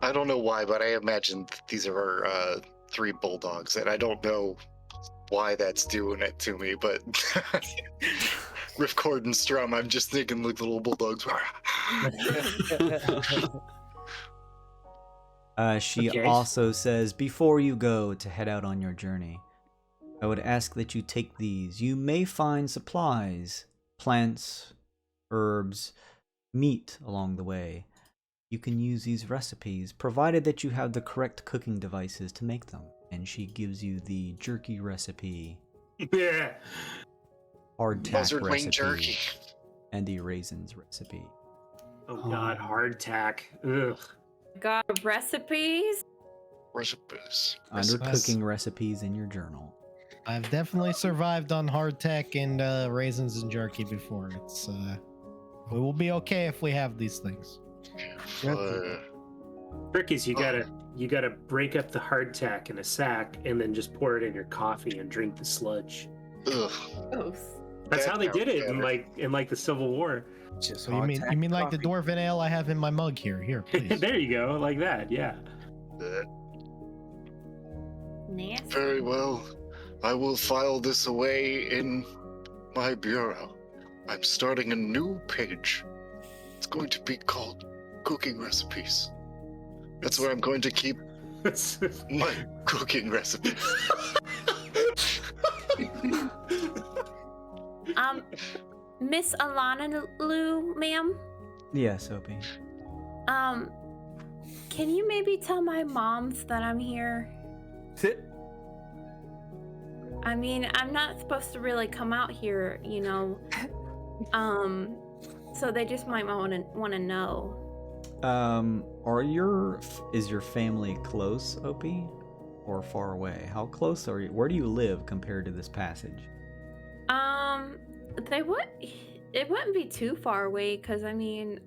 I don't know why, but I imagine these are 3 bulldogs, and I don't know why that's doing it to me, but Riffcord and Strum, I'm just thinking like little bulldogs.
She also says, before you go to head out on your journey, I would ask that you take these. You may find supplies, plants, herbs, meat along the way. You can use these recipes, provided that you have the correct cooking devices to make them. And she gives you the jerky recipe.
Yeah.
Hardtack
Buzzard wing
recipe.
jerky.
And the raisins recipe.
Oh god, hardtack. Ugh.
Got recipes?
Recipes.
Under cooking recipes in your journal.
I've definitely survived on hardtack and raisins and jerky before. It's we will be okay if we have these things.
Trick is you gotta break up the hardtack in a sack and then just pour it in your coffee and drink the sludge.
Ugh.
Gross.
That's
That
how they did it
sounds
in like the Civil War.
Just
So you mean like the dwarven ale I have in my mug here? Here, please.
There you go, like that. Yeah.
Nasty.
Very well. I will file this away in my bureau. I'm starting a new page. It's going to be called Cooking Recipes. That's where I'm going to keep my cooking recipes.
Miss Alana Lou, ma'am.
Yes, OP.
Can you maybe tell my moms that I'm here?
Sit.
I mean, I'm not supposed to really come out here, you know. So they just might want to know.
Is your family close, OP, or far away? How close are you? Where do you live compared to this passage?
It wouldn't be too far away, because I mean,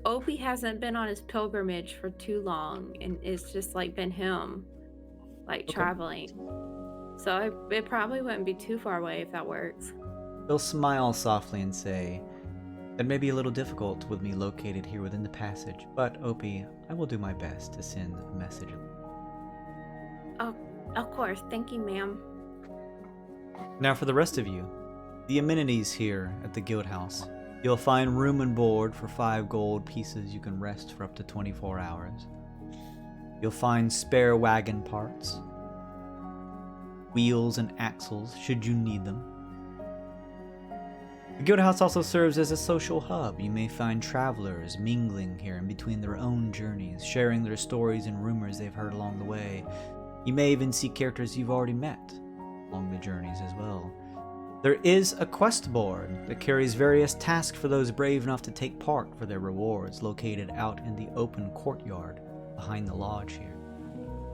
Opie hasn't been on his pilgrimage for too long, and it's just like been him, like traveling. So it probably wouldn't be too far away if that works.
He'll smile softly and say, "That may be a little difficult with me located here within the passage, but Opie, I will do my best to send a message."
Oh, of course. Thank you, ma'am.
Now for the rest of you, the amenities here at the guild house. You'll find room and board for 5 gold pieces. You can rest for up to 24 hours. You'll find spare wagon parts, wheels and axles should you need them. The guild house also serves as a social hub. You may find travelers mingling here in between their own journeys, sharing their stories and rumors they've heard along the way. You may even see characters you've already met along the journeys as well. There is a quest board that carries various tasks for those brave enough to take part for their rewards, located out in the open courtyard behind the lodge here.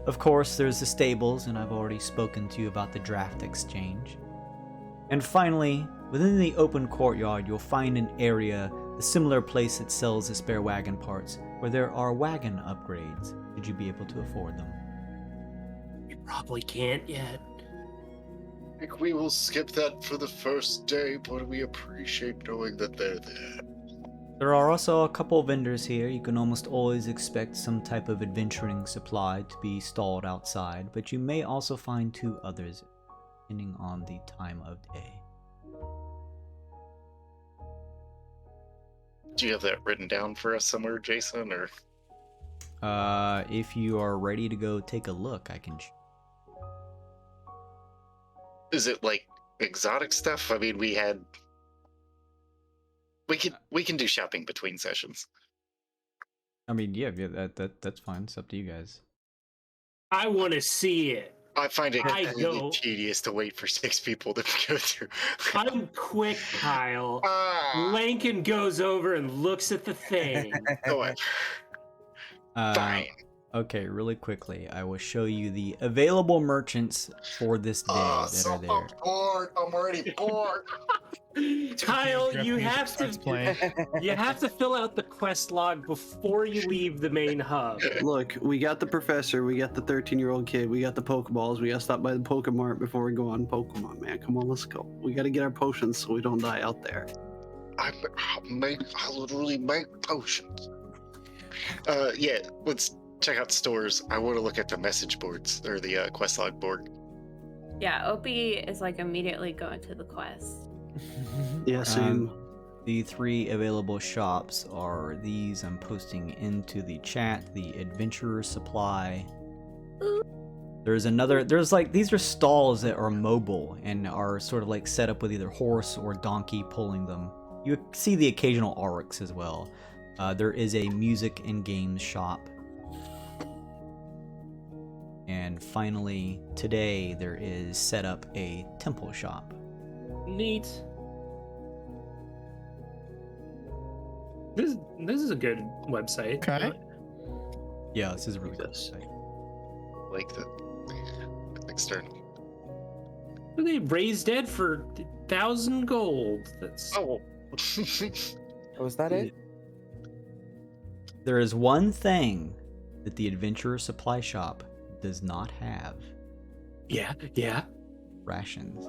Of course, there's the stables, and I've already spoken to you about the draft exchange. And finally, within the open courtyard, you'll find an area, a similar place that sells the spare wagon parts, where there are wagon upgrades, should you be able to afford them.
You probably can't yet.
I think we will skip that for the first day, but we appreciate knowing that they're there.
There are also a couple vendors here. You can almost always expect some type of adventuring supply to be stalled outside, but you may also find 2 others, depending on the time of day.
Do you have that written down for us somewhere, Jason, or?
If you are ready to go take a look, I can...
Is it like exotic stuff? I mean, we can do shopping between sessions.
I mean, yeah, that's fine. It's up to you guys.
I want to see it.
I find it really tedious to wait for 6 people to go through.
I'm quick, Kyle. Lankin goes over and looks at the thing.
Go ahead. Fine.
Okay, really quickly, I will show you the available merchants for this day that are there.
I'm bored. I'm already bored.
Kyle, you have to fill out the quest log before you leave the main hub.
Look, we got the professor, we got the 13-year-old kid, we got the Pokeballs, we gotta stop by the Pokemart before we go on Pokemon, man. Come on, let's go. We gotta get our potions so we don't die out there.
I literally make potions. Yeah, let's check out stores. I want to look at the message boards, or the quest log board.
Yeah, Opie is like immediately going to the quest.
Yeah, same.
The 3 available shops are these. I'm posting into the chat. The Adventurer Supply. There's these are stalls that are mobile and are sort of like set up with either horse or donkey pulling them. You see the occasional aurochs as well. There is a music and games shop. And finally, today there is set up a temple shop.
Neat. This is a good website.
Okay.
Yeah, this is a really good site.
Like the external.
They raised it for 1,000 gold. That's
Was that it?
There is one thing that the Adventurer Supply Shop does not have
Yeah.
rations.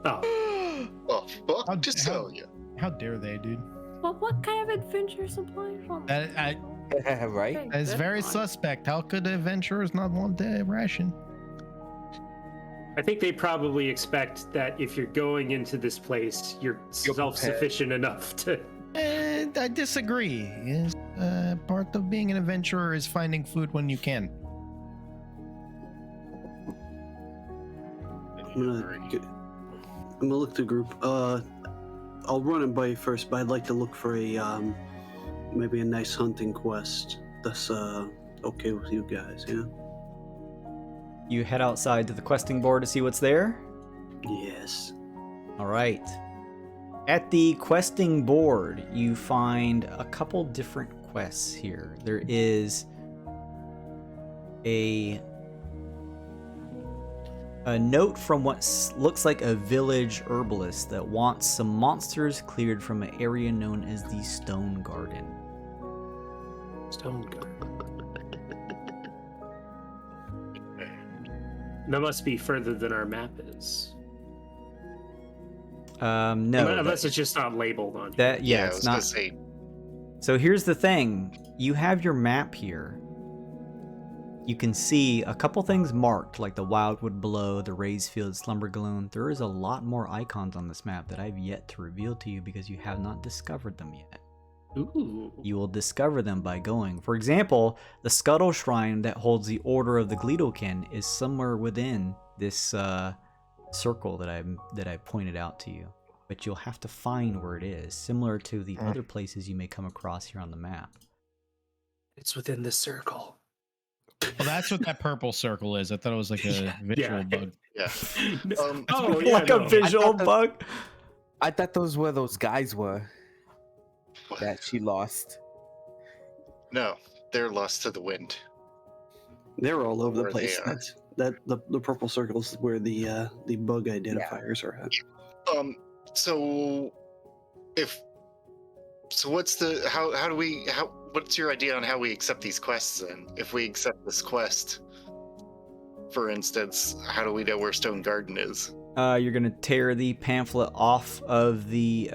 Oh.
Well, fuck to sell you.
How dare they, dude?
Well, what kind of adventure supply from?
Right?
That's very suspect. How could the adventurers not want the ration?
I think they probably expect that if you're going into this place, you're self-sufficient enough to.
I disagree. Part of being an adventurer is finding food when you can.
I'm gonna look the group. I'll run and bite first, but I'd like to look for a maybe a nice hunting quest. That's okay with you guys, yeah?
You head outside to the questing board to see what's there?
Yes.
All right. At the questing board, you find a couple different quests here. There is a note from what looks like a village herbalist that wants some monsters cleared from an area known as the Stone Garden.
Stone Garden. That must be further than our map is.
No.
Unless it's just not labeled on here.
Yeah,
I
it's
was
not.
gonna say,
So here's the thing. You have your map here. You can see a couple things marked, like the Wildwood below, the Raised Field, Slumber Gloom. There is a lot more icons on this map that I've yet to reveal to you because you have not discovered them yet.
Ooh.
You will discover them by going. For example, the Scuttle Shrine that holds the Order of the Gleedokin is somewhere within this circle that I pointed out to you. But you'll have to find where it is, similar to the other places you may come across here on the map.
It's within the circle.
Well, that's what that purple circle is. I thought it was like a visual bug.
yeah.
Like a visual bug?
I thought those were those guys were that she lost.
No, they're lost to the wind.
They're all over the
Where they
place.
are.
The purple circles where the bug identifiers are at.
What's your idea on how we accept these quests then? If we accept this quest, for instance, how do we know where Stone Garden is?
You're going to tear the pamphlet off of the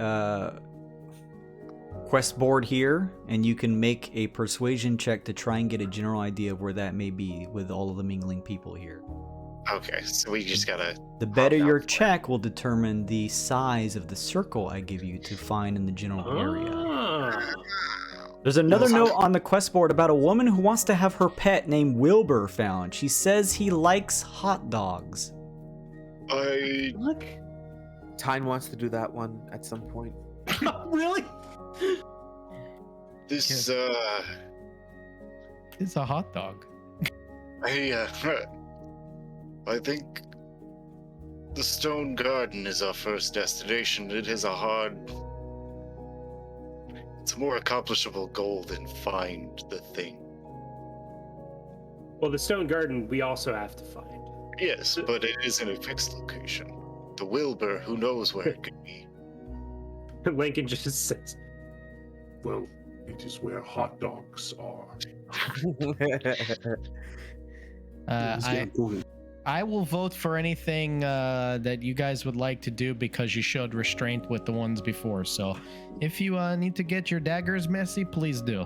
quest board here, and you can make a persuasion check to try and get a general idea of where that may be with all of the mingling people here.
Okay, so we just gotta...
The better your check will determine the size of the circle I give you to find in the general area. There's another note on the quest board about a woman who wants to have her pet named Wilbur found. She says he likes hot dogs.
Look.
Tyne wants to do that one at some point.
Really?
This,
It's a hot dog.
I think the Stone Garden is our first destination. It is it's a more accomplishable goal than find the thing.
Well, the Stone Garden we also have to find.
Yes, but it is in a fixed location. The Wilbur, who knows where it could be.
Lincoln just says,
Well, it is where hot dogs are.
I will vote for anything that you guys would like to do because you showed restraint with the ones before. So if you need to get your daggers messy, please do.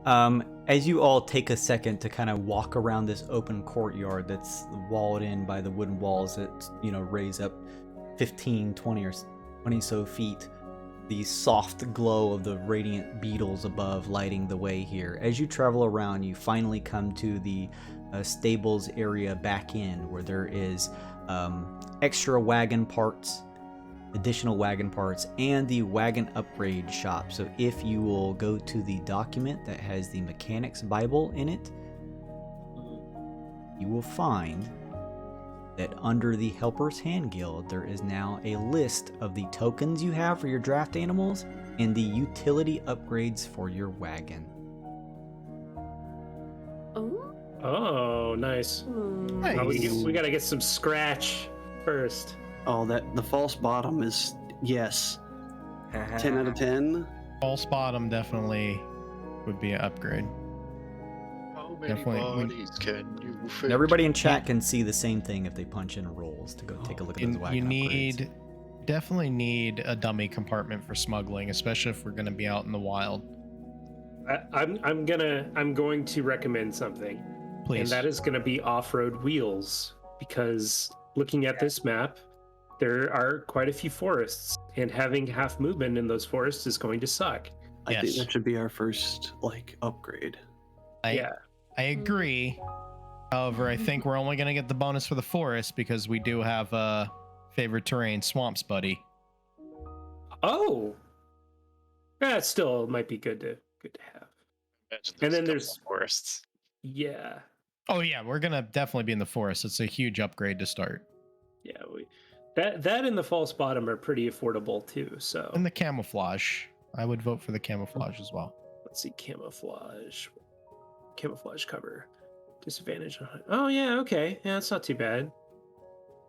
As you all take a second to kind of walk around this open courtyard that's walled in by the wooden walls that, raise up 15, 20 or 20 so feet, the soft glow of the radiant beetles above lighting the way here. As you travel around, you finally come to the stables area back in where there is extra wagon parts, additional wagon parts, and the wagon upgrade shop. So if you will go to the document that has the Mechanics Bible in it, you will find that under the Helper's Hand Guild, there is now a list of the tokens you have for your draft animals and the utility upgrades for your wagon.
oh, nice.
Nice.
Oh, we gotta get some scratch first.
Oh, the false bottom is yes. 10 out of 10.
False bottom, definitely. would be an upgrade.
How many
Definitely,
bodies can you fit?
And everybody in chat can see the same thing if they punch in rolls to go take a look at those
You
wagon upgrades.
definitely need a dummy compartment for smuggling, especially if we're going to be out in the wild.
I'm going to recommend something,
Please.
and that is going to be off-road wheels, because looking at this map, there are quite a few forests, and having half movement in those forests is going to suck.
I think
Yes.
that should be our first upgrade.
Yeah.
I agree. However, I think we're only going to get the bonus for the forest because we do have favorite terrain swamps, buddy.
Oh, yeah, it still might be good to have.
Imagine
And then
a couple
there's-
forests.
Yeah,
Oh yeah, we're going to definitely be in the forest. It's a huge upgrade to start.
yeah. That and the false bottom are pretty affordable too. So
And the camouflage. I would vote for the camouflage as well.
let's see, camouflage cover, disadvantage on. Oh yeah, okay, yeah, that's not too bad.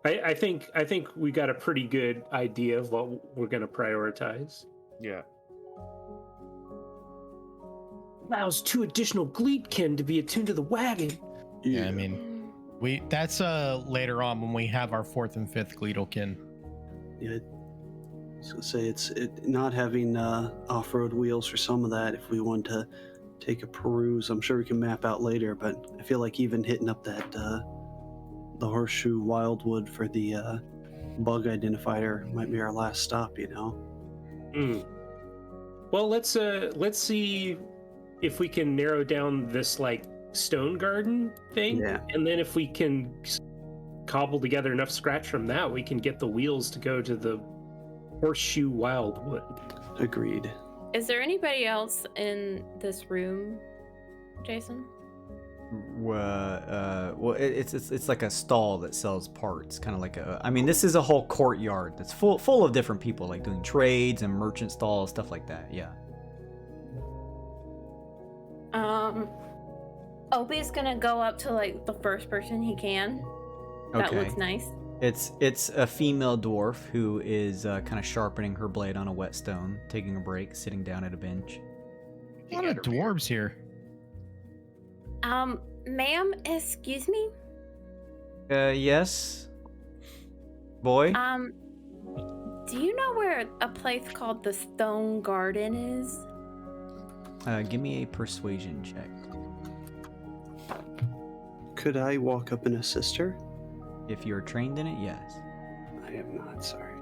I think we got a pretty good idea of what we're gonna prioritize.
Yeah.
Allows 2 additional Gleetkin to be attuned to the wagon.
Yeah, I mean, that's later on when we have our 4th and 5th Gleedlekin.
Yeah, I was gonna say it's not having off-road wheels for some of that. If we want to take a peruse, I'm sure we can map out later. But I feel like even hitting up that the horseshoe wildwood for the bug identifier might be our last stop. You know.
Well, let's see if we can narrow down this stone garden thing,
Yeah.
and then if we can cobble together enough scratch from that, we can get the wheels to go to the horseshoe wildwood.
Agreed.
Is there anybody else in this room, Jason?
Well, it's like a stall that sells parts, kind of like a. I mean, this is a whole courtyard that's full of different people, like doing trades and merchant stalls, stuff like that. Yeah.
Opie's gonna go up to the first person he can. That
Okay.
looks nice.
It's a female dwarf who is kind of sharpening her blade on a whetstone, taking a break, sitting down at a bench.
A lot of dwarves here.
Ma'am, excuse me?
Yes. Boy.
Do you know where a place called the Stone Garden is?
Give me a persuasion check.
Could I walk up and assist her?
If you're trained in it, yes.
I am not. Sorry.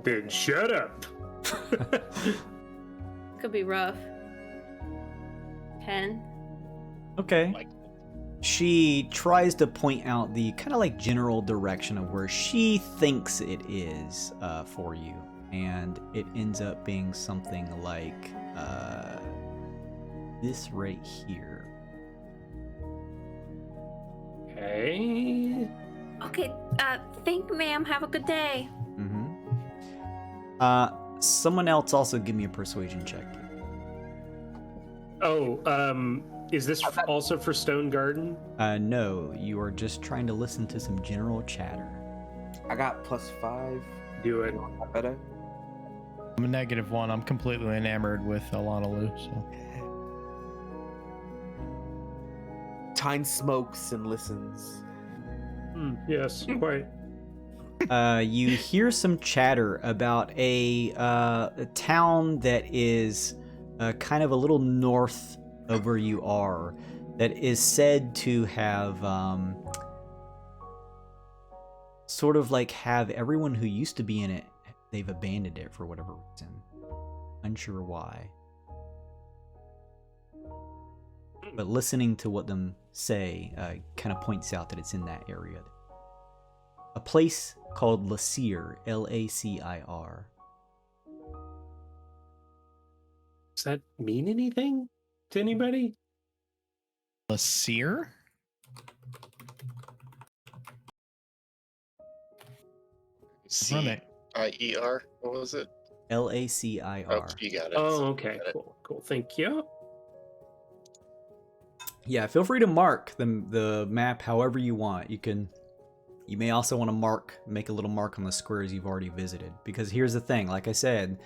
Then shut up.
Could be rough. 10.
Okay. She tries to point out the kind of general direction of where she thinks it is for you, and it ends up being something like this right here.
Okay.
Okay, thank you, ma'am. Have a good day.
Someone else also give me a persuasion check.
Oh, is this also for Stone Garden?
No, you are just trying to listen to some general chatter.
I got +5.
Do it.
Better.
I'm a -1. I'm completely enamored with Alana Lou. So
Tyne smokes and listens.
Yes, quite.
You hear some chatter about a town that is kind of a little north of where you are, that is said to have sort of have everyone who used to be in it, they've abandoned it for whatever reason. Unsure why. But listening to what them say kind of points out that it's in that area. A place called Lacir, Lacir.
Does that mean anything to anybody?
Lacir?
C-I-E-R? What was it?
Lacir.
Oh, you got it.
Oh, okay.
Got it.
Cool. Thank you.
Yeah, feel free to mark the map however you want. You may also want to make a little mark on the squares you've already visited, because here's the thing, like I said,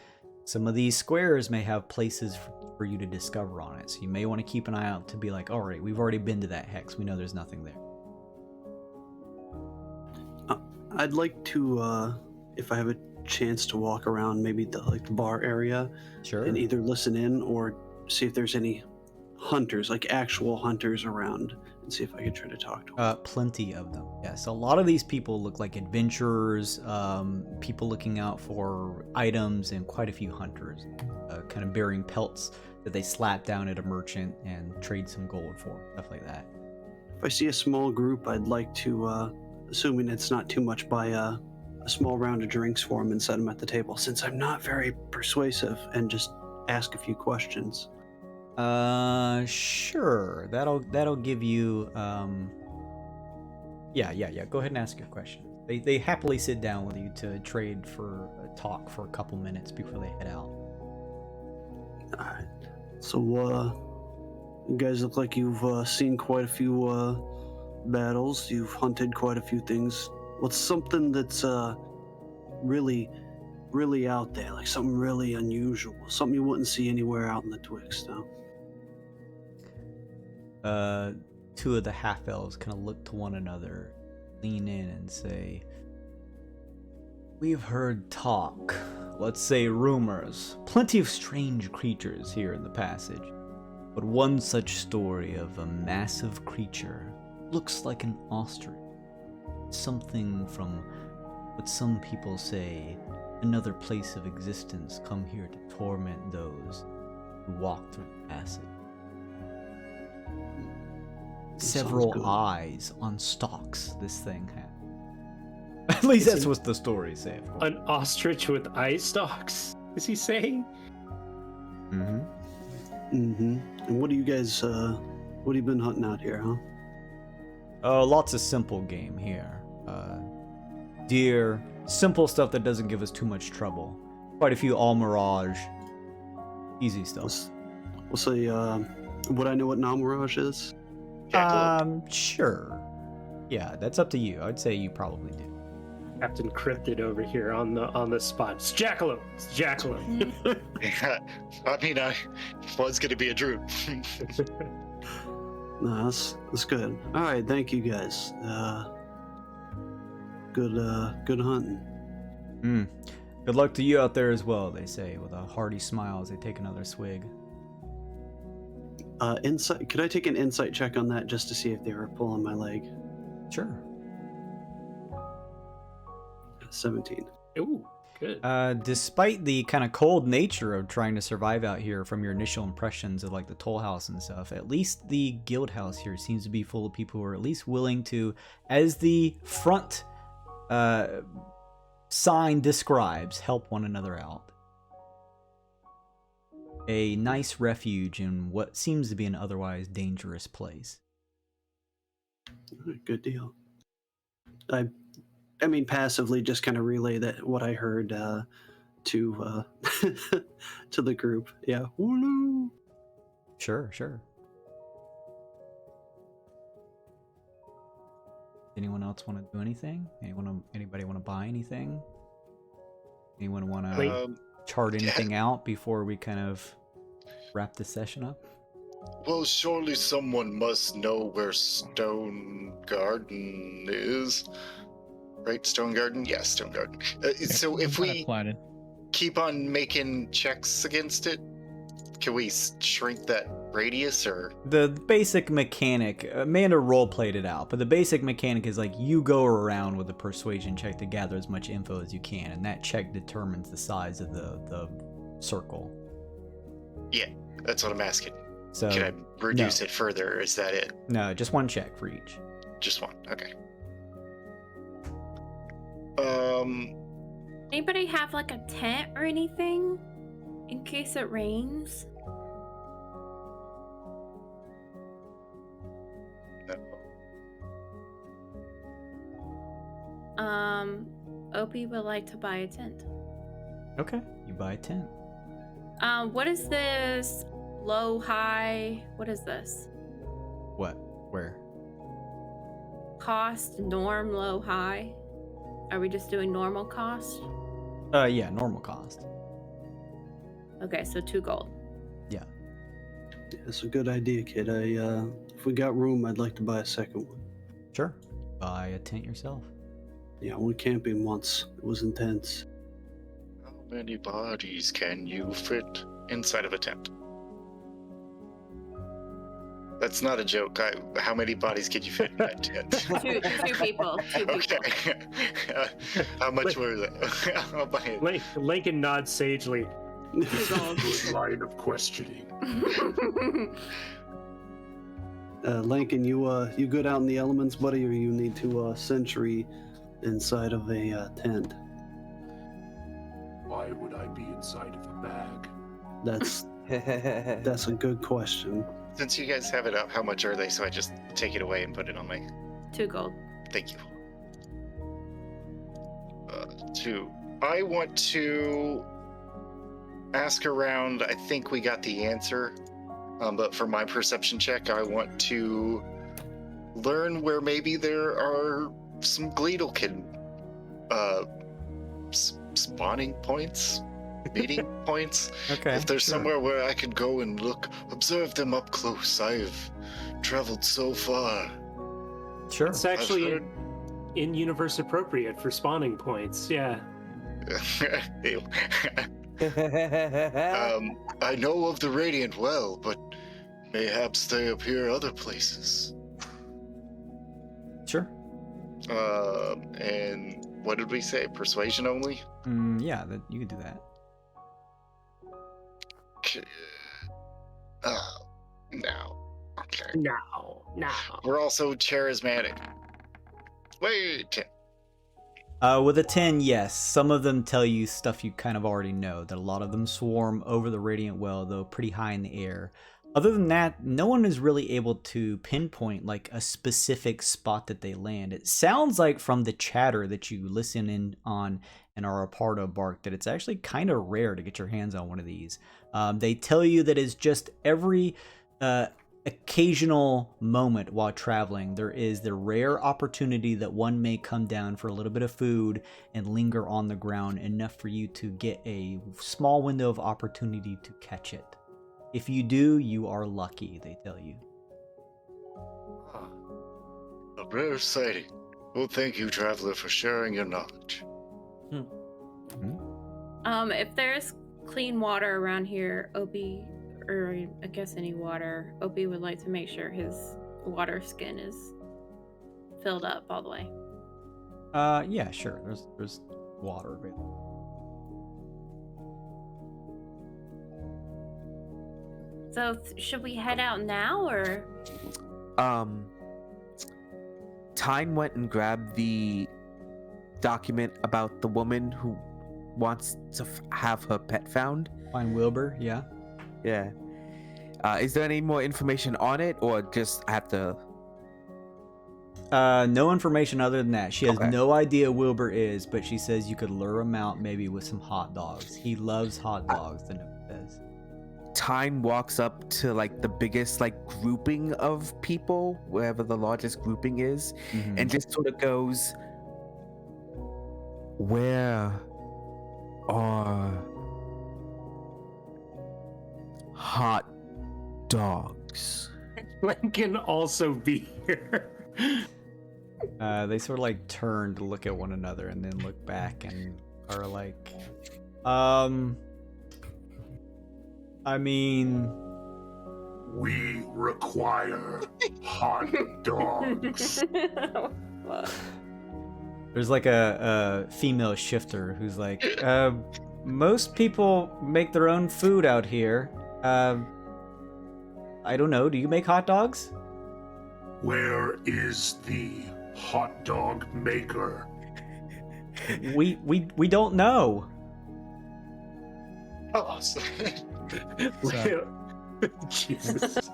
Some of these squares may have places for you to discover on it, so you may want to keep an eye out to be like, all right, we've already been to that hex. We know there's nothing there.
I'd like to, if I have a chance to walk around maybe the bar area,
Sure.
and either listen in or see if there's any hunters, like actual hunters around, and see if I could try to talk to them.
Plenty of them. Yes, a lot of these people look like adventurers, people looking out for items, and quite a few hunters, kind of bearing pelts that they slap down at a merchant and trade some gold for, stuff like that.
If I see a small group, I'd like to, assuming it's not too much, buy a small round of drinks for them and set them at the table, since I'm not very persuasive, and just ask a few questions.
Sure. That'll give you, yeah. Go ahead and ask your question. They happily sit down with you to trade for a talk for a couple minutes before they head out.
Alright. So, you guys look like you've seen quite a few battles. You've hunted quite a few things. What's something that's really, really out there, like something really unusual, something you wouldn't see anywhere out in the Twixt, no?
Two of the half-elves kind of look to one another, lean in and say, "We've heard talk, let's say rumors, plenty of strange creatures here in the passage, but one such story of a massive creature looks like an ostrich, something from what some people say another place of existence come here to torment those who walk through the passage. Several eyes on stalks this thing had. At least that's what the stories say, of course.
An ostrich with eye stalks, is he saying?
And what do you guys, what have you been hunting out here, huh?
Lots of simple game here. Deer, simple stuff that doesn't give us too much trouble. Quite a few all mirage. Easy stuff.
We'll say, would I know what non-mirage is?
Sure. Yeah, that's up to you. I'd say you probably do.
Captain Cryptid over here on the spot. It's Jackalope. It's Jackalope.
I mean, I was going to be a druid.
No, that's good. All right, thank you guys. Good hunting.
Good luck to you out there as well, they say, with a hearty smile as they take another swig.
Insight. Could I take an insight check on that just to see if they were pulling my leg?
Sure.
17.
Ooh, good.
Despite the kind of cold nature of trying to survive out here from your initial impressions of like the toll house and stuff, at least the guild house here seems to be full of people who are at least willing to, as the front sign describes, help one another out. A nice refuge in what seems to be an otherwise dangerous place.
Good deal. I mean, passively just kind of relay that what I heard to to the group. Yeah. Woo-loo.
Sure. Anyone else want to do anything? Anybody want to buy anything? Anyone want to chart anything out before we kind of wrap the session up?
Well, surely someone must know where Stone Garden is. Right, Stone Garden? Yeah, Stone Garden. So if we keep on making checks against it, can we shrink that radius, or?
The basic mechanic, Amanda role-played it out, but the basic mechanic is like you go around with a persuasion check to gather as much info as you can, and that check determines the size of the circle.
Yeah, that's what I'm asking.
So,
can I reduce it further, or is that it?
No, just one check for each.
Just one, okay.
Anybody have like a tent or anything in case it rains?
No.
Opie would like to buy a tent.
Okay, you buy a tent.
What is this? Low, high? What is this?
What? Where?
Cost, norm, low, high? Are we just doing normal cost?
Yeah, normal cost.
Okay, so 2 gold.
Yeah.
That's a good idea, kid. If we got room, I'd like to buy a second one.
Sure. Buy a tent yourself.
Yeah, I went camping once. It was intense.
How many bodies can you fit inside of a tent? That's not a joke. How many bodies could you fit in that tent?
Two people.
Okay. How much were they? I'll buy it.
Lincoln nods sagely.
2 gold.
Good line of questioning.
Lincoln, you good out in the elements, buddy, or you need to sentry inside of a tent?
Why would I be inside of a bag?
That's a good question.
Since you guys have it up, how much are they? So I just take it away and put it on my.
2 gold.
Thank you. 2. I want to ask around. I think we got the answer. But for my perception check, I want to learn where maybe there are some Gleedlekin spawning points, meeting points.
Okay.
If there's
sure.
somewhere where I could go and observe them up close. I've traveled so far.
Sure.
It's actually
heard-
in universe appropriate for spawning points. Yeah.
Ew. I know of the Radiant well, but mayhaps they appear other places.
Sure.
And what did we say? Persuasion only?
Yeah, you can do that.
No. Okay.
No.
We're also charismatic. Wait.
With a 10, yes. Some of them tell you stuff you kind of already know, that a lot of them swarm over the Radiant Well, though pretty high in the air. Other than that, no one is really able to pinpoint like a specific spot that they land. It sounds like from the chatter that you listen in on and are a part of, Bark, that it's actually kind of rare to get your hands on one of these. They tell you that it's just every occasional moment while traveling, there is the rare opportunity that one may come down for a little bit of food and linger on the ground enough for you to get a small window of opportunity to catch it. If you do, you are lucky, they tell you.
A rare sighting. Well, thank you, traveler, for sharing your knowledge.
If there's clean water around here, Opie, or I guess any water, Opie would like to make sure his water skin is filled up all the way.
Yeah, sure. There's water available.
So should we head out now, or?
Tyne went and grabbed the document about the woman who wants to have her pet found.
Find Wilbur, yeah.
Yeah. Is there any more information on it, or just I have to?
No information other than that. She has
Okay.
no idea Wilbur is, but she says you could lure him out maybe with some hot dogs. He loves hot dogs, the note says.
Tyne walks up to like the biggest like grouping of people, wherever the largest grouping is, and just sort of goes, "Where are hot dogs?"
Lincoln also be here.
They sort of like turn to look at one another and then look back and are like, I mean,
We require hot dogs.
there's like a female shifter who's like, most people make their own food out here. I don't know. Do you make hot dogs?
Where is the hot dog maker?
We don't know.
Oh,
Jesus.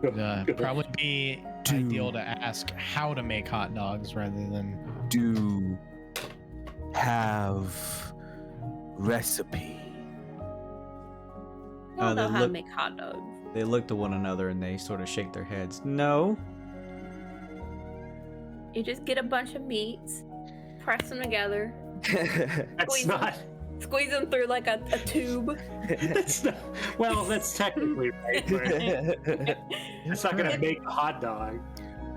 Probably be ideal to ask how to make hot dogs rather than.
Do have recipe.
I don't know
they
how to
look-
make hot dogs.
They look to one another and they sort of shake their heads. No.
You just get a bunch of meats, press them together.
That's
Squeeze
not.
Squeeze them through like a tube.
That's not, well, that's technically right, but it's not gonna make a hot dog.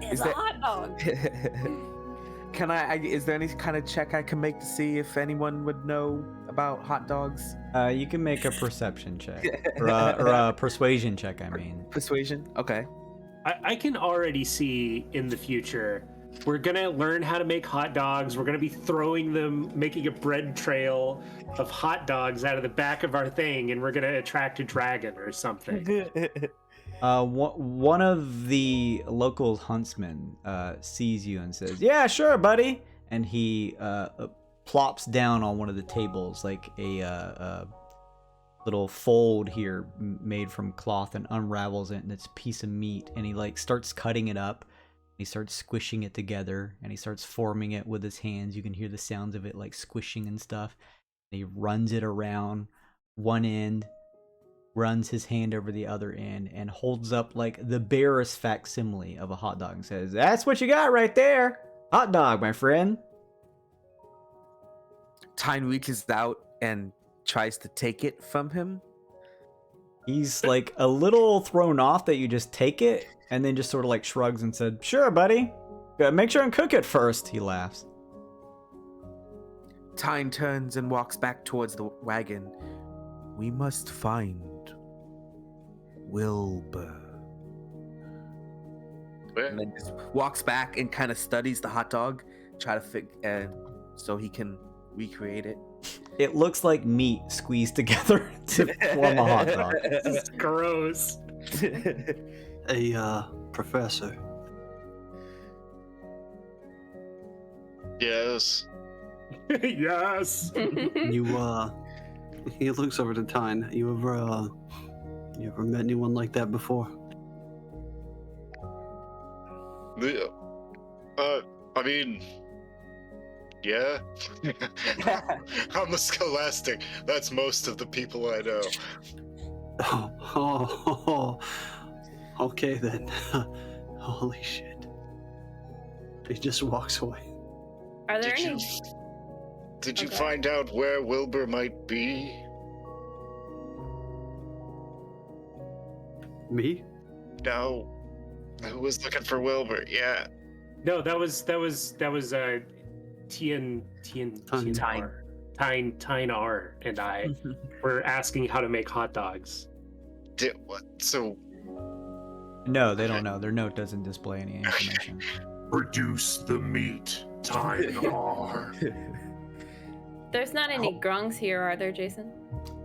It's a hot dog.
Can is there any kind of check I can make to see if anyone would know about hot dogs?
You can make a perception check. or a persuasion check, I mean.
Persuasion? Okay.
I can already see in the future, we're gonna learn how to make hot dogs. We're gonna be throwing them, making a bread trail of hot dogs out of the back of our thing, and we're gonna attract a dragon or something.
One of the local huntsmen sees you and says, "Yeah, sure, buddy." And he plops down on one of the tables, like a little fold here made from cloth, and unravels it, and it's a piece of meat. And he like starts cutting it up. He starts squishing it together, and he starts forming it with his hands. You can hear the sounds of it like squishing and stuff. And he runs it around one end, runs his hand over the other end, and holds up like the barest facsimile of a hot dog and says, "That's what you got right there. Hot dog, my friend."
Tyne reaches out and tries to take it from him.
He's like a little thrown off that you just take it, and then just sort of like shrugs and said, "Sure, buddy. Make sure and cook it first." He laughs.
Tyne turns and walks back towards the wagon. We must find Wilbur. And then just walks back and kind of studies the hot dog, try to so he can recreate it.
It looks like meat squeezed together to form a hot dog.
This is gross.
Hey, Professor.
Yes.
Yes.
He looks over to Tyne. You ever met anyone like that before?
I mean, yeah. I'm a scholastic. That's most of the people I know.
Oh, okay then. Holy shit. He just walks away.
Are there
Did
any?
Did you
Okay.
find out where Wilbur might be?
Me?
No. Who was looking for Wilbur? Yeah.
No, that was Tien R and I were asking how to make hot dogs.
What? So
No, they don't know. Their note doesn't display any information.
Produce the meat. Time R.
There's not any grungs here, are there, Jason?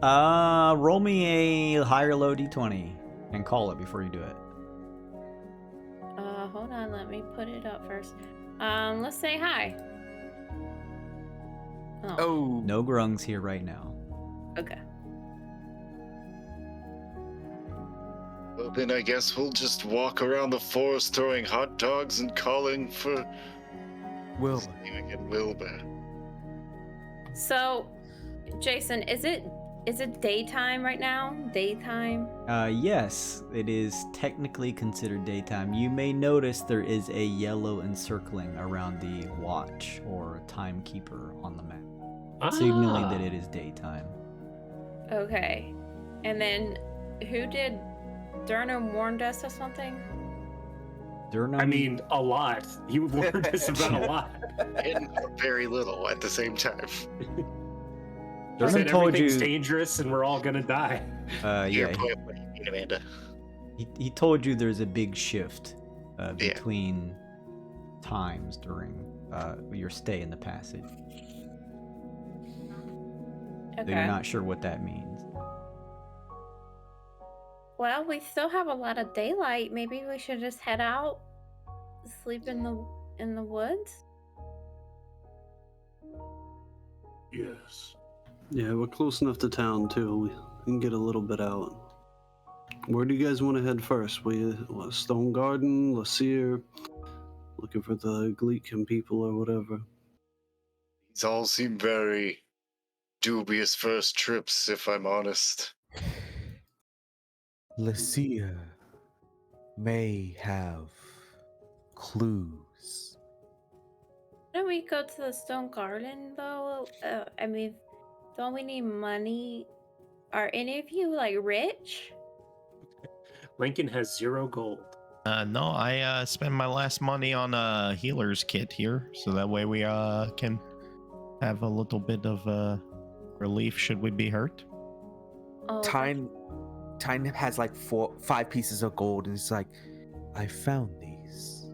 Roll me a high or low d20 and call it before you do it.
Hold on, let me put it up first. Let's say hi.
Oh.
No grungs here right now.
Okay.
Well, then I guess we'll just walk around the forest throwing hot dogs and calling for
Wilbur.
Wilbur.
So, Jason, is it daytime right now? Daytime?
Yes, it is technically considered daytime. You may notice there is a yellow encircling around the watch or timekeeper on the map, signaling that it is daytime.
Okay. And then, who did Durham warned us or something?
Durham?
I mean, a lot. He warned us about a lot.
And very little at the same time.
He said
told
everything's
you.
dangerous and we're all gonna die.
Your
Yeah,
point, what do you mean, Amanda?
he told you there's a big shift between times during your stay in the passage. So
Okay.
you're not sure what that means.
Well, we still have a lot of daylight. Maybe we should just head out, sleep in the woods.
Yes.
Yeah, we're close enough to town too. We can get a little bit out. Where do you guys want to head first? Stone Garden, Lacier, looking for the Gleekin people or whatever.
These all seem very dubious first trips, if I'm honest.
Lucia may have clues.
Why don't we go to the Stone Garden though? I mean, don't we need money? Are any of you like rich?
Lincoln has 0 gold.
No, I spend my last money on a healer's kit here, so that way we can have a little bit of relief should we be hurt.
Oh,
Tyne has like 5 pieces of gold, and he's like, I found these.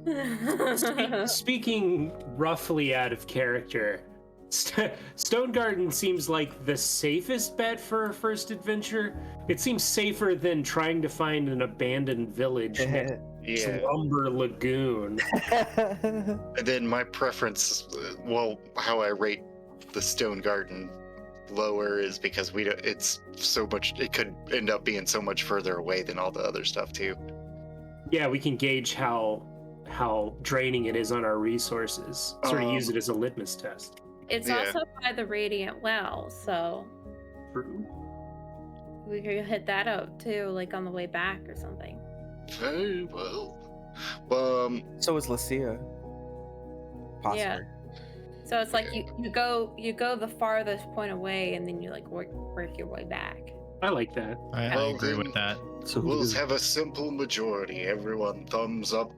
Speaking roughly out of character, Stone Garden seems like the safest bet for a first adventure. It seems safer than trying to find an abandoned village next to Lumber Lagoon.
And then my preference, how I rate the Stone Garden lower is because it's so much. It could end up being so much further away than all the other stuff too.
Yeah, we can gauge how draining it is on our resources. Sort of use it as a litmus test.
It's also by the Radiant Well, so
True.
we could hit that up too, like on the way back or something.
Very well.
So is Lucia. Possibly.
Yeah. So it's like you go the farthest point away, and then you like work your way back.
I like that.
I agree with that.
So
We'll have a simple majority. Everyone thumbs up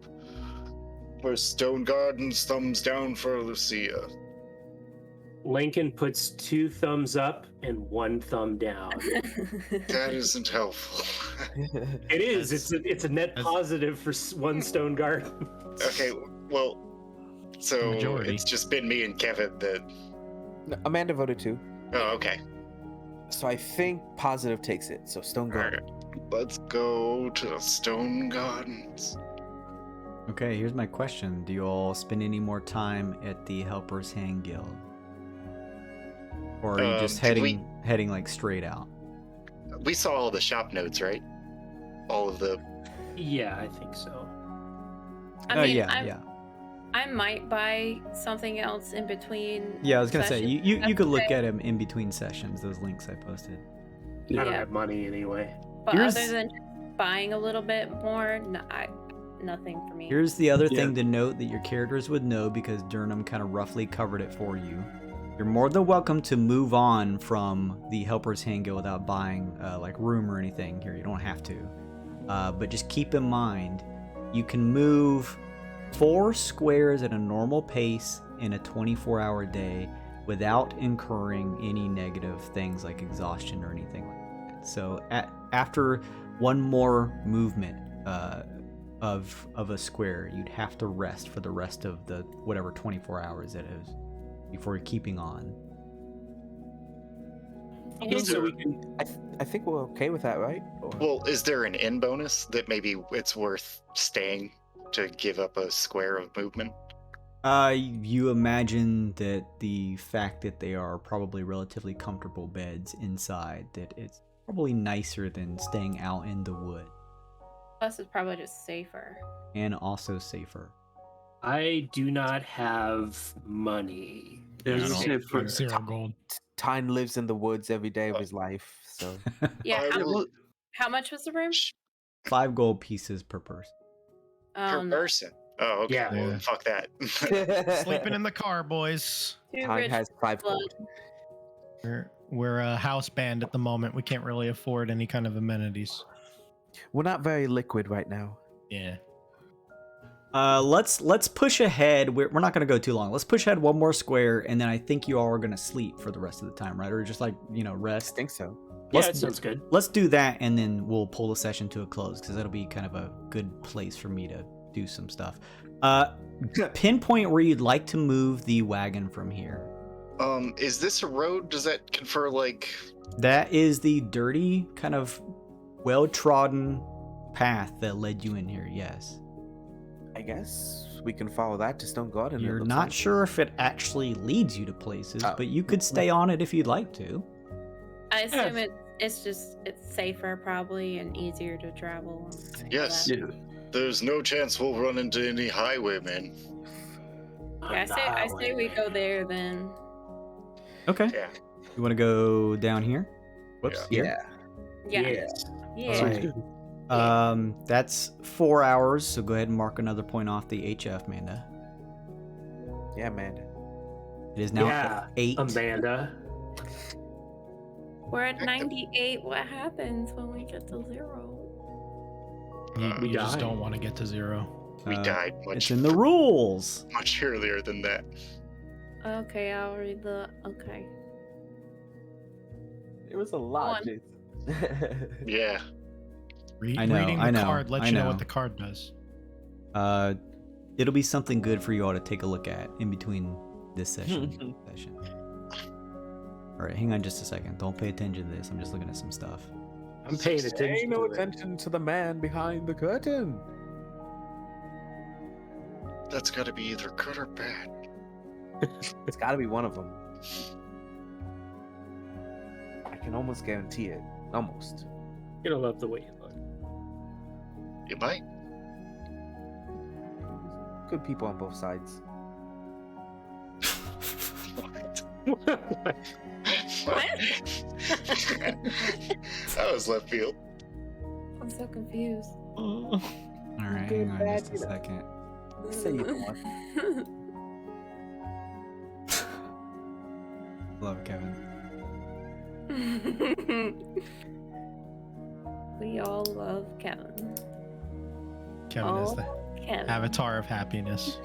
for Stone Gardens, thumbs down for Lucia.
Lincoln puts 2 thumbs up and 1 thumb down.
That isn't helpful.
It is. It's a net positive for 1 Stone Garden.
Okay, well, so
Majority.
it's just been me and Kevin that.
No, Amanda voted 2.
Oh, okay.
So I think positive takes it. So Stone Garden.
Alright, let's go to Stone Gardens.
Okay, here's my question. Do you all spend any more time at the Helper's Hand Guild? Or are you just heading like straight out?
We saw all the shop notes, right? All of the.
Yeah, I think so.
I mean,
yeah.
I might buy something else in between.
Yeah, I was gonna say
sessions.
you
That's
could look
okay.
at them in between sessions. Those links I posted.
I don't
Yeah.
have money anyway.
But
Here's-
other than buying a little bit more, nothing for me.
Here's the other thing to note that your characters would know because Durham kind of roughly covered it for you. You're more than welcome to move on from the Helper's Hand Guild without buying like room or anything here. You don't have to. But just keep in mind, you can move 4 squares at a normal pace in a 24-hour day without incurring any negative things like exhaustion or anything like that. So after one more movement of a square, you'd have to rest for the rest of the whatever 24 hours it is before you're keeping on.
So we can.
I think we're okay with that, right? Or...
Well, is there an end bonus that maybe it's worth staying to give up a square of movement?
You imagine that the fact that they are probably relatively comfortable beds inside, that it's probably nicer than staying out in the wood.
Plus, it's probably just safer.
And also safer.
I do not have money.
I don't have 0 gold.
Tyne lives in the woods every day of his life, so.
Yeah.
I will-
How much was the room?
5 gold pieces per person.
Per person. Oh, okay.
Yeah.
Well,
Yeah.
fuck that.
Sleeping in the car, boys.
Too
Tyne
rich
has 5
blood.
gold.
We're a house band at the moment. We can't really afford any kind of amenities.
We're not very liquid right now.
Yeah.
Let's push ahead. We're not gonna go too long. Let's push ahead one more square, and then I think you all are gonna sleep for the rest of the time, right? Or just like
I
rest.
think so.
Yeah, it sounds good.
Let's do that, and then we'll pull the session to a close because that'll be kind of a good place for me to do some stuff. Pinpoint where you'd like to move the wagon from here.
Is this a road? Does that confer like?
That is the dirty, kind of well-trodden path that led you in here. Yes.
I guess we can follow that to Stone Garden. it
You're
looks
not
like.
sure if it actually leads you to places,
Oh.
but you could stay on it if you'd like to.
I assume it's safer probably and easier to travel. And things like
Yes.
that.
Yeah.
There's no chance we'll run into any highwaymen.
Yeah, I say we go there then.
Okay.
Yeah.
You want to go down here? Whoops.
Yeah.
Here?
Yeah.
Yes.
Yeah.
Alright. That's 4 hours, so go ahead and mark another point off the HF, Amanda.
Yeah, man.
It is now
Yeah,
8.
Amanda.
We're at 98. What happens when we get to 0?
You just
die.
don't want to get to 0.
We died much.
It's in the rules.
Much earlier than that.
Okay, I'll read the. Okay.
It was a lot,
One.
Jason.
Yeah.
Reading the card lets
I
you know
know.
what the card does.
It'll be something good for you all to take a look at in between this session and that session. All right, hang on just a second. Don't pay attention to this. I'm just looking at some stuff.
I'm paying
Pay
attention
no
to it.
attention to the man behind the curtain.
That's got to be either good or bad.
It's got to be one of them. I can almost guarantee it. Almost.
You're gonna love the way you look.
You might.
Good people on both sides.
That was left field.
I'm so confused.
All right, hang on just a second.
Say you don't want.
Love Kevin.
We all love Kevin.
Kevin is the
Kevin.
avatar of happiness.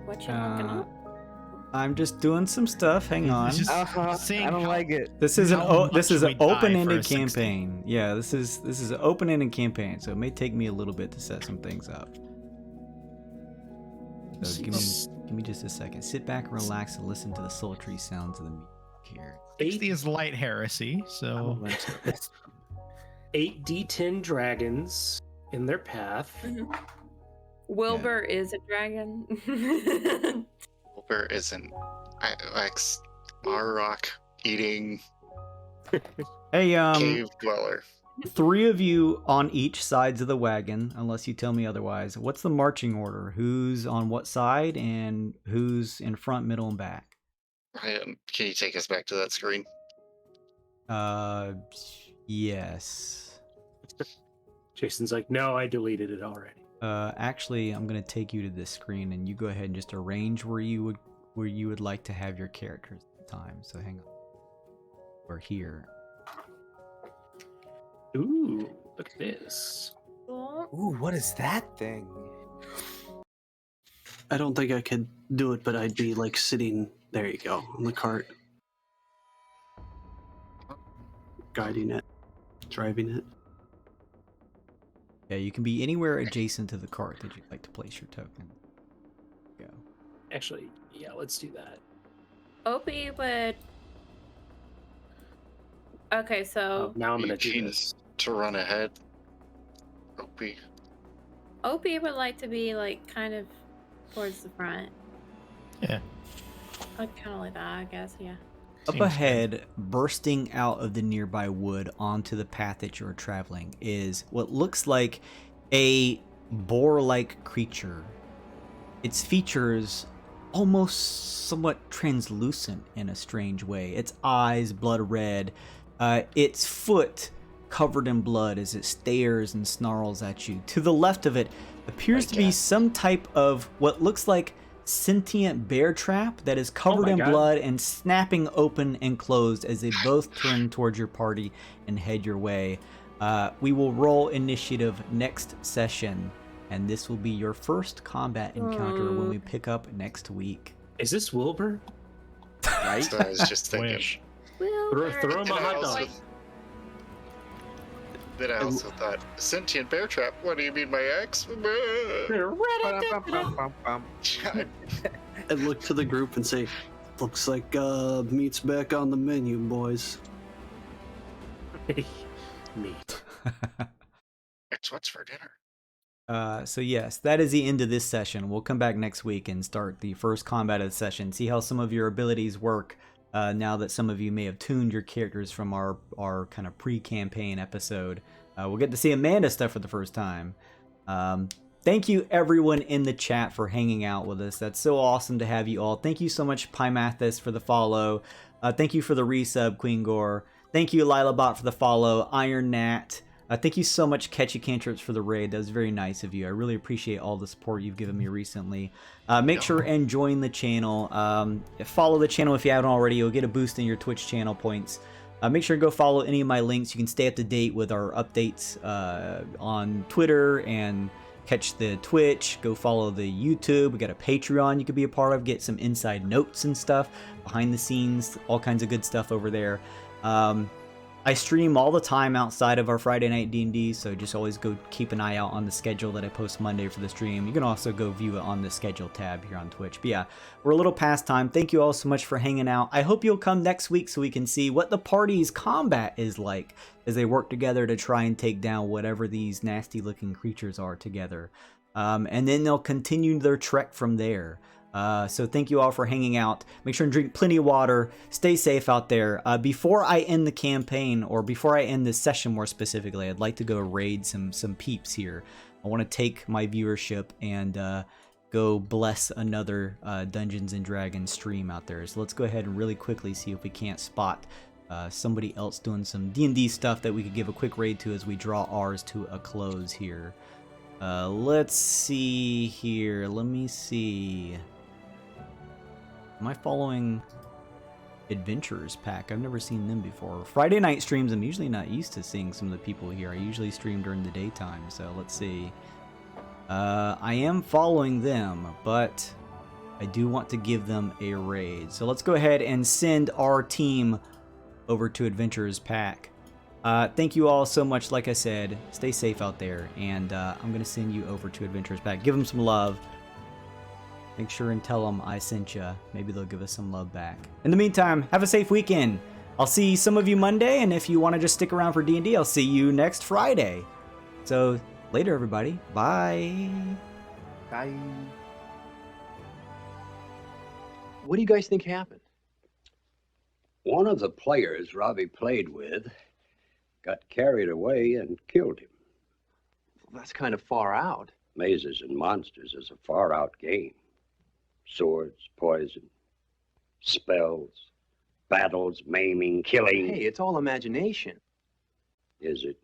What you looking up?
I'm just doing some stuff. Hang on.
It's just
I
seeing
don't
how-
like it.
This is an
how
this is
much
an
we die for
open-ended
a 60.
campaign. Yeah, this is an open-ended campaign, so it may take me a little bit to set some things up. So give me just a second. Sit back, relax, and listen to the sultry sounds of the music here.
60 is light heresy, so
8 D10 dragons in their path.
Wilbur is a dragon.
Wilbur isn't. Rock eating
Hey,
cave dweller.
3 of you on each sides of the wagon, unless you tell me otherwise. What's the marching order? Who's on what side, and who's in front, middle, and back?
Can you take us back to that screen?
Yes.
Jason's like, no, I deleted it already.
Actually, I'm gonna take you to this screen, and you go ahead and just arrange where you would like to have your characters at the time. So hang on. We're here.
Ooh, look at this.
Ooh, what is that thing?
I don't think I could do it, but I'd be like sitting, there you go, on the cart. Guiding it, driving it.
Yeah, you can be anywhere adjacent to the cart that you'd like to place your token. Go.
Actually, yeah, let's do that.
Opie would. Okay, so
Now I'm gonna do
Eugene
this.
to run ahead. Opie.
Opie would like to be like kind of towards the front.
yeah.
Like kind of like that, I guess. Yeah.
Up
Seems
ahead, bursting out of the nearby wood onto the path that you're traveling, is what looks like a boar-like creature. Its features almost somewhat translucent in a strange way. Its eyes blood red, its foot covered in blood as it stares and snarls at you. To the left of it appears to be some type of what looks like sentient bear trap that is covered
my
in
God.
blood and snapping open and closed as they both turn towards your party and head your way. We will roll initiative next session, and this will be your first combat encounter when we pick up next week.
Is this Wilbur?
Right?
So I was just thinking.
Wish.
Throw him a hot dog.
Then I also thought, sentient bear trap? What do you mean, my ex?
I look to the group and say, looks like meat's back on the menu, boys.
Meat.
It's what's for dinner.
So yes, that is the end of this session. We'll come back next week and start the first combat of the session. See how some of your abilities work now that some of you may have tuned your characters from our kind of pre-campaign episode. We'll get to see Amanda stuff for the first time. Thank you everyone in the chat for hanging out with us. That's so awesome to have you all. Thank you so much, Pymathis, for the follow. Thank you for the resub, Queen Gore. Thank you, Lilabot, for the follow. Iron Nat. Thank you so much, Catchy Cantrips, for the raid. That was very nice of you. I really appreciate all the support you've given me recently. Make sure and join the channel. Follow the channel if you haven't already. You'll get a boost in your Twitch channel points. Make sure to go follow any of my links. You can stay up to date with our updates on Twitter and catch the Twitch. Go follow the YouTube. We got a Patreon you could be a part of. Get some inside notes and stuff, behind the scenes, all kinds of good stuff over there. I stream all the time outside of our Friday night D&D, so just always go keep an eye out on the schedule that I post Monday for the stream. You can also go view it on the schedule tab here on Twitch. But yeah, we're a little past time. Thank you all so much for hanging out. I hope you'll come next week so we can see what the party's combat is like as they work together to try and take down whatever these nasty looking creatures are together. And then they'll continue their trek from there. So thank you all for hanging out. Make sure and drink plenty of water. Stay safe out there. Before I end the campaign, or before I end this session more specifically, I'd like to go raid some peeps here. I want to take my viewership and go bless another Dungeons & Dragons stream out there. So let's go ahead and really quickly see if we can't spot somebody else doing some D&D stuff that we could give a quick raid to as we draw ours to a close here. Let's see here. Let me see. Am I following Adventurers Pack? I've never seen them before. Friday night streams, I'm usually not used to seeing some of the people here. I usually stream during the daytime, so let's see. I am following them, but I do want to give them a raid. So let's go ahead and send our team over to Adventurers Pack. Thank you all so much. Like I said, stay safe out there, and I'm going to send you over to Adventurers Pack. Give them some love. Make sure and tell them I sent you. Maybe they'll give us some love back. In the meantime, have a safe weekend. I'll see some of you Monday, and if you want to just stick around for D&D, I'll see you next Friday. So, later, everybody. Bye.
Bye.
What do you guys think happened?
One of the players Robbie played with got carried away and killed him.
Well, that's kind of far out.
Mazes and Monsters is a far-out game. Swords, poison, spells, battles, maiming, killing.
Hey, it's all imagination.
Is it?